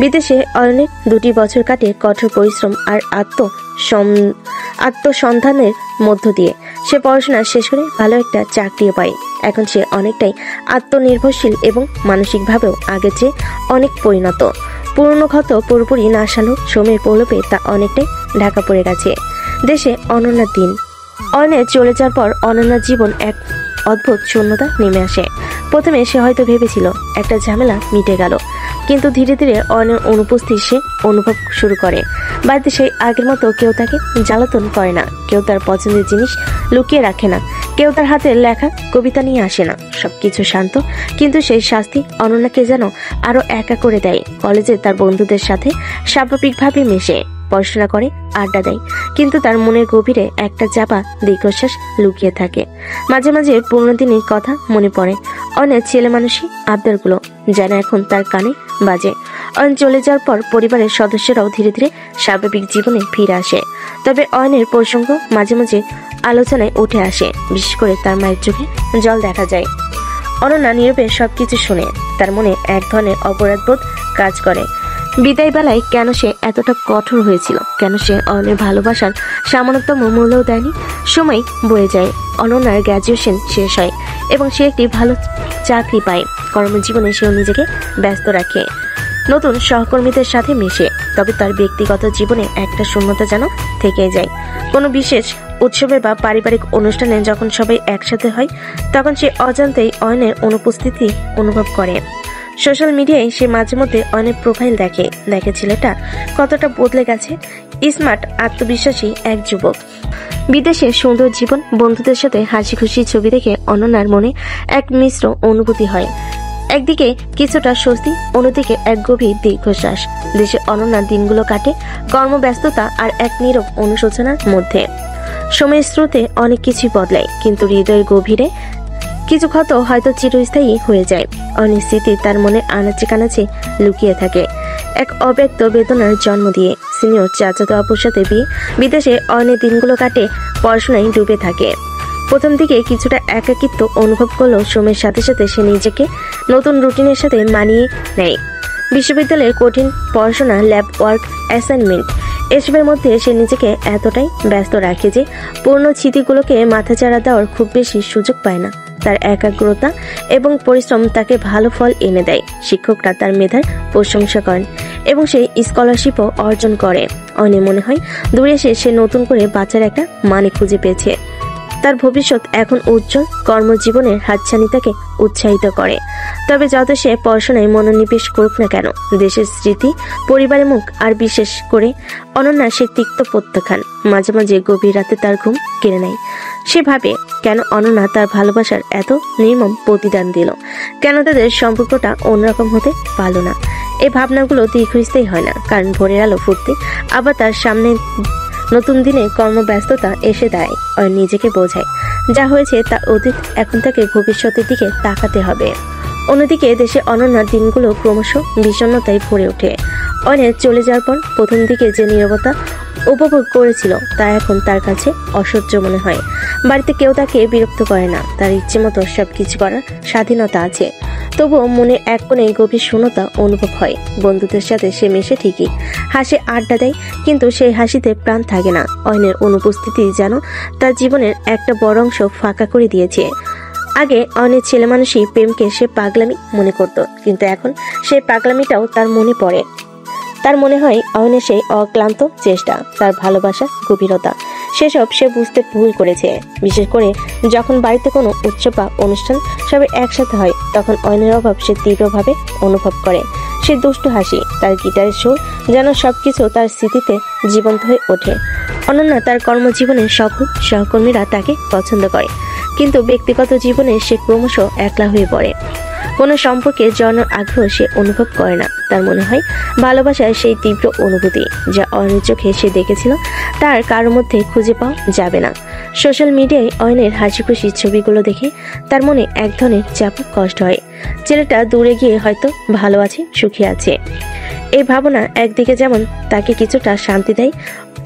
বিদেশে অনেক 2 বছর কাটে কঠোর পরিশ্রম আর আত্মসন্ধানের মধ্য দিয়ে সে পড়াশোনা শেষ করে ভালো একটা চাকরিও পায়। এখন সে অনেকটাই আত্মনির্ভরশীল এবং মানসিকভাবেও আগের চেয়ে অনেক পরিণত। পুরনো ক্ষত পুরোপুরি না সারলেও সময়ের প্রলোভে তা অনেকটাই ঢাকা পড়ে গেছে। দেশে অনন্যার দিন। অয়নের চলে যাওয়ার পর অনন্যার জীবন এক অদ্ভুত শূন্যতা নেমে আসে। প্রথমে সে হয়তো ভেবেছিল একটা ঝামেলা মিটে গেল, কিন্তু ধীরে ধীরে অয়নের অনুপস্থিতি সে অনুভব শুরু করে। বাড়িতে সেই আগের মতো কেউ তাকে জ্বালাতন করে না, কেউ তার পছন্দের জিনিস লুকিয়ে রাখে না, কেউ তার হাতের লেখা কবিতা নিয়ে আসে না। সবকিছু শান্ত, কিন্তু সেই শাস্তি অনন্যাকে যেন আরো একা করে দেয়। কলেজে তার বন্ধুদের সাথে স্বাভাবিকভাবে মেশে, পড়াশোনা করে, আড্ডা দেয়, কিন্তু তার মনের গভীরে একটা চাপা দীর্ঘশ্বাস লুকিয়ে থাকে। মাঝে মাঝে পুরনো দিনের কথা মনে পড়ে, অনেক ছেলে মানুষই আবদারগুলো যেন এখন তার কানে বাজে। অয়ন চলে যাওয়ার পর পরিবারের সদস্যরাও ধীরে ধীরে স্বাভাবিক জীবনে ফিরে আসে। তবে অয়নের প্রসঙ্গ মাঝে মাঝে আলোচনায় উঠে আসে, বিশেষ করে তার মায়ের চোখে জল দেখা যায়। অনন্যা নীরবে সবকিছু শুনে তার মনে এক ধরনের অপরাধবোধ কাজ করে। বিদায় বেলায় কেন সে এতটা কঠোর হয়েছিল, কেন সে অয়নের ভালোবাসার সামান্যতম মূল্যও দেয়নি। সময় বয়ে যায়, অনন্যার গ্র্যাজুয়েশন শেষ হয় এবং সে একটি ভালো চাকরি পায়। কর্মজীবনে সেও নিজেকে ব্যস্ত রাখে, নতুন সহকর্মীদের সাথে মিশে। তবে তার ব্যক্তিগত জীবনে একটা শূন্যতা যেন থেকে যায়। কোনো বিশেষ উৎসবে বা পারিবারিক অনুষ্ঠানে যখন সবাই একসাথে হয়, তখন সে অজান্তেই অয়নের অনুপস্থিতি অনুভব করে। সোশ্যাল মিডিয়ায় সে মাঝে মধ্যে অনেক প্রোফাইল দেখে ছেলেটা কতটা বদলে গেছে। স্মার্ট, আত্মবিশ্বাসী এক যুবক, বিদেশে সুন্দর জীবন, বন্ধুদের সাথে হাসি খুশি ছবি দেখে অনন্যার মনে এক মিশ্র অনুভূতি হয়। একদিকে কিছুটা স্বস্তি, অন্যদিকে এক গভীর দীর্ঘশ্বাস। দেশে অনন্যার দিনগুলো কাটে কর্মব্যস্ততা আর এক নীরব অনুশোচনার মধ্যে। সময়ের স্রোতে অনেক কিছুই বদলায়, কিন্তু হৃদয়ের গভীরে কিছু ক্ষত হয়তো চিরস্থায়ী হয়ে যায়। অনেক স্মৃতি তার মনে আনাচে কানাচে লুকিয়ে থাকে, এক অব্যক্ত বেদনার জন্ম দিয়ে। সিনিয়র চাচাতো আপুর সাথে বিয়ে, বিদেশে অনেক দিনগুলো কাটে পড়াশোনায় ডুবে থাকে। প্রথম দিকে কিছুটা একাকিত্ব অনুভব করলেও সময়ের সাথে সাথে সে নিজেকে নতুন রুটিনের সাথে মানিয়ে নেয়। বিশ্ববিদ্যালয়ের কঠিন পড়াশোনা, ল্যাব ওয়ার্ক, অ্যাসাইনমেন্ট, এসবের মধ্যে সে নিজেকে এতটাই ব্যস্ত রাখে যে পুরনো স্মৃতিগুলোকে মাথাচাড়া দেওয়ার খুব বেশি সুযোগ পায় না। তার একাগ্রতা এবং পরিশ্রম তাকে ভালো ফল এনে দেয়। শিক্ষকরা তার মেধার প্রশংসা করেন এবং সে স্কলারশিপও অর্জন করে। অনেক মনে হয় দূরে এসে সে নতুন করে বাঁচার একটা মানে খুঁজে পেয়েছে। তার ভবিষ্যৎ এখন উজ্জ্বল, কর্মজীবনের হাতছানি তাকে উৎসাহিত করে। তবে যত সে পড়াশোনায় মনোনিবেশ করুক না কেন, দেশের স্মৃতি, পরিবারের মুখ আর বিশেষ করে অনন্যা সে তিক্ত প্রত্যাখ্যান মাঝে মাঝে গভীর রাতে তার ঘুম কেড়ে নেয়। সে ভাবে কেন অনন্যা তার ভালোবাসার এত নির্মম প্রতিদান দিল, কেন তাদের সম্পর্কটা অন্যরকম হতে পারল না। এই ভাবনাগুলো দীর্ঘস্থায়ী হয় না, কারণ ভোরের আলো ফুটতে আবার তার সামনে নতুন দিনে কর্মব্যস্ততা এসে দাঁড়ায়। আর নিজেকে বোঝায় যা হয়েছে তা অতীত, এখন তাকে ভবিষ্যতের দিকে তাকাতে হবে। অন্যদিকে দেশে অনন্যার দিনগুলো ক্রমশ বিষণ্ণতায় ভরে ওঠে। অনেক চলে যাওয়ার পর প্রথম দিকে যে নীরবতা উপভোগ করেছিল তা এখন তার কাছে অসহ্য মনে হয়। বাড়িতে কেউ তাকে বিরক্ত করে না, তার ইচ্ছে মতো সবকিছু করার স্বাধীনতা আছে। তবুও মনে এক কোণে গভীর শূন্যতা অনুভব হয়। বন্ধুদের সাথে সে মেশে ঠিকই, হাসে, আড্ডা দেয়, কিন্তু সেই হাসিতে প্রাণ থাকে না। অয়নের অনুপস্থিতি যেন তার জীবনের একটা বড় অংশ ফাঁকা করে দিয়েছে। আগে অনেক ছেলে মানুষই প্রেমকে সে পাগলামি মনে করত, কিন্তু এখন সেই পাগলামিটাও তার মনে পড়ে। তার মনে হয় অয়নের সেই অক্লান্ত চেষ্টা, তার ভালোবাসা, গভীরতা, সেসব সে বুঝতে ভুল করেছে। বিশেষ করে যখন বাড়িতে কোনো উৎসব বা অনুষ্ঠান সবাই একসাথে হয়, তখন অয়নের অভাব সে তীব্রভাবে অনুভব করে। সে দুষ্টু হাসি, তার গিটারের সুর যেন সবকিছু তার স্মৃতিতে জীবন্ত হয়ে ওঠে। অনন্যা তার কর্মজীবনের সকল সহকর্মীরা তাকে পছন্দ করে, কিন্তু ব্যক্তিগত জীবনে সে ক্রমশ একলা হয়ে পড়ে। কোনো সম্পর্কে জড়ানোর আগ্রহ সে অনুভব করে না। তার মনে হয় ভালোবাসায় সেই তীব্র অনুভূতি যা অয়নের চোখে সে দেখেছিল তার কারোর মধ্যে খুঁজে পাওয়া যাবে না। সোশ্যাল মিডিয়ায় অয়নের হাসি খুশি ছবিগুলো দেখে তার মনে এক ধরনের চাপা কষ্ট হয়। ছেলেটা দূরে গিয়ে হয়তো ভালো আছে, সুখী আছে। এই ভাবনা একদিকে যেমন তাকে কিছুটা শান্তি দেয়,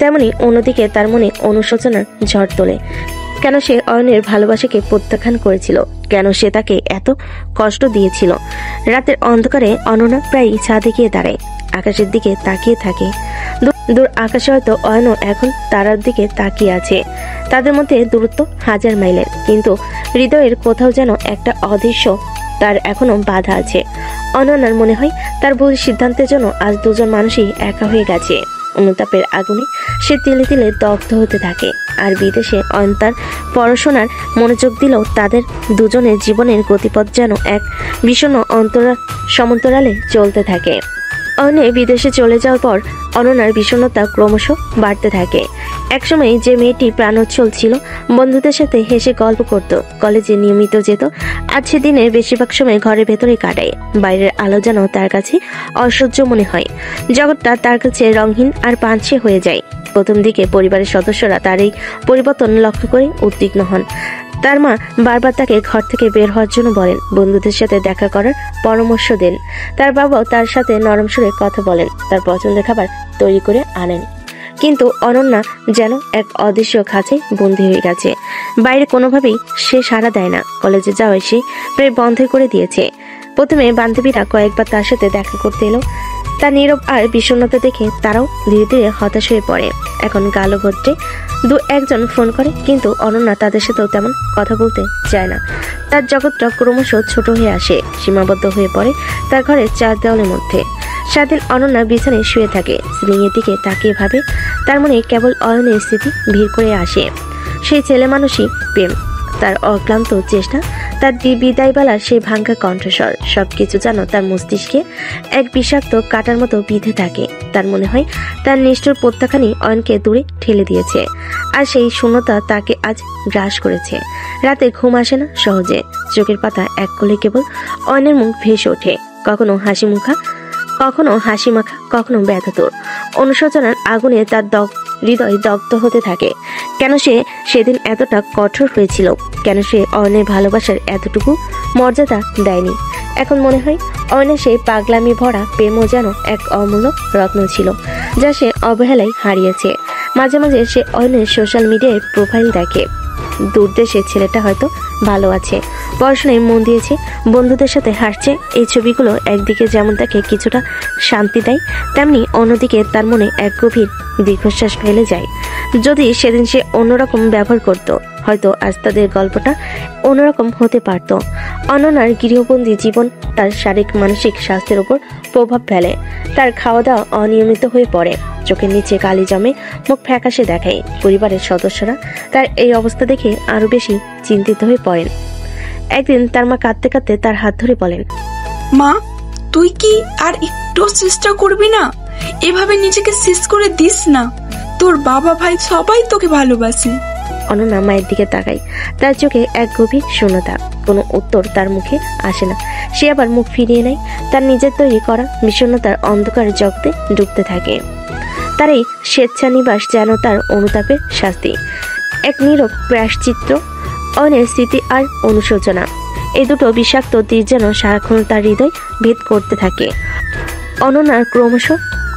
তেমনি অন্যদিকে তার মনে অনুশোচনার ঝড় তোলে। কেন সে অয়নের ভালোবাসাকে প্রত্যাখ্যান করেছিল? কেন সে তাকে এত কষ্ট দিয়েছিল? রাতের অন্ধকারে অনন্যা প্রায় ছাদে গিয়ে দাঁড়ায়, আকাশের দিকে তাকিয়ে থাকে। দূর আকাশে হয়তো অয়নও এখন তারার দিকে তাকিয়ে আছে। তাদের মধ্যে দূরত্ব 1000 মাইলের, কিন্তু হৃদয়ের কোথাও যেন একটা অদৃশ্য তার এখনো বাধা আছে। অনন্যার মনে হয় তার ভুল সিদ্ধান্তের জন্য আজ দুজন মানুষই একা হয়ে গেছে। অনুতাপের আগুনে সে তিলে তিলে দগ্ধ হতে থাকে। আর বিদেশে অয়ন তার পড়াশোনার মনোযোগ দিলেও তাদের দুজনের জীবনের গতিপথ যেন এক বিষণ্ণ সমান্তরালে চলতে থাকে। অয়নে বিদেশে চলে যাওয়ার পর অনন্যার বিষণ্ণতা ক্রমশ বাড়তে থাকে। একসময় যে মেয়েটি প্রাণোচ্ছল ছিল, বন্ধুদের সাথে হেসে গল্প করত, কলেজে নিয়মিত যেত, আজ সে দিনের বেশিরভাগ সময় ঘরের ভেতরে কাটায়। বাইরের আলো যেন তার কাছে অসহ্য মনে হয়। জগৎটা তার কাছে রঙহীন আর পাঁচে হয়ে যায়। প্রথম দিকে পরিবারের সদস্যরা তার এই পরিবর্তন লক্ষ্য করে উদ্বিগ্ন হন। তার মা বারবার তাকে ঘর থেকে বের হওয়ার জন্য বলেন, বন্ধুদের সাথে দেখা করার পরামর্শ দেন। তার বাবাও তার সাথে নরম সুরে কথা বলেন, তার পছন্দের খাবার তৈরি করে আনেন। কিন্তু অনন্যা যেন এক অদৃশ্য খাঁচে বন্দী হয়ে গেছে। বাইরে কোনোভাবেই সে সাড়া দেয় না। কলেজে যাওয়ায় সে প্রায় বন্ধ করে দিয়েছে। প্রথমে বান্ধবীরা কয়েকবার তার সাথে দেখা করতে এলো। তার নীরব আর বিষণ্ণতা দেখে তারাও ধীরে ধীরে হতাশ হয়ে পড়ে। এখন গালভদ্রে 2-1জন ফোন করে, কিন্তু অনন্যা তাদের সাথেও তেমন কথা বলতে চায় না। তার জগৎটা ক্রমশ ছোট হয়ে আসে, সীমাবদ্ধ হয়ে পড়ে তার ঘরের 4 দেওয়ালের মধ্যে। সারাদিন অনন্যা বিছানায় শুয়ে থাকে, সিলিংয়ের দিকে তাকিয়ে ভাবে। তার মনে কেবল অয়নের স্মৃতি ভিড় করে আসে। সেই ছেলে মানুষই প্রেম, তার অক্লান্ত চেষ্টা, তার বিদায়বেলার সেই ভাঙ্গা কণ্ঠস্বর, সবকিছু যেন তার মস্তিষ্কে এক বিষাক্ত কাটার মতো বিঁধে থাকে। তার মনে হয় তার নিষ্ঠুর প্রত্যাখ্যানই অয়নকে দূরে ঠেলে দিয়েছে, আর সেই শূন্যতা তাকে আজ গ্রাস করেছে। রাতে ঘুম আসে না সহজে। চোখের পাতা এক কোলে কেবল অয়নের মুখ ভেসে ওঠে, কখনো হাসি মাখা, কখনো ব্যথাতুর। অনুশোচনার আগুনে তার হৃদয় দগ্ধ হতে থাকে। কেন সে সেদিন এতটা কঠোর হয়েছিল? কেন সে অয়নের ভালোবাসার এতটুকু মর্যাদা দেয়নি? এখন মনে হয় অয়নের সেই পাগলামি ভরা প্রেমও যেন এক অমূল্য রত্ন ছিল, যা সে অবহেলায় হারিয়েছে। মাঝে মাঝে সে অয়নের সোশ্যাল মিডিয়ায় প্রোফাইল দেখে। দূরদেশে ছেলেটা হয়তো ভালো আছে, পড়াশোনায় মন দিয়েছে, বন্ধুদের সাথে হাঁটছে। এই ছবিগুলো একদিকে যেমন তাকে কিছুটা শান্তি দেয়, তেমনি অন্যদিকে তার মনে এক গভীর দীর্ঘশ্বাস ফেলে যায়। যদি সেদিন সে অন্যরকম ব্যবহার করত, হয়তো আজ তাদের গল্পটা অন্যরকম হতে পারত। অনন্যার গৃহবন্দী জীবন তার শারীরিক মানসিক স্বাস্থ্যের উপর প্রভাব ফেলে। তার খাওয়া দাওয়া অনিয়মিত হয়ে পড়ে, চোখের নিচে কালি জমে, মুখ ফ্যাকাশে দেখায়। পরিবারের সদস্যরা তার এই অবস্থা দেখে আরো বেশি চিন্তিত হয়ে পড়েন। একদিন তার মা কাঁদতে কাঁদতে তার হাত ধরে বলেন, মা, তুই কি আর একটু চেষ্টা করবি না? এভাবে নিজেকে শেষ করে দিস না। তোর বাবা ভাই সবাই তোকে ভালোবাসে। অনন্যা মায়ের দিকে তাকায়, তার চোখে এক গভীর শূন্যতা। কোনো উত্তর তার মুখে আসে না। সে আবার মুখ ফিরিয়ে নেয়, তার নিজের তৈরি করা বিষণ্ণতার অন্ধকার জগতে ডুবতে থাকে। তার এই স্বেচ্ছানিবাস যেন তার অনুতাপের শাস্তি, এক নীরব প্রায়শ্চিত্র। অয়নের স্মৃতি আর অনুশোচনা, এই দুটো বিষাক্ত তীর যেন সারাক্ষণ তার হৃদয় ভেদ করতে থাকে। অনন্যার ক্রমশ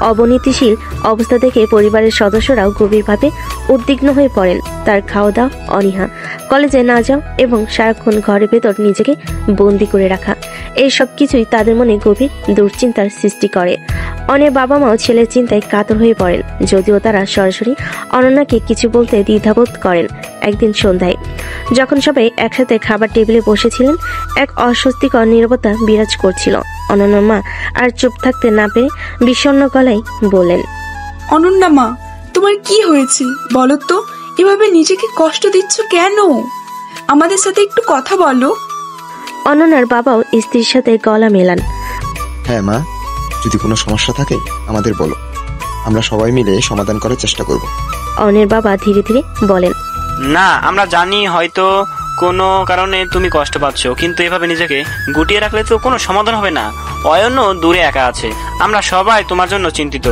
অবনতিশীল অবস্থা দেখে পরিবারের সদস্যরাও গভীরভাবে উদ্বিগ্ন হয়ে পড়েন। তার খাওয়া দাওয়া অনীহা, কলেজে না যাও এবং সারাক্ষণ ঘরের ভেতর নিজেকে বন্দি করে রাখা, এই সব কিছুই তাদের মনে গভীর দুশ্চিন্তার সৃষ্টি করে। অনেক বাবা মাও ছেলের চিন্তায় কাতর হয়ে পড়েন, যদিও তারা সরাসরি অনন্যাকে কিছু বলতে দ্বিধাবোধ করেন। একদিন সন্ধ্যায় যখন সবাই একসাথে খাবার টেবিলে বসেছিলেন, এক অস্বস্তিকর নীরবতা বিরাজ করছিল। অনন্যার মা আর চুপ থাকতে না পেরে বিষণ্ণ গলায় বললেন, অনন্যা মা, তোমার কি হয়েছে বলো তো? এভাবে নিজেকে কষ্ট দিচ্ছ কেন? আমাদের সাথে একটু কথা বলো। অনন্যার বাবাও স্ত্রীর সাথে গলা মেলান। হ্যাঁ মা, যদি কোনো সমস্যা থাকে আমাদের বলো, আমরা সবাই মিলে সমাধান করার চেষ্টা করব। অনের বাবা ধীরে ধীরে বলেন, না, আমরা জানি হয়তো কোনো কারণে তুমি কষ্ট পাচ্ছ, কিন্তু এভাবে নিজেকে গুটিয়ে রাখলে তো কোনো সমাধান হবে না। অয়নও দূরে একা আছে, আমরা সবাই তোমার জন্য চিন্তিত।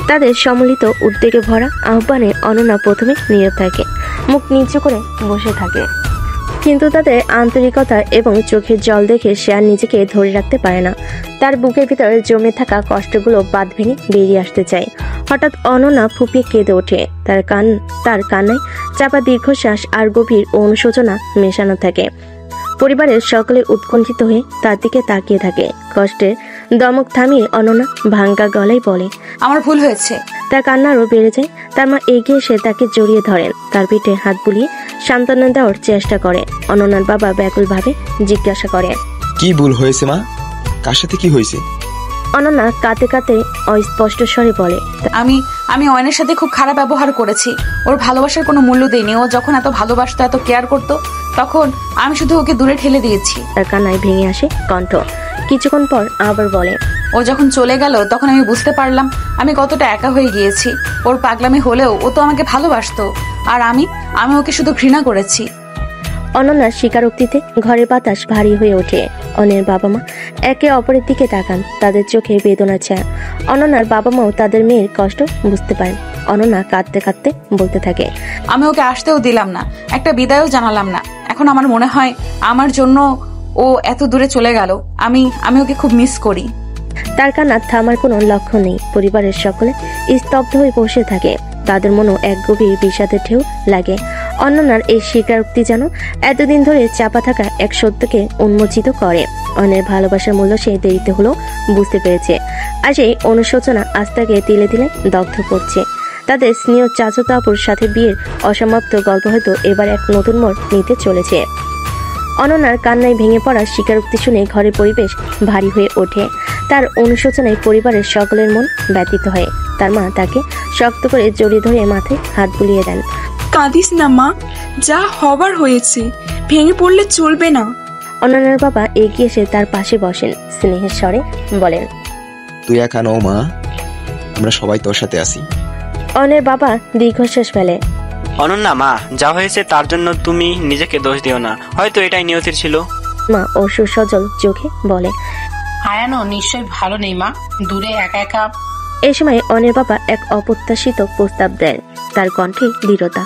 তাদের সম্মিলিত উদ্বেগে ভরা আহ্বানে অনন্যা প্রথমে নীরব থাকে, মুখ নিচু করে বসে থাকে। কিন্তু তাদের আন্তরিকতা এবং চোখের জল দেখে সে আর নিজেকে ধরে রাখতে পারে না। তার বুকের ভিতরে জমে থাকা কষ্টগুলো বাঁধ ভেঙে বেরিয়ে আসতে চায়। হঠাৎ অনন্যা ফুপিয়ে কেঁদে ওঠে। তার কান্নায় চাপা দীর্ঘশ্বাস আর গভীর অনুশোচনা মেশানো থাকে। পরিবারের সকলে উৎকণ্ঠিত হয়ে তার দিকে তাকিয়ে থাকে। কষ্টের দমক থামিয়ে অনন্যা ভাঙ্গা গলায় বলে, আমার ভুল হয়েছে। তার কান্না আরো বেড়ে যায়। তার মা এগিয়ে এসে তাকে জড়িয়ে ধরেন, তার পিঠে হাত বুলিয়ে সান্ত্বনা দেওয়ার চেষ্টা করে। অনন্যার বাবা ব্যাকুলভাবে জিজ্ঞাসা করে, কি ভুল হয়েছে মা? কার সাথে কি হয়েছে? অনন্যা কাঁদতে কাঁদতে অস্পষ্ট স্বরে বলে, আমি অয়নের সাথে খুব খারাপ ব্যবহার করেছি। ওর ভালোবাসার কোনো মূল্য দেয়নি। ও যখন এত ভালোবাসতো, এত কেয়ার করতো, তখন আমি শুধু ওকে দূরে ঠেলে দিয়েছি। তার কান্নায় ভেঙে আসে কণ্ঠ। কিছুক্ষণ পর আবার বলে, ও যখন চলে গেল তখন আমি বুঝতে পারলাম আমি কতটা একা হয়ে গিয়েছি। ওর পাগলামি হলেও ও তো আমাকে ভালোবাসতো, আর আমি ওকে শুধু ঘৃণা করেছি। অনন্যার স্বীকারোক্তিতে ঘরের বাতাস ভারী হয়ে ওঠে। অনের বাবা মা একে অপরের দিকে তাকান, তাদের চোখে বেদনা ছায়া। অনন্যার বাবা মাও তাদের মেয়ের কষ্ট বুঝতে পারেন। অনন্যা কাঁদতে কাঁদতে বলতে থাকে, আমি ওকে আসতেও দিলাম না, একটা বিদায়ও জানালাম না। এখন আমার মনে হয় আমার জন্য ও এত দূরে চলে গেল। আমি ওকে খুব মিস করি। তার কান্না থামার কোনো লক্ষ্য নেই। পরিবারের সকলে স্তব্ধ হয়ে বসে থাকে। তাদের মনও এক গভীর বিষাদের ঢেউ লাগে। অনন্যার এই স্বীকারোক্তি যেন এতদিন ধরে চাপা থাকা এক সত্যকে উন্মোচিত করে। অন্যের ভালোবাসার মূল্য সেই দেরিতে হলেও বুঝতে পেরেছে। আজ এই অনুশোচনা আস্তাকে তিলে তিলে দগ্ধ করছে। তাদের স্নেহ চাচাতো আপুর সাথে বিয়ের অসমাপ্ত গল্প হয়তো এবার এক নতুন মোড় নিতে চলেছে। অনন্যার কান্নায় ভেঙে পড়া স্বীকারোক্তি শুনে ঘরের পরিবেশ ভারী হয়ে ওঠে। তার অনুশোচনায় পরিবারের সকলের মন ব্যথিত হয়। তার মা তাকে শক্ত করে জড়িয়ে ধরে মাথায় হাত বুলিয়ে দেন। কাঁদিস না মা, যা হবার হয়েছে, ভেঙে পড়লে চলবে না। অনন্যার বাবা এগিয়ে এসে তার পাশে বসেন, স্নেহের স্বরে বলেন, তুই একা নও মা, আমরা সবাই তোর সাথে আছি। অনের বাবা দীর্ঘশ্বাস ফেলে। অনন্যা মা, যা হয়েছে তার জন্য তুমি নিজেকে দোষ দিও না, হয়তো এটাই নিয়তির ছিল। মা অশ্রু সজল চোখে বলে, আয়ানও নিশ্চয় ভালো নেই মা, দূরে একা একা। এই সময় অনের বাবা এক অপ্রত্যাশিত প্রস্তাব দেন, তার কণ্ঠে দৃঢ়তা।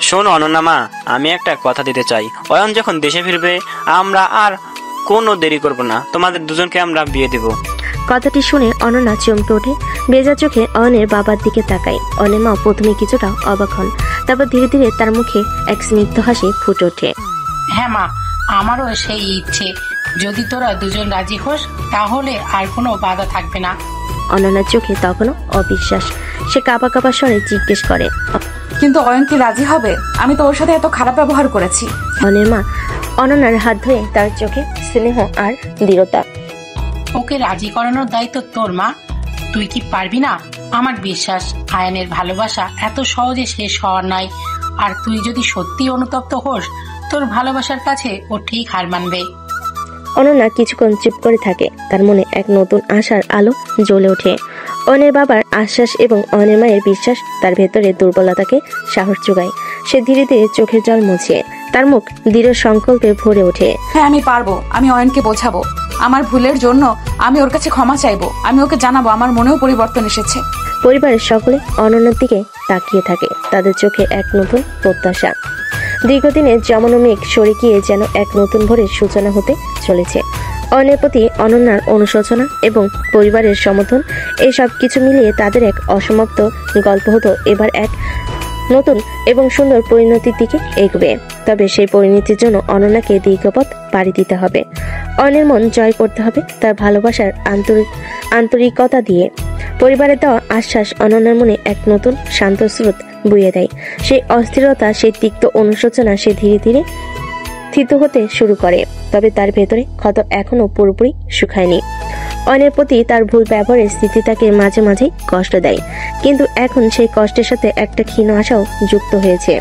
শোনো অনন্যা মা, আমি একটা কথা দিতে চাই। অয়ন যখন দেশে ফিরবে আমরা আর কোনো দেরি করব না, তোমাদের দুজনকে আমরা বিয়ে দেব। কথাটি শুনে অনন্যা চমকে ওঠে। বেজা চোখে অয়নের বাবার দিকে তাকায়। অনের মা প্রথমে কিছুটা অবাক হন, তারপর ধীরে ধীরে তার মুখে এক স্নিগ্ধ হাসি ফুটে ওঠে। হ্যাঁ মা, আমারও সেই ইচ্ছে। যদি তোরা দুজন রাজি হোস তাহলে আর কোনো বাধা থাকবে না। অনন্যার চোখে তখনও অবিশ্বাস। সে কাঁপা কাঁপা স্বরে জিজ্ঞেস করে, কিন্তু অয়ন কি রাজি হবে? আমি তো ওর সাথে এত খারাপ ব্যবহার করেছি। অনের মা অনন্যার হাত ধরে তার চোখে স্নেহ আর দৃঢ়তা। ওকে রাজি করানোর দায়িত্ব তোর মা, তুই কি পারবি না? আমার বিশ্বাস আয়নের ভালোবাসা এত সহজে শেষ হওয়ার নয়। আর তুই যদি সত্যি অনুতপ্ত হোস, তোর ভালোবাসার কাছে ও ঠিক হার মানবে। অনন্যা কিছুক্ষণ চুপ করে থাকে। তার মনে এক নতুন আশার আলো জ্বলে ওঠে। অনের বাবার আশ্বাস এবং অনের মায়ের বিশ্বাস তার ভেতরে দুর্বলতাকে সাহস যোগায়। সে ধীরে ধীরে চোখের জল মুছিয়ে তার মুখ দৃঢ় সংকল্পে ভরে ওঠে। হ্যাঁ, আমি পারবো। আমি অয়নকে বোঝাবো। আমার ভুলের জন্য আমি ওর কাছে ক্ষমা চাইবো। আমি ওকে জানাবো আমার মনেও পরিবর্তন এসেছে। পরিবারের সকলে অনন্যার দিকে তাকিয়ে থাকে, তাদের চোখে এক নতুন প্রত্যাশা। দীর্ঘদিনের জমানো মেঘ সরে গিয়ে যেন এক নতুন ভোরের সূচনা হতে চলেছে। অয়নের প্রতি অনন্যার অনুশোচনা এবং পরিবারের সমর্থন, এই সব কিছু মিলিয়ে তাদের এক অসমাপ্ত গল্প হতো এবার এক নতুন এবং সুন্দর পরিণতির দিকে এগোবে। তবে সেই পরিণতির জন্য অনন্যাকে দীর্ঘপথ পাড়ি দিতে হবে। অয়নের মন জয় করতে হবে তার ভালোবাসার আন্তরিকতা দিয়ে। পরিবারের দেওয়া আশ্বাস অনন্যার মনে এক নতুন শান্ত স্রোত বইয়ে দেয়। সেই অস্থিরতা, সেই তিক্ত অনুশোচনা সে ধীরে ধীরে থিত হতে শুরু করে। তবে তার ভেতরে ক্ষত এখনো পুরোপুরি শুকায়নি। অয়নের প্রতি তার ভুল ব্যবহারের স্মৃতি তাকে মাঝে মাঝেই কষ্ট দেয়, কিন্তু এখন সেই কষ্টের সাথে একটা ক্ষীণ আশাও যুক্ত হয়েছে।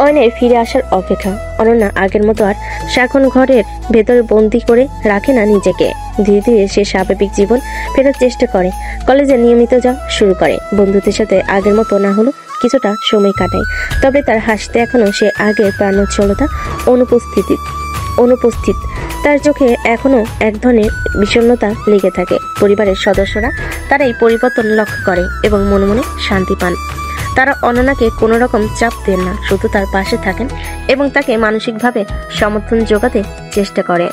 অয়নের ফিরে আসার অপেক্ষা। অনন্যা আগের মতো আর সাখন ঘরের ভেতরে বন্দি করে রাখে না নিজেকে। ধীরে ধীরে সে স্বাভাবিক জীবন ফেরার চেষ্টা করে। কলেজে নিয়মিত যাওয়া শুরু করে। বন্ধুদের সাথে আগের মতো না হলো কিছুটা সময় কাটায়, তবে তার হাসতে এখনো সে আগের প্রাণোচ্ছলতা অনুপস্থিত। তার চোখে এখনো এক ধরনের বিষণ্ণতা লেগে থাকে। পরিবারের সদস্যরা তারা এই পরিবর্তন লক্ষ্য করে এবং মনে মনে শান্তি পান। তারা অনন্যাকে কোনো রকম চাপ দেন না, শুধু তার পাশে থাকেন এবং তাকে মানসিকভাবে সমর্থন যোগাতে চেষ্টা করে।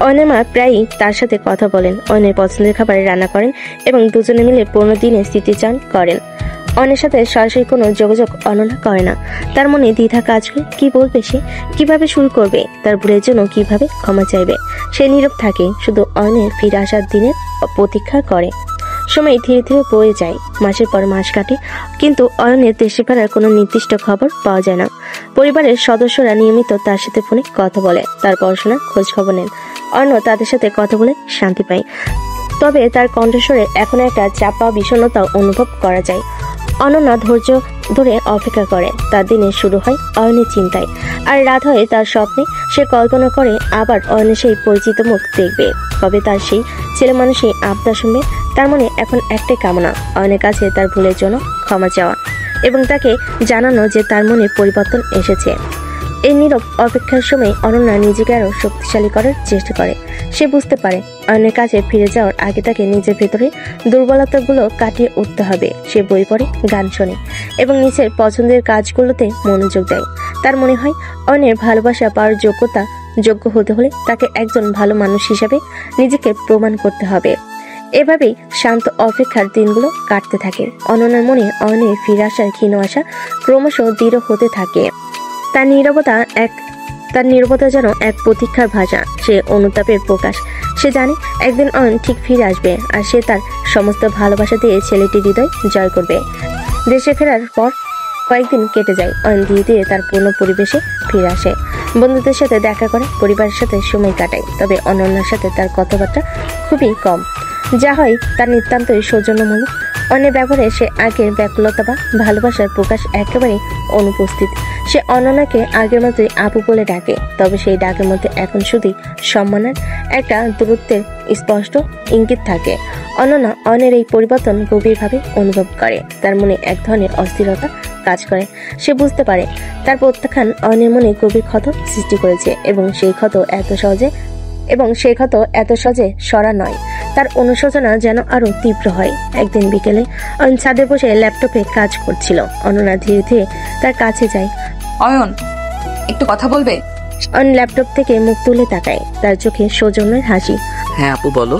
অয়নের মা প্রায়ই তার সাথে কথা বলেন, অয়নের পছন্দের খাবার রান্না করেন এবং দুজনে মিলে পুরোনো দিনের স্মৃতিচারণ করেন। অয়নের সাথে সরাসরি কোনো যোগাযোগ অনন্যা করে না। তার মনে দ্বিধা কাজ করে, কি বলবে সে, কিভাবে শুরু করবে, তার ভুলের জন্য কিভাবে ক্ষমা চাইবে। সে নীরব থাকে, শুধু অয়নের ফিরে আসার দিনের প্রতীক্ষা করে। সময় ধীরে ধীরে বয়ে যায়, মাসের পর মাস কাটে, কিন্তু অয়নের দেশে ফেরার কোনো নির্দিষ্ট খবর পাওয়া যায় না। পরিবারের সদস্যরা নিয়মিত তার সাথে ফোনে কথা বলে, তার পড়াশোনার খোঁজ খবর নেন। অয়ন তাদের সাথে কথা বলে শান্তি পায়, তবে তার কণ্ঠস্বরে এখনো একটা চাপা বিষণ্ণতা অনুভব করা যায়। অনন্যা ধৈর্য ধরে অপেক্ষা করে। তার দিনে শুরু হয় অয়নের চিন্তায়, আর রাত হয় তার স্বপ্নে। সে কল্পনা করে আবার অয়নের সেই পরিচিত মুখ দেখবে, কবে তার সেই ছেলে মানুষই আবদার শুনবে। তার মনে এখন একটাই কামনা, অয়নের কাছে তার ভুলের জন্য ক্ষমা চাওয়া এবং তাকে জানানো যে তার মনে পরিবর্তন এসেছে। এই নীরব অপেক্ষার সময় অনন্যা নিজেকে আরো শক্তিশালী করার চেষ্টা করে। সে বুঝতে পারে অয়নের কাছে ফিরে যাওয়ার আগে তাকে নিজের ভেতরে দুর্বলতাগুলো কাটিয়ে উঠতে হবে। সে বই পড়ে, গান শোনে এবং নিজের পছন্দের কাজগুলোতে মনোযোগ দেয়। তার মনে হয় অয়নের ভালোবাসা পাওয়ার যোগ্য হতে হলে তাকে একজন ভালো মানুষ হিসাবে নিজেকে প্রমাণ করতে হবে। এভাবেই শান্ত অপেক্ষার দিনগুলো কাটতে থাকে। অনন্যার মনে অয়নের ফিরে আসার ক্ষীণ আশা ক্রমশ দৃঢ় হতে থাকে। তার নীরবতা যেন এক প্রতীক্ষার ভাষা, সে অনুতাপের প্রকাশ। সে জানে একদিন অয়ন ঠিক ফিরে আসবে, আর সে তার সমস্ত ভালোবাসা দিয়ে ছেলেটির হৃদয় জয় করবে। দেশে ফেরার পর কয়েকদিন কেটে যায়। অয়ন ধীরে ধীরে তার পূর্ণ পরিবেশে ফিরে আসে, বন্ধুদের সাথে দেখা করে, পরিবারের সাথে সময় কাটায়। তবে অনন্যার সাথে তার কথাবার্তা খুবই কম, যা হয় তার নিতান্তই সৌজন্যমূলক। অন্যের ব্যবহারে সে আগের ব্যাকুলতা বা ভালোবাসার প্রকাশ একেবারেই অনুপস্থিত। সে অনন্যাকে আগের মতোই আপু বলে ডাকে, তবে সেই ডাকের মধ্যে এখন শুধুই সম্মানের একটা দূরত্বের স্পষ্ট ইঙ্গিত থাকে। অনন্যা অয়নের এই পরিবর্তন গভীরভাবে অনুভব করে। তার মনে এক ধরনের অস্থিরতা কাজ করে। সে বুঝতে পারে তার প্রত্যাখ্যান অয়নের মনে গভীর ক্ষত সৃষ্টি করেছে এবং সেই ক্ষত এত সহজে সরা নয়। তার অনুশোচনা যেন আরো তীব্র হয়। একদিন বিকেলে অয়ন ছাদে বসে ল্যাপটপে কাজ করছিল। অনন্যা ধীরে ধীরে তার কাছে যায়। অয়ন, একটু কথা বলবে? অয়ন ল্যাপটপ থেকে মুখ তুলে তাকায়, তার চোখে সৌজন্যের হাসি। হ্যাঁ আপু, বলো।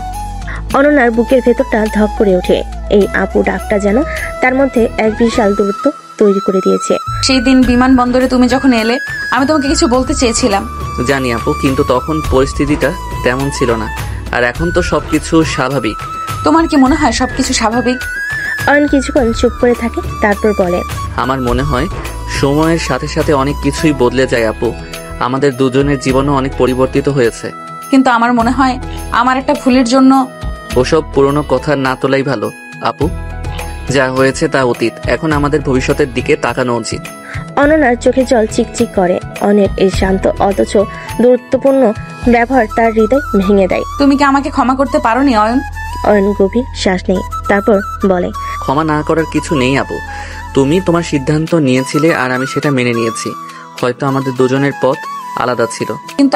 অনন্যার বুকের ভেতরটা ধক করে ওঠে। এই আপু ডাকটা যেন তার মধ্যে এক বিশাল দূরত্ব তৈরি করে দিয়েছে। সেই দিন বিমানবন্দরে তুমি যখন এলে, আমি তোমাকে কিছু বলতে চেয়েছিলাম। জানি আপু, কিন্তু তখন পরিস্থিতিটা তেমন ছিল না, আর এখন তো সবকিছু স্বাভাবিক। তোমার কি মনে হয় সবকিছু স্বাভাবিক? অয়ন কিছুক্ষণ চুপ করে থাকে, তারপর বলে, আমার মনে হয় সময়ের সাথে সাথে অনেক কিছুই বদলে যায় আপু। আমাদের দুজনের জীবনও অনেক পরিবর্তিত হয়েছে। কিন্তু আমার মনে হয় আমার একটা ভুলের জন্য ওসব পুরনো কথা না তোলাই ভালো আপু। যা হয়েছে তা অতীত, এখন আমাদের ভবিষ্যতের দিকে তাকানো উচিত। অনন্যার চোখে জল চিকচিক করে। অনেক এই শান্ত অথচ গুরুত্বপূর্ণ ব্যবহার তার হৃদয় ভেঙে দেয়। তুমি কি আমাকে ক্ষমা করতে পারোনি অয়ন? অয়ন গভীর শ্বাস নেয়, তারপর বলে, ক্ষমা না করার কিছু নেই আপু। তুমি তোমার সিদ্ধান্ত নিয়েছিলে আর আমি সেটা মেনে নিয়েছি। হয়তো আমাদের দুজনের পথ আলাদা ছিল, কিন্তু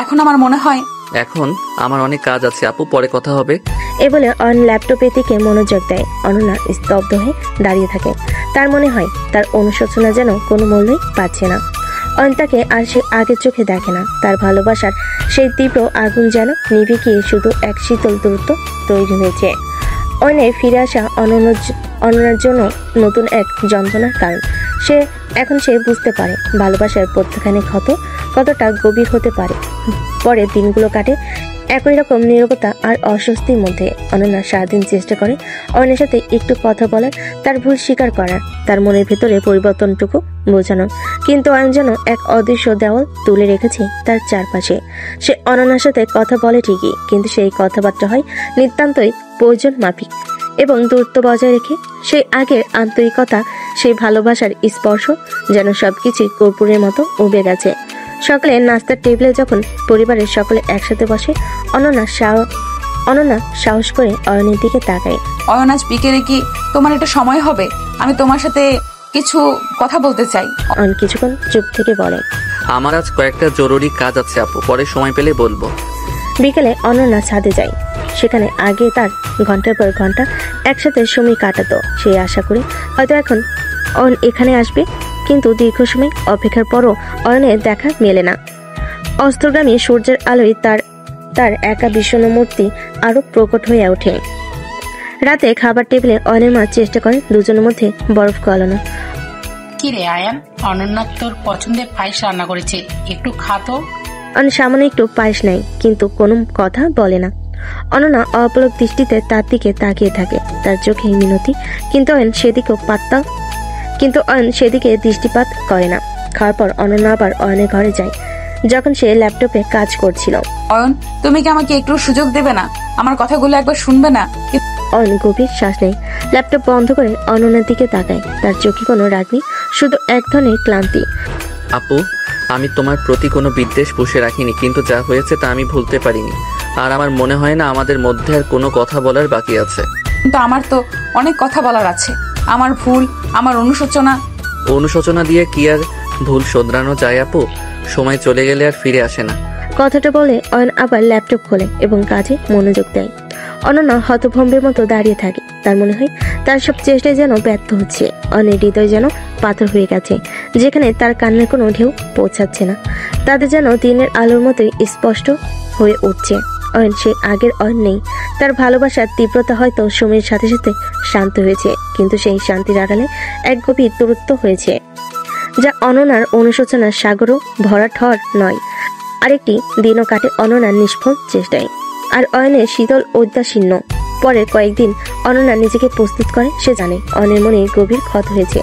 এখন আমার মনে হয় এখন আমার অনেক কাজ আছে আপু, পরে কথা হবে। এ বলে অয়ন ল্যাপটপের দিকে মনোযোগ দেয়। অনন্যা স্তব্ধ হয়ে দাঁড়িয়ে থাকে। তার মনে হয় তার অনুশোচনা যেন কোনো মূল্যই পাচ্ছে না। অয়ন তাকে আর সে আগের চোখে দেখে না। তার ভালোবাসার সেই তীব্র আগুন যেন নিভে গিয়ে শুধু এক শীতল দূরত্ব তৈরি হয়েছে। অয়নের ফিরে আসা অনন্যার জন্য নতুন এক যন্ত্রণার কারণ। সে বুঝতে পারে ভালোবাসার প্রত্যেকখানে ক্ষত কতটা গভীর হতে পারে। পরে দিনগুলো কাটে একই রকম নীরবতা আর অস্বস্তির মধ্যে। অনন্যা সারাদিন চেষ্টা করে অয়নের সাথে একটু কথা বলার, তার ভুল স্বীকার করার, তার মনের ভেতরে পরিবর্তনটুকু বোঝানোর, কিন্তু অয়ন যেন এক অদৃশ্য দেওয়াল তুলে রেখেছে তার চারপাশে। সে অনন্যার সাথে কথা বলে ঠিকই, কিন্তু সেই কথাবার্তা হয় নিতান্তই প্রয়োজন মাফিক এবং দূরত্ব বজায় রেখে। সেই আগের আন্তরিকতা, সেই ভালোবাসার স্পর্শ যেন সবকিছুই কর্পূরের মতো উবে গেছে। সকালে নাস্তার টেবিলে যখন পরিবারের সকলে একসাথে বসে, অনন্যা সাহস করে অয়নের দিকে তাকায়। অয়ন, আজ বিকেলে কি তোমার একটা সময় হবে? আমি তোমার সাথে কিছু কথা বলতে চাই। অয়ন কিছুক্ষণ চুপ থেকে বলে, আমার আজ কয়েকটা জরুরি কাজ আছে আপু, পরে সময় পেলে বলবো। বিকেলে অনন্যা ছাদে যায়। সেখানে আগে তার ঘন্টার পর ঘন্টা একসাথে সময় কাটাতো। সেই আশা করে হয়তো এখন অয়ন এখানে আসবে, কিন্তু দীর্ঘ সময় অপেক্ষার পরও অয়নের দেখা মেলে না। অস্তগামী সূর্যের আলোয় তার একা বিষণ্ণ মূর্তি আরো প্রকট হয়ে ওঠে। রাতে খাবার টেবিলে অয়নের মা চেষ্টা করেন দুজনের মধ্যে বরফ গলানো। কি রে আয়ান, অনন্যা তোর পছন্দের পায়েস রান্না করেছে, একটু খাতো। অয়ন সামান্য একটু পায়েস নেয়, কিন্তু কোনো কথা বলে না। অনন্যা অপলক দৃষ্টিতে তার দিকে তাকিয়ে থাকে, তার চোখে মিনতি, কিন্তু অয়ন সেদিকে দৃষ্টিপাত করে না। খাওয়ার পর অনন্যা আবার অয়নের ঘরে যায়, যখন সে ল্যাপটপে কাজ করছিল। অয়ন, তুমি কি আমাকে একটু সুযোগ দেবে না? আমার কথাগুলো একবার শুনবে না? অয়ন গভীর শ্বাস নেয়, ল্যাপটপ বন্ধ করে অনন্যার দিকে তাকায়। তার চোখে কোনো রাগ নেই, শুধু এক ধরনের ক্লান্তি। আপু, আমি তোমার প্রতি কোনো বিদ্বেষ পুষে রাখিনি, কিন্তু যা হয়েছে তা আমি ভুলতে পারিনি। আর আমার মনে হয় না আমাদের মধ্যে আর কোনো কথা বলার বাকি আছে। কিন্তু আমার তো অনেক কথা বলার আছে। আমার ভুল, আমার অনুশোচনা দিয়ে কি আর ভুল শোধরানো যায় আপু? সময় চলে গেলে আর ফিরে আসে না। কথাটা বলে অয়ন আবার ল্যাপটপ খোলে এবং কাজে মনোযোগ দেয়। অনন্যা হতভম্বের মতো দাঁড়িয়ে থাকে। তার মনে হয় তার সব চেষ্টায় যেন ব্যর্থ হচ্ছে। অয়নের হৃদয় যেন পাথর হয়ে গেছে, যেখানে তার কান্নার কোনো ঢেউ পৌঁছাচ্ছে না। তাদের যেন দিনের আলোর মতোই স্পষ্ট হয়ে উঠছে। অয়ন সে আগের অয়ন নেই। তার ভালোবাসার তীব্রতা হয়তো সময়ের সাথে সাথে শান্ত হয়েছে, কিন্তু সেই শান্তির আড়ালে এক গভীর দূরত্ব হয়েছে, যা অনন্যার অনুশোচনার সাগরও ভরা ঠর নয়। আরেকটি দিনও কাটে অনন্যার নিষ্ফল চেষ্টায়, আর অয়নের শীতল ঔদাসীন্য। পরের কয়েকদিন অনন্যা নিজেকে প্রস্তুত করে। সে জানে অয়নের মনে গভীর ক্ষত হয়েছে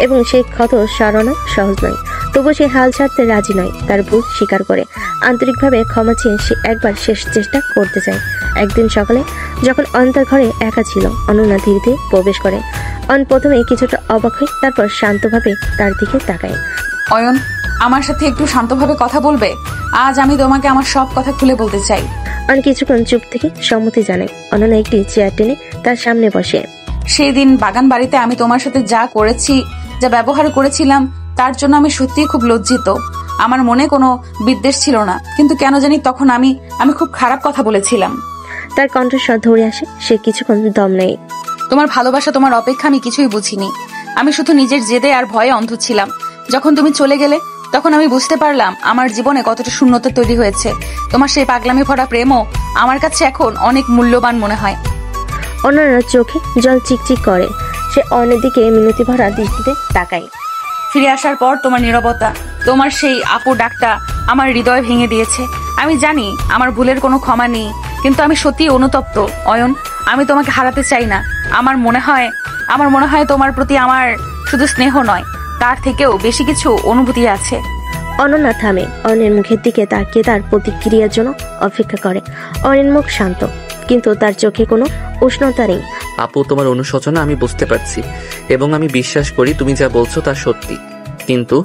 এবং সেই ক্ষত সারানো সহজ নয়। তবু সে হাল ছাড়তে রাজি নয়। তার ভুল স্বীকার করে আন্তরিকভাবে ক্ষমা চেয়ে সে একবার শেষ চেষ্টা করতে চায়। একদিন সকালে যখন অয়ন তার ঘরে একা ছিল, অনন্যা ধীরে ধীরে প্রবেশ করে। অয়ন প্রথমে কিছুটা অবাক হয়, তারপর শান্তভাবে তার দিকে তাকায়। অয়ন, আমার সাথে একটু শান্তভাবে কথা বলবে? আজ আমি তোমাকে আমার সব কথা খুলে বলতে চাই। অয়ন কিছুক্ষণ চুপ থেকে সম্মতি জানায়। অনন্যা একটি চেয়ার টেনে তার সামনে বসে। সেই দিন বাগান বাড়িতে আমি তোমার সাথে যা ব্যবহার করেছিলাম, তার জন্য আমি সত্যিই খুব লজ্জিত। আমার মনে কোনো বিদ্বেষ ছিল না, কিন্তু কেন জানি তখন আমি খুব খারাপ কথা বলেছিলাম। তার কণ্ঠস্বর ধরে আসে। সে কিছুক্ষণ দম নেয়। তোমার ভালোবাসা, তোমার অপেক্ষা আমি কিছুই বুঝিনি। আমি শুধু নিজের জেদে আর ভয়ে অন্ধ ছিলাম। যখন তুমি চলে গেলে, তখন আমি বুঝতে পারলাম আমার জীবনে কতটা শূন্যতা তৈরি হয়েছে। তোমার সেই পাগলামি ভরা প্রেমও আমার কাছে এখন অনেক মূল্যবান মনে হয়। অন্যরা চোখে জল চিকচিক করে। সে অন্যের দিকে মিনতি ভরা দৃষ্টিতে তাকায়। ফিরে আসার পর তোমার নীরবতা, তোমার সেই আপু ডাকটা আমার হৃদয় ভেঙে দিয়েছে। আমি জানি আমার ভুলের কোনো ক্ষমা নেই, কিন্তু আমি সত্যি অনুতপ্ত। অয়ন, আমি তোমাকে হারাতে চাই না। আমার মনে হয় তোমার প্রতি আমার শুধু স্নেহ নয়, তার থেকেও বেশি কিছু অনুভূতি আছে। অনন্যা থামে। অয়নের মুখের দিকে তাকিয়ে তার প্রতিক্রিয়ার জন্য অপেক্ষা করে। অয়নের মুখ শান্ত, কিন্তু তার চোখে কোনো উষ্ণতা নেই। আপু, তোমার অনুশোচনা আমি বুঝতে পারছি এবং আমি বিশ্বাস করি তুমি যা বলছো তা সত্যি, কিন্তু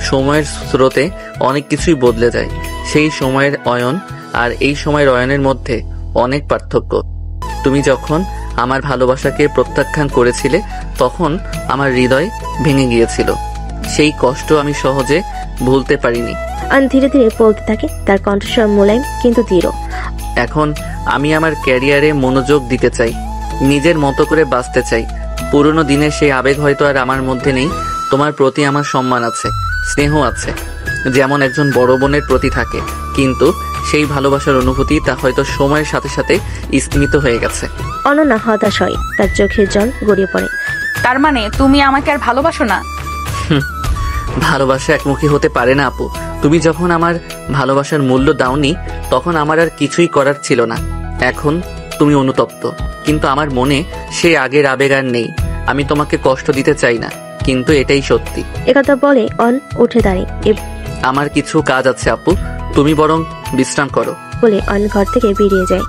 সময়ের স্রোতে অনেক কিছুই বদলে যায়। সেই সময়ের অয়ন আর এই সময়ের অয়নের মধ্যে অনেক পার্থক্য। তুমি যখন আমার ভালোবাসাকে প্রত্যাখ্যান করেছিলে, তখন আমার হৃদয় ভেঙে গিয়েছিল। সেই কষ্ট আমি সহজে ভুলতে পারিনি। ধীরে ধীরে বলতে থাকে, তার কণ্ঠস্বর মোলায়েম কিন্তু দৃঢ়। এখন আমি আমার ক্যারিয়ারে মনোযোগ দিতে চাই, নিজের মতো করে বাঁচতে চাই। পুরনো দিনের সেই আবেগ হয়তো আর আমার মধ্যে নেই। তোমার প্রতি আমার সম্মান আছে, স্নেহ আছে, যেমন একজন বড় বোনের প্রতি থাকে, কিন্তু সেই ভালোবাসার অনুভূতি তা হয়তো সময়ের সাথে সাথে স্তিমিত হয়ে গেছে। অনন্যা হতাশ হয়, তার চোখের জল গড়িয়ে পড়ে। তার মানে তুমি আমাকে আর ভালোবাসো না? ভালোবাসা একমুখী হতে পারে না আপু। তুমি যখন আমার ভালোবাসার মূল্য দাওনি তখন আমার আর কিছুই করার ছিল না। এখন তুমি অনুতপ্ত, কিন্তু আমার মনে সেই আগের আবেগ আর নেই। আমি তোমাকে কষ্ট দিতে চাই না, কিন্তু এটাই সত্যি। একথা বলে অন উঠে দাঁড়ায় আমার কিছু কাজ আছে আপু, তুমি বরং বিশ্রাম করো। বলে অন ঘর থেকে বেরিয়ে যায়।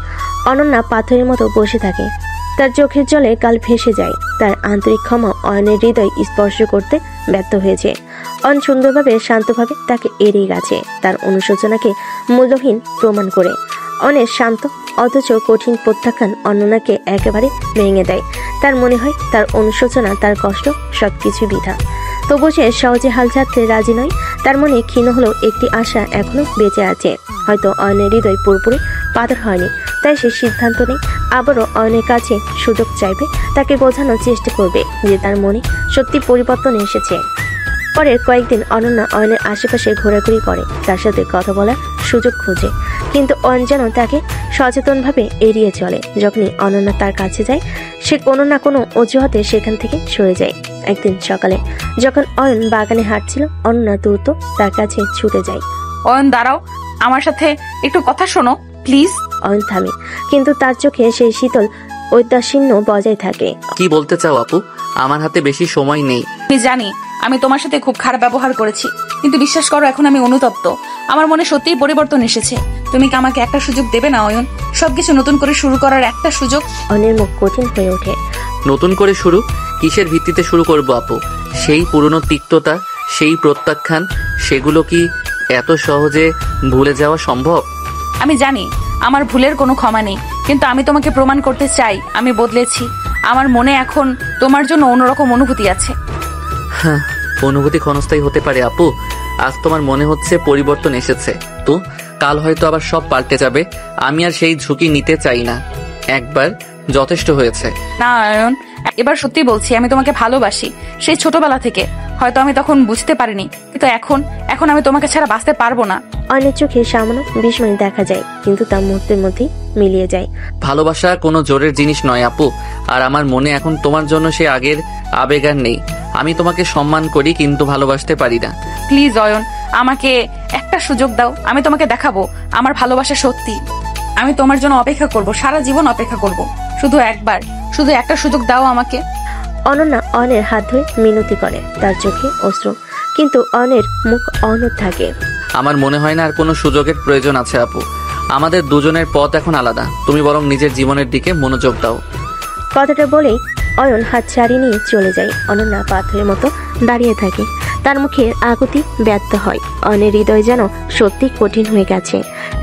অনন্যা পাথরের মতো বসে থাকে, তার চোখের জলে গাল ভেসে যায়। তার আন্তরিক ক্ষমা অয়নের হৃদয় স্পর্শ করতে ব্যর্থ হয়েছে। অন সুন্দরভাবে শান্তভাবে তাকে এড়িয়ে গেছে, তার অনুশোচনাকে মূল্যহীন প্রমাণ করে। অনেক শান্ত অথচ কঠিন প্রত্যাখ্যান অনন্যাকে একেবারে ভেঙে দেয়। তার মনে হয় তার অনুশোচনা, তার কষ্ট সবকিছু বৃথা। তবু সে সহজে হাল ছাড়তে রাজি নয়। তার মনে ক্ষীণ হলেও একটি আশা এখনো বেঁচে আছে। হয়তো অয়নের হৃদয় পুরোপুরি পাথর হয়নি, তাই সে সিদ্ধান্ত নেই আবারও অয়নের কাছে সুযোগ চাইবে, তাকে বোঝানোর চেষ্টা করবে যে তার মনে সত্যি পরিবর্তন এসেছে। পরের কয়েকদিন অনন্যা অয়নের আশেপাশে ঘোরাঘুরি করে, তার সাথে কথা বলার সুযোগ খোঁজে, কিন্তু অয়ন যেন তাকে সচেতনভাবে এড়িয়ে চলে। যখনই অনন্যা তার কাছে যায়, সে কোনো না কোনো অজুহাতে সেখান থেকে সরে যায়। একদিন সকালে যখন অয়ন বাগানে হাঁটছিল, অনন্যা দ্রুত তার কাছে ছুটে যায়। অয়ন দাঁড়াও, আমার সাথে একটু কথা শোনো প্লিজ। অয়ন থামে, কিন্তু তার চোখে সেই শীতল ঔদাসীন্য বজায় থাকে। কি বলতে চাও আপু? আমার হাতে বেশি সময় নেই। আমি জানি আমি তোমার সাথে খুব খারাপ ব্যবহার করেছি, কিন্তু বিশ্বাস করো এখন আমি অনুতপ্ত। আমার মনে সত্যিই পরিবর্তন এসেছে। তুমি কি আমাকে একটা সুযোগ দেবে না অয়ন? সবকিছু নতুন করে শুরু করার একটা সুযোগ। অয়নের মুখ কঠিন হয়ে ওঠে। নতুন করে শুরু? কিসের ভিত্তিতে শুরু করব আপু? সেই পুরনো তিক্ততা, সেই প্রত্যাখ্যান, সেগুলো কি এত সহজে ভুলে যাওয়া সম্ভব? আমি জানি আমার ভুলের কোনো ক্ষমা নেই, কিন্তু আমি তোমাকে প্রমাণ করতে চাই আমি বদলেছি। আমার মনে এখন তোমার জন্য অন্যরকম অনুভূতি আছে। হ্যাঁ, অনুভূতি ক্ষণস্থায়ী হতে পারে আপু। আজ তোমার মনে হচ্ছে পরিবর্তন এসেছে, তো কাল হয়তো আবার সব পাল্টে যাবে। আমি আর সেই ঝুঁকি নিতে চাই না। একবার যথেষ্ট হয়েছে। না অয়ন, এবার সত্যি বলছি, আমি তোমাকে ভালোবাসি সেই ছোটবেলা থেকে। হয়তো আমি তখন বুঝতে পারিনি, কিন্তু এখন আমি তোমাকে ছাড়া বাঁচতে পারবো না। অনেক চোখে সামান্য বিস্ময় দেখা যায়, কিন্তু তা মুহূর্তের মধ্যেই মিলিয়ে যায়। ভালোবাসা কোনো জোরের জিনিস নয় আপু, আর আমার মনে এখন তোমার জন্য সে আগের আবেগ আর নেই। আমি তোমাকে সম্মান করি, কিন্তু ভালোবাসতে পারি না। প্লিজ অয়ন, আমাকে একটা সুযোগ দাও, আমি তোমাকে দেখাবো আমার ভালোবাসা সত্যি। আমি তোমার জন্য অপেক্ষা করব, সারা জীবন অপেক্ষা করব। শুধু একটা সুযোগ দাও আমাকে। অনন্যা অয়নের হাত ধরে মিনতি করে, তার চোখে অশ্রু, কিন্তু অয়নের মুখ অনড় থাকে। আমার মনে হয় না আর কোনো সুযোগের প্রয়োজন আছে আপু। আমাদের দুজনের পথ এখন আলাদা। তুমি বরং নিজের জীবনের দিকে মনোযোগ দাও। কথাটা বলেই অয়ন হাত ছাড়িয়ে নিয়ে চলে যায়। অনন্যা পাথরের মতো দাঁড়িয়ে থাকে, তার মুখে আকুতি ব্যর্থ হয়। অয়নের হৃদয় যেন সত্যি কঠিন হয়ে গেছে,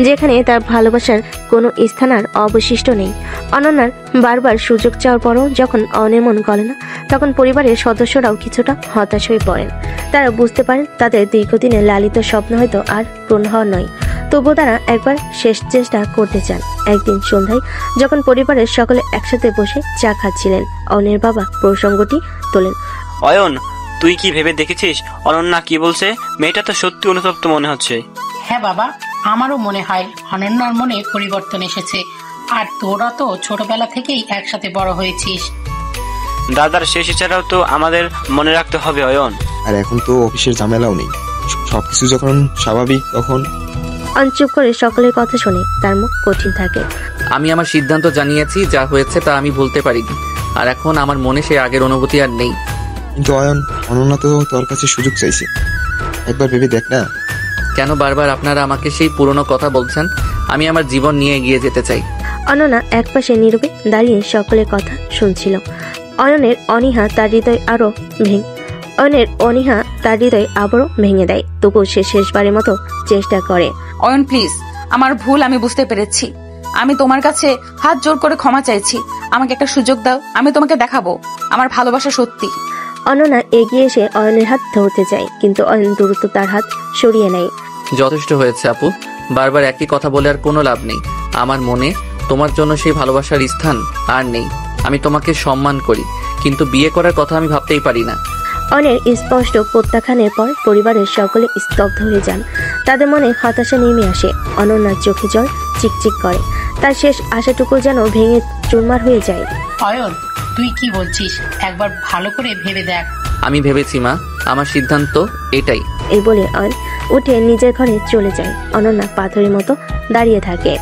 যেখানে তার ভালোবাসার কোনো স্থান আর অবশিষ্ট নেই। অনন্যার বারবার সুযোগ চাওয়ার পরও যখন অয়নের মন গলে না, তখন পরিবারের সদস্যরাও কিছুটা হতাশ হয়ে পড়েন। তারা বুঝতে পারেন তাদের দীর্ঘদিনের লালিত স্বপ্ন হয়তো আর পূর্ণ হওয়া নয়। তবুও তারা একবার শেষ চেষ্টা করতে চান। একদিন সন্ধ্যায় যখন পরিবারের সকলে একসাথে বসে চা খাচ্ছিলেন, অয়নের বাবা প্রসঙ্গটি তোলেন। অয়ন, তুই কি ভেবে দেখেছিস অনন্যা কি বলছে? মেয়েটা তো সত্যি অনুতপ্ত মনে হচ্ছে। হ্যাঁ বাবা, আমারও মনে হয় অনন্যার মনে পরিবর্তন এসেছে। আর তোরা তো ছোটবেলা থেকেই একসাথে বড় হয়েছিস। দাদার শেষ ইচ্ছাটাও তো আমাদের মনে রাখতে হবে অয়ন। আর এখন তো অফিসের ঝামেলাও নেই, সবকিছু যখন স্বাভাবিক তখন। চুপ করে সকলের কথা শুনে তার মুখ কঠিন থাকে। আমি আমার সিদ্ধান্ত জানিয়েছি, যা হয়েছে তা আমি ভুলতে পারিনি। আর এখন আমার মনে সেই আগের অনুভূতি আর নেই। কিন্তু অয়ন, অনন্যা তো তোর কাছে সুযোগ চাইছে, একবার ভেবে দেখ না। কেন বারবার আপনারা আমাকে সেই পুরনো কথা বলছেন? আমি আমার জীবন নিয়ে এগিয়ে যেতে চাই। অনন্যা একপাশে নীরবে দাঁড়িয়ে সকলের কথা শুনছিল। অয়নের অনীহা তার হৃদয় আবারও ভেঙে দেয়। তবুও সে শেষবারের মতো চেষ্টা করে। অয়ন প্লিজ, আমার ভুল আমি বুঝতে পেরেছি। আমি তোমার কাছে হাত জোর করে ক্ষমা চাইছি। আমাকে একটা সুযোগ দাও, আমি তোমাকে দেখাবো আমার ভালোবাসা সত্যি। অনন্যা এগিয়ে এসে অয়নের হাত ধরতে চায়, কিন্তু অয়ন দ্রুত তার হাত সরিয়ে নেয়। যথেষ্ট হয়েছে আপু, বারবার একই কথা বলে আর কোনো লাভ নেই। আমার মনে তোমার জন্য সেই ভালোবাসার স্থান আর নেই। আমি তোমাকে সম্মান করি, কিন্তু বিয়ে করার কথা আমি ভাবতেই পারি না। অয়নের স্পষ্ট প্রত্যাখ্যানের পর পরিবারের সকলে স্তব্ধ হয়ে যান। তাদের মনে হতাশা নেমে আসে। অনন্যার চোখে জল চিকচিক করে, তার শেষ আশাটুকু যেন ভেঙে চুরমার হয়ে যায়। অয়ন, তুই কি বলছিস? একবার ভালো করে ভেবে দেখ। আমি ভেবেছি মা, আমার সিদ্ধান্ত এটাই। এই বলে অয়ন উঠে নিজের ঘরে চলে যায়। অনন্যা পাথরের মতো দাঁড়িয়ে থাকে,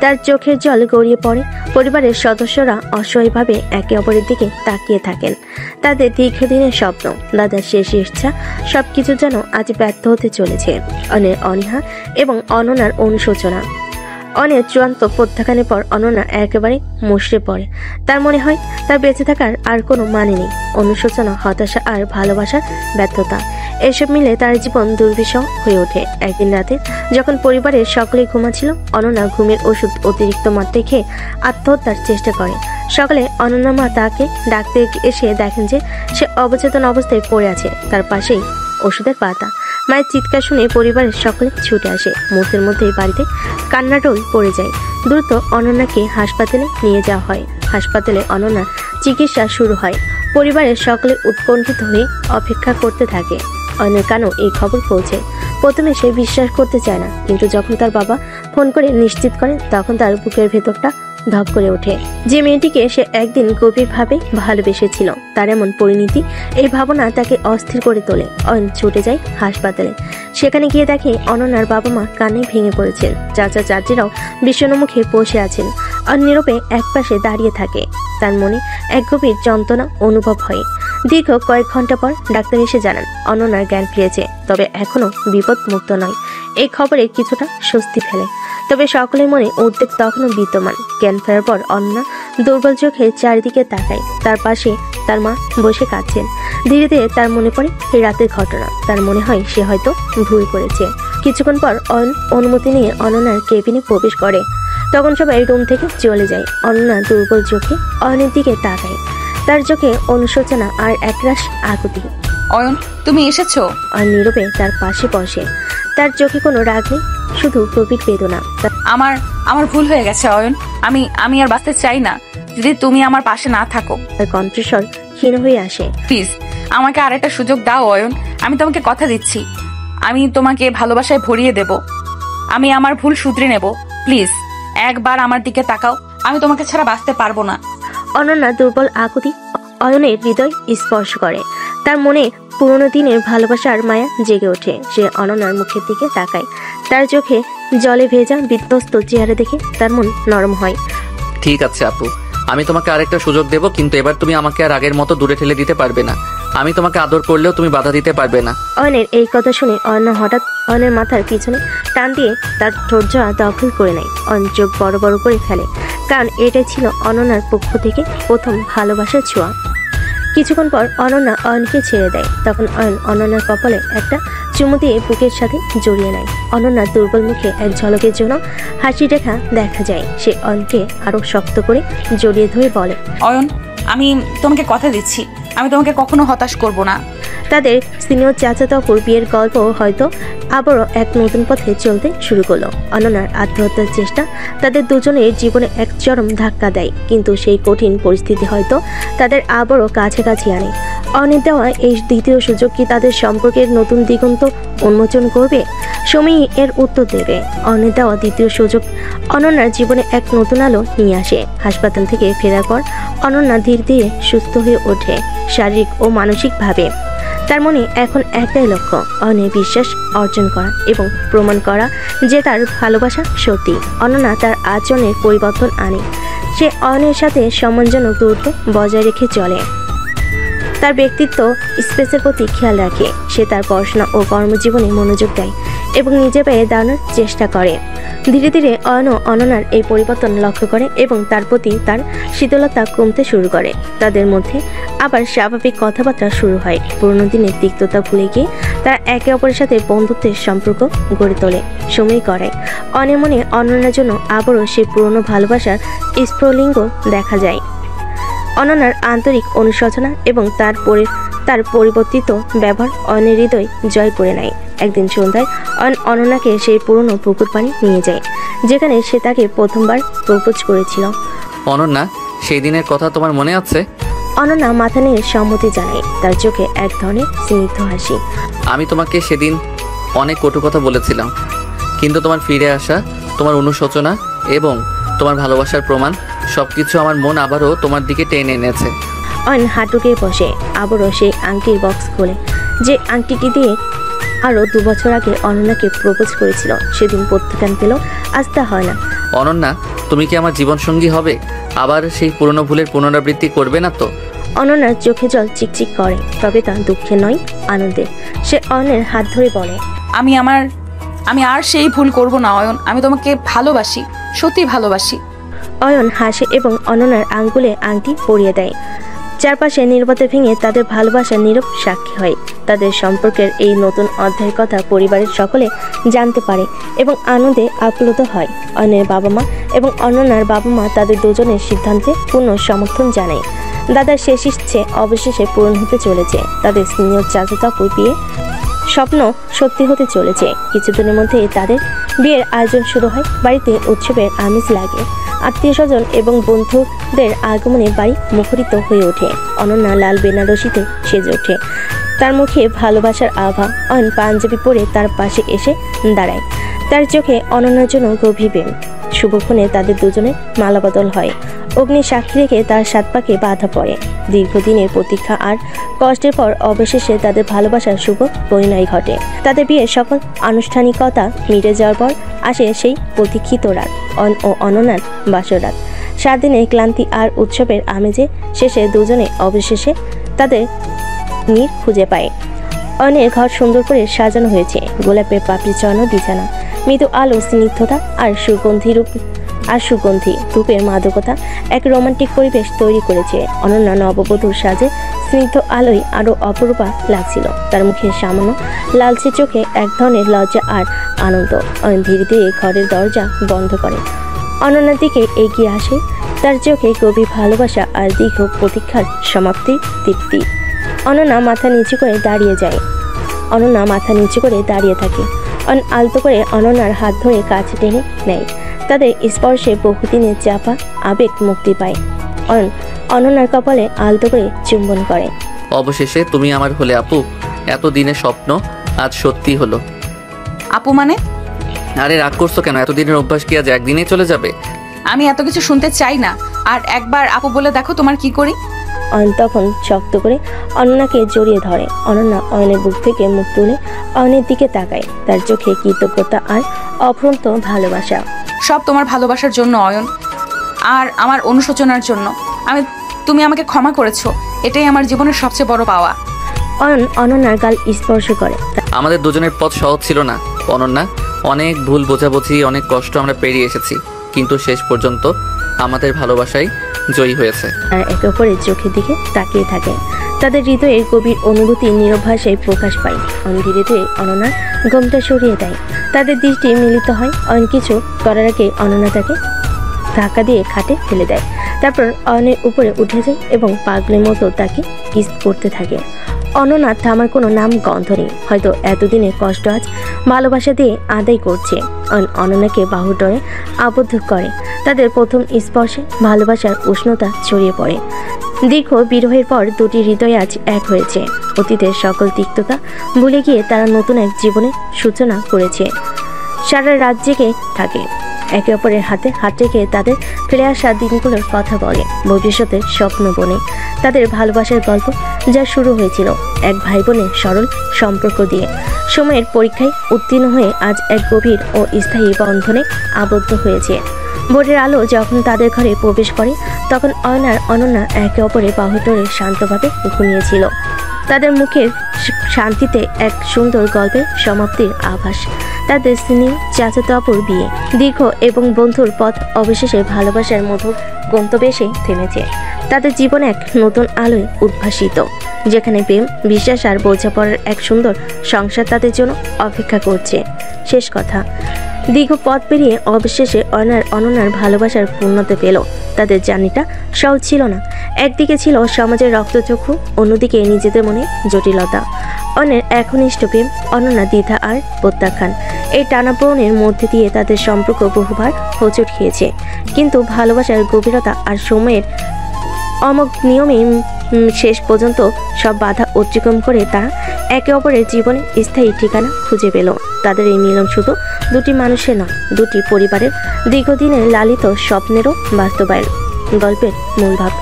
তার চোখের জল গড়িয়ে পড়ে। পরিবারের সদস্যরা অসহায়ভাবে একে অপরের দিকে তাকিয়ে থাকেন। তাদের দীর্ঘদিনের স্বপ্ন, দাদার শেষ ইচ্ছা সবকিছু যেন আজ ব্যর্থ হতে চলেছে। অনের অনীহা এবং অনন্যার অনুশোচনা। অনের চূড়ান্ত প্রত্যাখ্যানের পর অনন্যা একেবারে মুষড়ে পড়ে। তার মনে হয় তার বেঁচে থাকার আর কোনো মানে নেই। অনুশোচনা, হতাশা আর ভালোবাসার ব্যর্থতা, এসব মিলে তার জীবন দুর্বিষহ হয়ে ওঠে। একদিন রাতে যখন পরিবারের সকলেই ঘুমাচ্ছিল, অনন্যা ঘুমের ওষুধ অতিরিক্ত মাত্রায় খেয়ে আত্মহত্যার চেষ্টা করে। সকালে অনন্যার মা তাকে ডাকতে এসে দেখেন যে সে অবচেতন অবস্থায় পড়ে আছে, তার পাশেই ওষুধের পাতা। মায়ের চিৎকার শুনে পরিবারের সকলে ছুটে আসে। মুহূর্তের মধ্যেই বাড়িতে কান্নাটোল পড়ে যায়। দ্রুত অনন্যাকে হাসপাতালে নিয়ে যাওয়া হয়। হাসপাতালে অনন্যার চিকিৎসা শুরু হয়। পরিবারের সকলে উৎকণ্ঠিত হয়ে অপেক্ষা করতে থাকে। অয়নের কানেও এই খবর পৌঁছে। প্রথমে সে বিশ্বাস করতে চায় না, কিন্তু যখন তার বাবা ফোন করে নিশ্চিত করে, তখন তার বুকের ভেতরটা ধপ করে ওঠে। যে মেয়েটিকে সে একদিন গভীরভাবে ভালোবেসেছিল, তার এমন পরিণতি, এই ভাবনা তাকে অস্থির করে তোলে। অয়ন ছুটে যায় হাসপাতালে। সেখানে গিয়ে দেখে অনন্যার বাবা মা কানে ভেঙে পড়েছেন। চাচা চাচিরাও বিষণ্ণমুখে বসে আছেন। অয়ন নীরবে একপাশে দাঁড়িয়ে থাকে। তার মনে এক গভীর যন্ত্রণা অনুভব হয়। দীর্ঘ কয়েক ঘন্টা পর ডাক্তার এসে জানান অনন্যার জ্ঞান ফিরেছে, তবে এখনো বিপদ মুক্ত নয়। এই খবরে কিছুটা স্বস্তি ফেলে, তবে সকলের মনে উদ্বেগ তখনও বিদ্যমান। জ্ঞান ফেরার পর অনন্যা দুর্বল চোখে চারিদিকে তাকায়। তার পাশে তার মা বসে কাঁদছেন। ধীরে ধীরে তার মনে পড়ে রাতের ঘটনা। তার মনে হয় সে হয়তো ভুল করেছে। কিছুক্ষণ পর অয়ন অনুমতি নিয়ে অনন্যার কেবিনে প্রবেশ করে। তখন সবাই রুম থেকে চলে যায়। অনন্যা দুর্বল চোখে অয়নের দিকে তাকায়। তার চোখে অনুশোচনা আর একরাশ আকুতি। অয়ন, তুমি এসেছো? অয়ন নীরবে তার পাশে বসে। তার চোখে কোনো রাগ নেই, শুধু গভীর বেদনা। আমার ভুল হয়ে গেছে অয়ন। আমি আর বাঁচতে চাই না যদি তুমি আমার পাশে না থাকো। তার কণ্ঠস্বর ক্ষীণ হয়ে আসে। প্লিজ আমাকে আর একটা সুযোগ দাও অয়ন। আমি তোমাকে কথা দিচ্ছি, আমি তোমাকে ভালোবাসায় ভরিয়ে দেব। আমি আমার ভুল শুধরে নেব। প্লিজ একবার আমার দিকে তাকাও, আমি তোমাকে ছাড়া বাঁচতে পারবো না। অনন্যা দুর্বল আকুতি অয়নের হৃদয় স্পর্শ করে। তার মনে পুরোনো দিনের ভালোবাসার মায়া জেগে ওঠে। সে অনন্যার মুখের দিকে তাকায়। তার চোখে জলে ভেজা বিধ্বস্ত চেহারা দেখে তার মন নরম হয়। ঠিক আছে আপু, আমি তোমাকে আরেকটা সুযোগ দেব, কিন্তু এবার তুমি আমাকে আর আগের মতো দূরে ঠেলে দিতে পারবে না। আমি তোমাকে আদর করলেও তুমি বাধা দিতে পারবে না। অয়নের এই কথা শুনে অয়ন হঠাৎ অয়নের মাথার পিছনে টান দিয়ে তার ঠোঁট জোড়া দখল করে নেয়। অয়ন চোখ বড় বড় করে ফেলে, কারণ এটাই ছিল অনন্যার পক্ষ থেকে প্রথম ভালোবাসার ছোঁয়া। কিছুক্ষণ পর অনন্যা অয়নকে ছেড়ে দেয়। তখন অয়ন অনন্যার কপালে একটা চুমু দিয়ে বুকের সাথে জড়িয়ে নেয়। অনন্যার দুর্বল মুখে এক ঝলকের জন্য হাসি রেখা দেখা যায়। সে অয়নকে আরো শক্ত করে জড়িয়ে ধরে বলে, অয়ন, আমি তোমাকে কথা দিচ্ছি, আমি তোমাকে কখনো হতাশ করব না। তাদের সিনিয়র চাচাতো অপুর বিয়ের গল্প হয়তো আবারও এক নতুন পথে চলতে শুরু করলো। অনন্যার আত্মহত্যার চেষ্টা তাদের দুজনের জীবনে এক চরম ধাক্কা দেয়, কিন্তু সেই কঠিন পরিস্থিতি হয়তো তাদের আবারও কাছাকাছি আনে। অয়নের দেওয়া এই দ্বিতীয় সুযোগ কি তাদের সম্পর্কের নতুন দিগন্ত উন্মোচন করবে? সময় এর উত্তর দেবে। অয়নের দেওয়া দ্বিতীয় সুযোগ অনন্যার জীবনে এক নতুন আলো নিয়ে আসে। হাসপাতাল থেকে ফেরার পর অনন্যা ধীরে ধীরে সুস্থ হয়ে ওঠে, শারীরিক ও মানসিকভাবে। তার মনে এখন একটাই লক্ষ্য, অয়নের বিশ্বাস অর্জন করা এবং প্রমাণ করা যে তার ভালোবাসা সত্যি। অনন্যা তার আচরণের পরিবর্তন আনে। সে অয়নের সাথে সম্মানজনক দূরত্ব বজায় রেখে চলে। তার ব্যক্তিত্ব স্পেসের প্রতি খেয়াল রাখে। সে তার পড়াশোনা ও কর্মজীবনে মনোযোগ দেয় এবং নিজে পায়ে দাঁড়ানোর চেষ্টা করে। ধীরে ধীরে অয়নও অনন্যার এই পরিবর্তন লক্ষ্য করে এবং তার প্রতি তার শীতলতা কমতে শুরু করে। তাদের মধ্যে আবার স্বাভাবিক কথাবার্তা শুরু হয়। পুরোনো দিনের তিক্ততা ভুলে গিয়ে তারা একে অপরের সাথে বন্ধুত্বের সম্পর্ক গড়ে তোলে। সময় করে অয়নের মনে অনন্যার জন্য আবারও সেই পুরনো ভালোবাসার স্ফুলিঙ্গ দেখা যায়। অনন্যার আন্তরিক অনুশোচনা এবং তার পরিবর্তিত ব্যবহার অয়নের হৃদয় জয় করে নেয়। একদিন সন্ধ্যায় অয়ন অনন্যাকে সেই পুরনো পুকুর পানি নিয়ে যায়, যেখানে সে তাকে প্রথমবার প্রপোজ করেছিল। অনন্যা, সেই দিনের কথা তোমার মনে আছে? অনন্যা মাথা নিয়ে সম্মতি জানায়, তার চোখে এক ধরনের স্নিগ্ধ হাসি। আমি তোমাকে সেদিন অনেক কটু কথা বলেছিলাম, কিন্তু তোমার ফিরে আসা, তোমার অনুশোচনা এবং তোমার ভালোবাসার প্রমাণ সবকিছু আমার মন আবারও তোমার দিকে টেনে এনেছে। অয়ন হাঁটুকে বসে আবারও সেই আংটির বক্স খোলে। যে আংটিটি দিয়ে আরও 2 বছর আগে অনন্যাকে প্রপোজ করেছিল, সেদিন প্রত্যাখ্যান পেল, আজ তা হয় না। অনন্যা, তুমি কি আমার জীবনসঙ্গী হবে? আবার সেই পুরনো ভুলের পুনরাবৃত্তি করবে না তো? অনন্যার চোখে জল চিকচিক করে, তবে তা দুঃখে নয়, আনন্দে। সে অয়নের হাত ধরে বলে, আমি আর সেই ভুল করব না অয়ন। আমি তোমাকে ভালোবাসি, সত্যি ভালোবাসি। অয়ন হাসে এবং অনন্যার আঙ্গুলে আংটি পরিয়ে দেয়। চারপাশে নীরবতা ভেঙে তাদের ভালোবাসার নীরব সাক্ষী হয়। তাদের সম্পর্কের এই নতুন অধ্যায়ের কথা পরিবারের সকলে জানতে পারে এবং আনন্দে আপ্লুত হয়। অয়নের বাবা মা এবং অনন্যার বাবা মা তাদের দুজনের সিদ্ধান্তে পূর্ণ সমর্থন জানায়। দাদার শেষ ইচ্ছে অবশেষে পূরণ হতে চলেছে। তাদের স্নেহ চাচাতো আপুর বিয়ে স্বপ্ন সত্যি হতে চলেছে। কিছুদিনের মধ্যে তাদের বিয়ের আয়োজন শুরু হয়। বাড়িতে উৎসবের আমেজ লাগে। আত্মীয় স্বজন এবং বন্ধুদের আগমনে বাড়ি মুখরিত হয়ে ওঠে। অনন্যা লাল বেনারসিতে সেজে ওঠে, তার মুখে ভালোবাসার আভা। অয়ন পাঞ্জাবি পরে তার পাশে এসে দাঁড়ায়। তার চোখে অনন্যার জন্য গভীর প্রেম। শুভক্ষণে তাদের দুজনের মালাবদল হয়। অগ্নি সাক্ষী রেখে তার 7 পাকে বাধা পড়ে। দীর্ঘদিনের প্রতীক্ষা আর কষ্টের পর অবশেষে তাদের ভালোবাসার শুভ পরিণয় ঘটে। তাদের বিয়ের সকল আনুষ্ঠানিকতা মিটে যাওয়ার পর আসে সেই প্রতীক্ষিত রাত, অয়ন ও অনন্যার বাসর রাত। 7 দিনের ক্লান্তি আর উৎসবের আমেজে শেষে দুজনে অবশেষে তাদের নীড় খুঁজে পায়। অয়নের ঘর সুন্দর করে সাজানো হয়েছে। গোলাপের পাপড়ি চড়ানো বিছানা, মৃদু আলো, স্নিগ্ধতা আর সুগন্ধি ধূপের মাদকতা এক রোমান্টিক পরিবেশ তৈরি করেছে। অনন্যা নববধূর সাজে স্নিগ্ধ আলোয় আরো অপরূপা লাগছিল। তার মুখে সামান্য লালচে চোখে এক ধরনের লজ্জা আর আনন্দ। অয়ন ধীরে ধীরে ঘরের দরজা বন্ধ করে অনন্যার দিকে এগিয়ে আসে। তার চোখে গভীর ভালোবাসা আর দীর্ঘ প্রতীক্ষার সমাপ্তির তৃপ্তি। অনন্যা মাথা নিচু করে দাঁড়িয়ে থাকে। অয়ন আলতো করে অনন্যার হাত ধরে কাছে টেনে নেয়। তাদের স্পর্শে বহুদিনের চাপা আবেগ মুক্তি পায়। অয়ন অনন্যার কপালে আলতো করে চুম্বন করে। অবশেষে তুমি আমার হলে আপু। এতদিনের স্বপ্ন আজ সত্যি হলো। আপু মানে? আরে রাগ করছো কেন? এতদিনের অভ্যাস কি আজ একদিনেই চলে যাবে? আমি এত কিছু শুনতে চাই না। আর একবার আপু বলে দেখো তোমার কি করি। অয়ন তখন শক্ত করে অনন্যাকে জড়িয়ে ধরে। অনন্যা অয়নের বুক থেকে মুখ তুলে অয়নের দিকে তাকায়। তার চোখে কৃতজ্ঞতা আর অফুরন্ত ভালোবাসা। সব তোমার ভালোবাসার জন্য অয়ন, আর আমার অনুশোচনার জন্য। তুমি আমাকে ক্ষমা করেছো, এটাই আমার জীবনের সবচেয়ে বড় পাওয়া। অয়ন অনন্যার গাল স্পর্শ করে। আমাদের দুজনের পথ সহজ ছিল না অনন্যা। অনেক ভুল বোঝাবুঝি, অনেক কষ্ট আমরা পেরিয়ে এসেছি, কিন্তু শেষ পর্যন্ত আমাদের ভালোবাসাই জয়ী হয়েছে। আর একে অপরের চোখের দিকে তাকিয়ে থাকে। তাদের হৃদয়ের গভীর অনুভূতি নীরব ভাষায় প্রকাশ পায়। অয়ন ধীরে ধীরে অনন্যার ঘোমটা সরিয়ে দেয়। তাদের দৃষ্টি মিলিত হয়। অয়ন কিছু করার আগে অনন্যা তাকে ধাক্কা দিয়ে খাটে ফেলে দেয়। তারপর অয়নের উপরে উঠে যায় এবং পাগলের মতো তাকে কিস করতে থাকে। অনন্যা থামার কোনো নাম গন্ধ নেই। হয়তো এতদিনের কষ্ট আজ ভালোবাসা দিয়ে আদায় করছে। অয়ন অনন্যাকে বাহুর ডরে আবদ্ধ করে। তাদের প্রথম স্পর্শে ভালোবাসার উষ্ণতা ছড়িয়ে পড়ে। দীর্ঘ বিরহের পর দুটি হৃদয় আজ এক হয়েছে। অতীতের সকল তিক্ততা ভুলে গিয়ে তারা নতুন এক জীবনের সূচনা করেছে। সারা রাত জেগে থাকে, একে অপরের হাতে হাত রেখে তাদের ফিরে আসা দিনগুলোর কথা বলে, ভবিষ্যতের স্বপ্ন বনে। তাদের ভালোবাসার গল্প যা শুরু হয়েছিল এক ভাই বোনের সরল সম্পর্ক দিয়ে, সময়ের পরীক্ষায় উত্তীর্ণ হয়ে আজ এক গভীর ও স্থায়ী বন্ধনে আবদ্ধ হয়েছে। ভোরের আলো যখন তাদের ঘরে প্রবেশ করে তখন অয়ন আর অনন্যা একে অপরের বাহু ধরে শান্তভাবে ঘুমিয়েছিল। তাদের মুখের শান্তিতে এক সুন্দর গল্পের সমাপ্তির আভাস। তাদের স্নেহ চাচাতো আপুর বিয়ে, দীর্ঘ এবং বন্ধুর পথ অবশেষে ভালোবাসার মধুর গন্তব্যে এসে থেমেছে। তাদের জীবন এক নতুন আলোয় উদ্ভাসিত, যেখানে প্রেম, বিশ্বাস আর বোঝাপড়ার এক সুন্দর সংসার তাদের জন্য অপেক্ষা করছে। শেষ কথা, দীর্ঘ পথ পেরিয়ে অবশেষে অনন্যার ভালোবাসার পূর্ণতা পেল। তাদের জার্নিটা সহজ ছিল না। একদিকে ছিল সমাজের রক্তচক্ষু, অন্যদিকে নিজেদের মনে জটিলতা। অন্যের একনিষ্ঠ প্রেম, অনন্যা দ্বিধা আর প্রত্যাখ্যান। এই টানাপোড়েনের মধ্যে দিয়ে তাদের সম্পর্ক বহুবার হোঁচট খেয়েছে, কিন্তু ভালোবাসার গভীরতা আর সময়ের অমোঘ নিয়মে শেষ পর্যন্ত সব বাধা অতিক্রম করে তারা একে অপরের জীবনে স্থায়ী ঠিকানা খুঁজে পেল। তাদের এই মিলন শুধু দুটি মানুষের নয়, দুটি পরিবারের দীর্ঘদিনের লালিত স্বপ্নেরও বাস্তবায়ন। গল্পের মূল ভাব,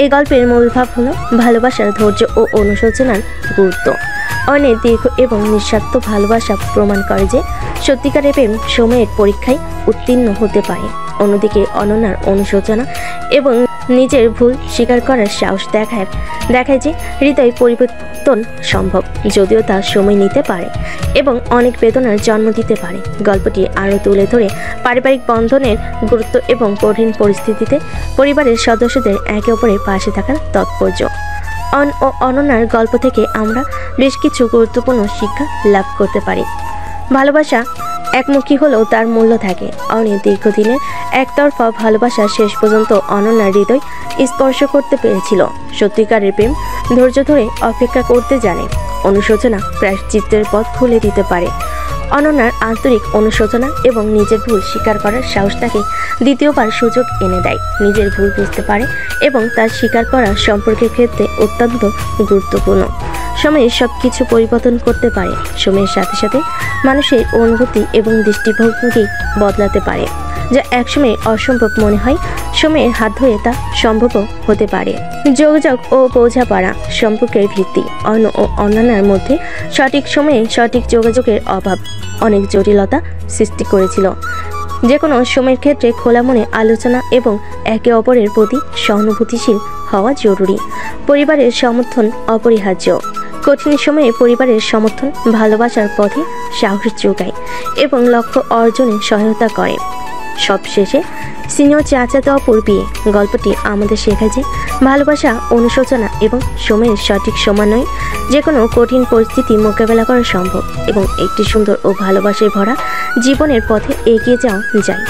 এই গল্পের মূল ভাব হলো ভালোবাসার ধৈর্য ও অনুশোচনার গুরুত্ব। অনেক দীর্ঘ এবং নিঃস্বার্থ ভালোবাসা প্রমাণ করে যে সত্যিকারের প্রেম সময়ের পরীক্ষায় উত্তীর্ণ হতে পারে। অন্যদিকে অনন্যার অনুশোচনা এবং নিজের ভুল স্বীকার করার সাহস দেখায় যে হৃদয় পরিবর্তন সম্ভব, যদিও তা সময় নিতে পারে এবং অনেক বেদনার জন্ম দিতে পারে। গল্পটি আরও তুলে ধরে পারিবারিক বন্ধনের গুরুত্ব এবং কঠিন পরিস্থিতিতে পরিবারের সদস্যদের একে অপরের পাশে থাকার তাৎপর্য। ও অনন্যার গল্প থেকে আমরা বেশ কিছু গুরুত্বপূর্ণ শিক্ষা লাভ করতে পারি। ভালোবাসা একমুখী হলেও তার মূল্য থাকে। অনেক দীর্ঘদিনের একতরফা ভালোবাসা শেষ পর্যন্ত অনন্যার হৃদয় স্পর্শ করতে পেরেছিল। সত্যিকারের প্রেম ধৈর্য ধরে অপেক্ষা করতে জানে। অনুশোচনা প্রায়শ্চিত্তের পথ খুলে দিতে পারে। অনন্যার আন্তরিক অনুশোচনা এবং নিজের ভুল স্বীকার করার সাহস তাকে দ্বিতীয়বার সুযোগ এনে দেয়। নিজের ভুল বুঝতে পারে এবং তার স্বীকার করা সম্পর্কের ক্ষেত্রে অত্যন্ত গুরুত্বপূর্ণ। সময় সবকিছু পরিবর্তন করতে পারে। সময়ের সাথে সাথে মানুষের অনুভূতি এবং দৃষ্টিভঙ্গি বদলাতে পারে, যা একসময় অসম্ভব মনে হয় সময়ের হাত ধরে তা সম্ভব হতে পারে। যোগাযোগ ও বোঝাপড়া সম্পর্কের ভিত্তি। ও অন্যান্যের মধ্যে সঠিক সময়ে সঠিক যোগাযোগের অভাব অনেক জটিলতা সৃষ্টি করেছিল। যে কোনো সময়ের ক্ষেত্রে খোলা মনে আলোচনা এবং একে অপরের প্রতি সহানুভূতিশীল হওয়া জরুরি। পরিবারের সমর্থন অপরিহার্য। কঠিন সময়ে পরিবারের সমর্থন ভালোবাসার পথে সাহস যোগায় এবং লক্ষ্য অর্জনে সহায়তা করে। সবশেষে সিনিয়র চাচাতো অপুর বিয়ে গল্পটি আমাদের শেখায় যে ভালোবাসা, অনুশোচনা এবং সময়ের সঠিক সমন্বয়ে যে কোনো কঠিন পরিস্থিতি মোকাবেলা করা সম্ভব এবং একটি সুন্দর ও ভালোবাসায় ভরা জীবনের পথে এগিয়ে যাওয়া যায়।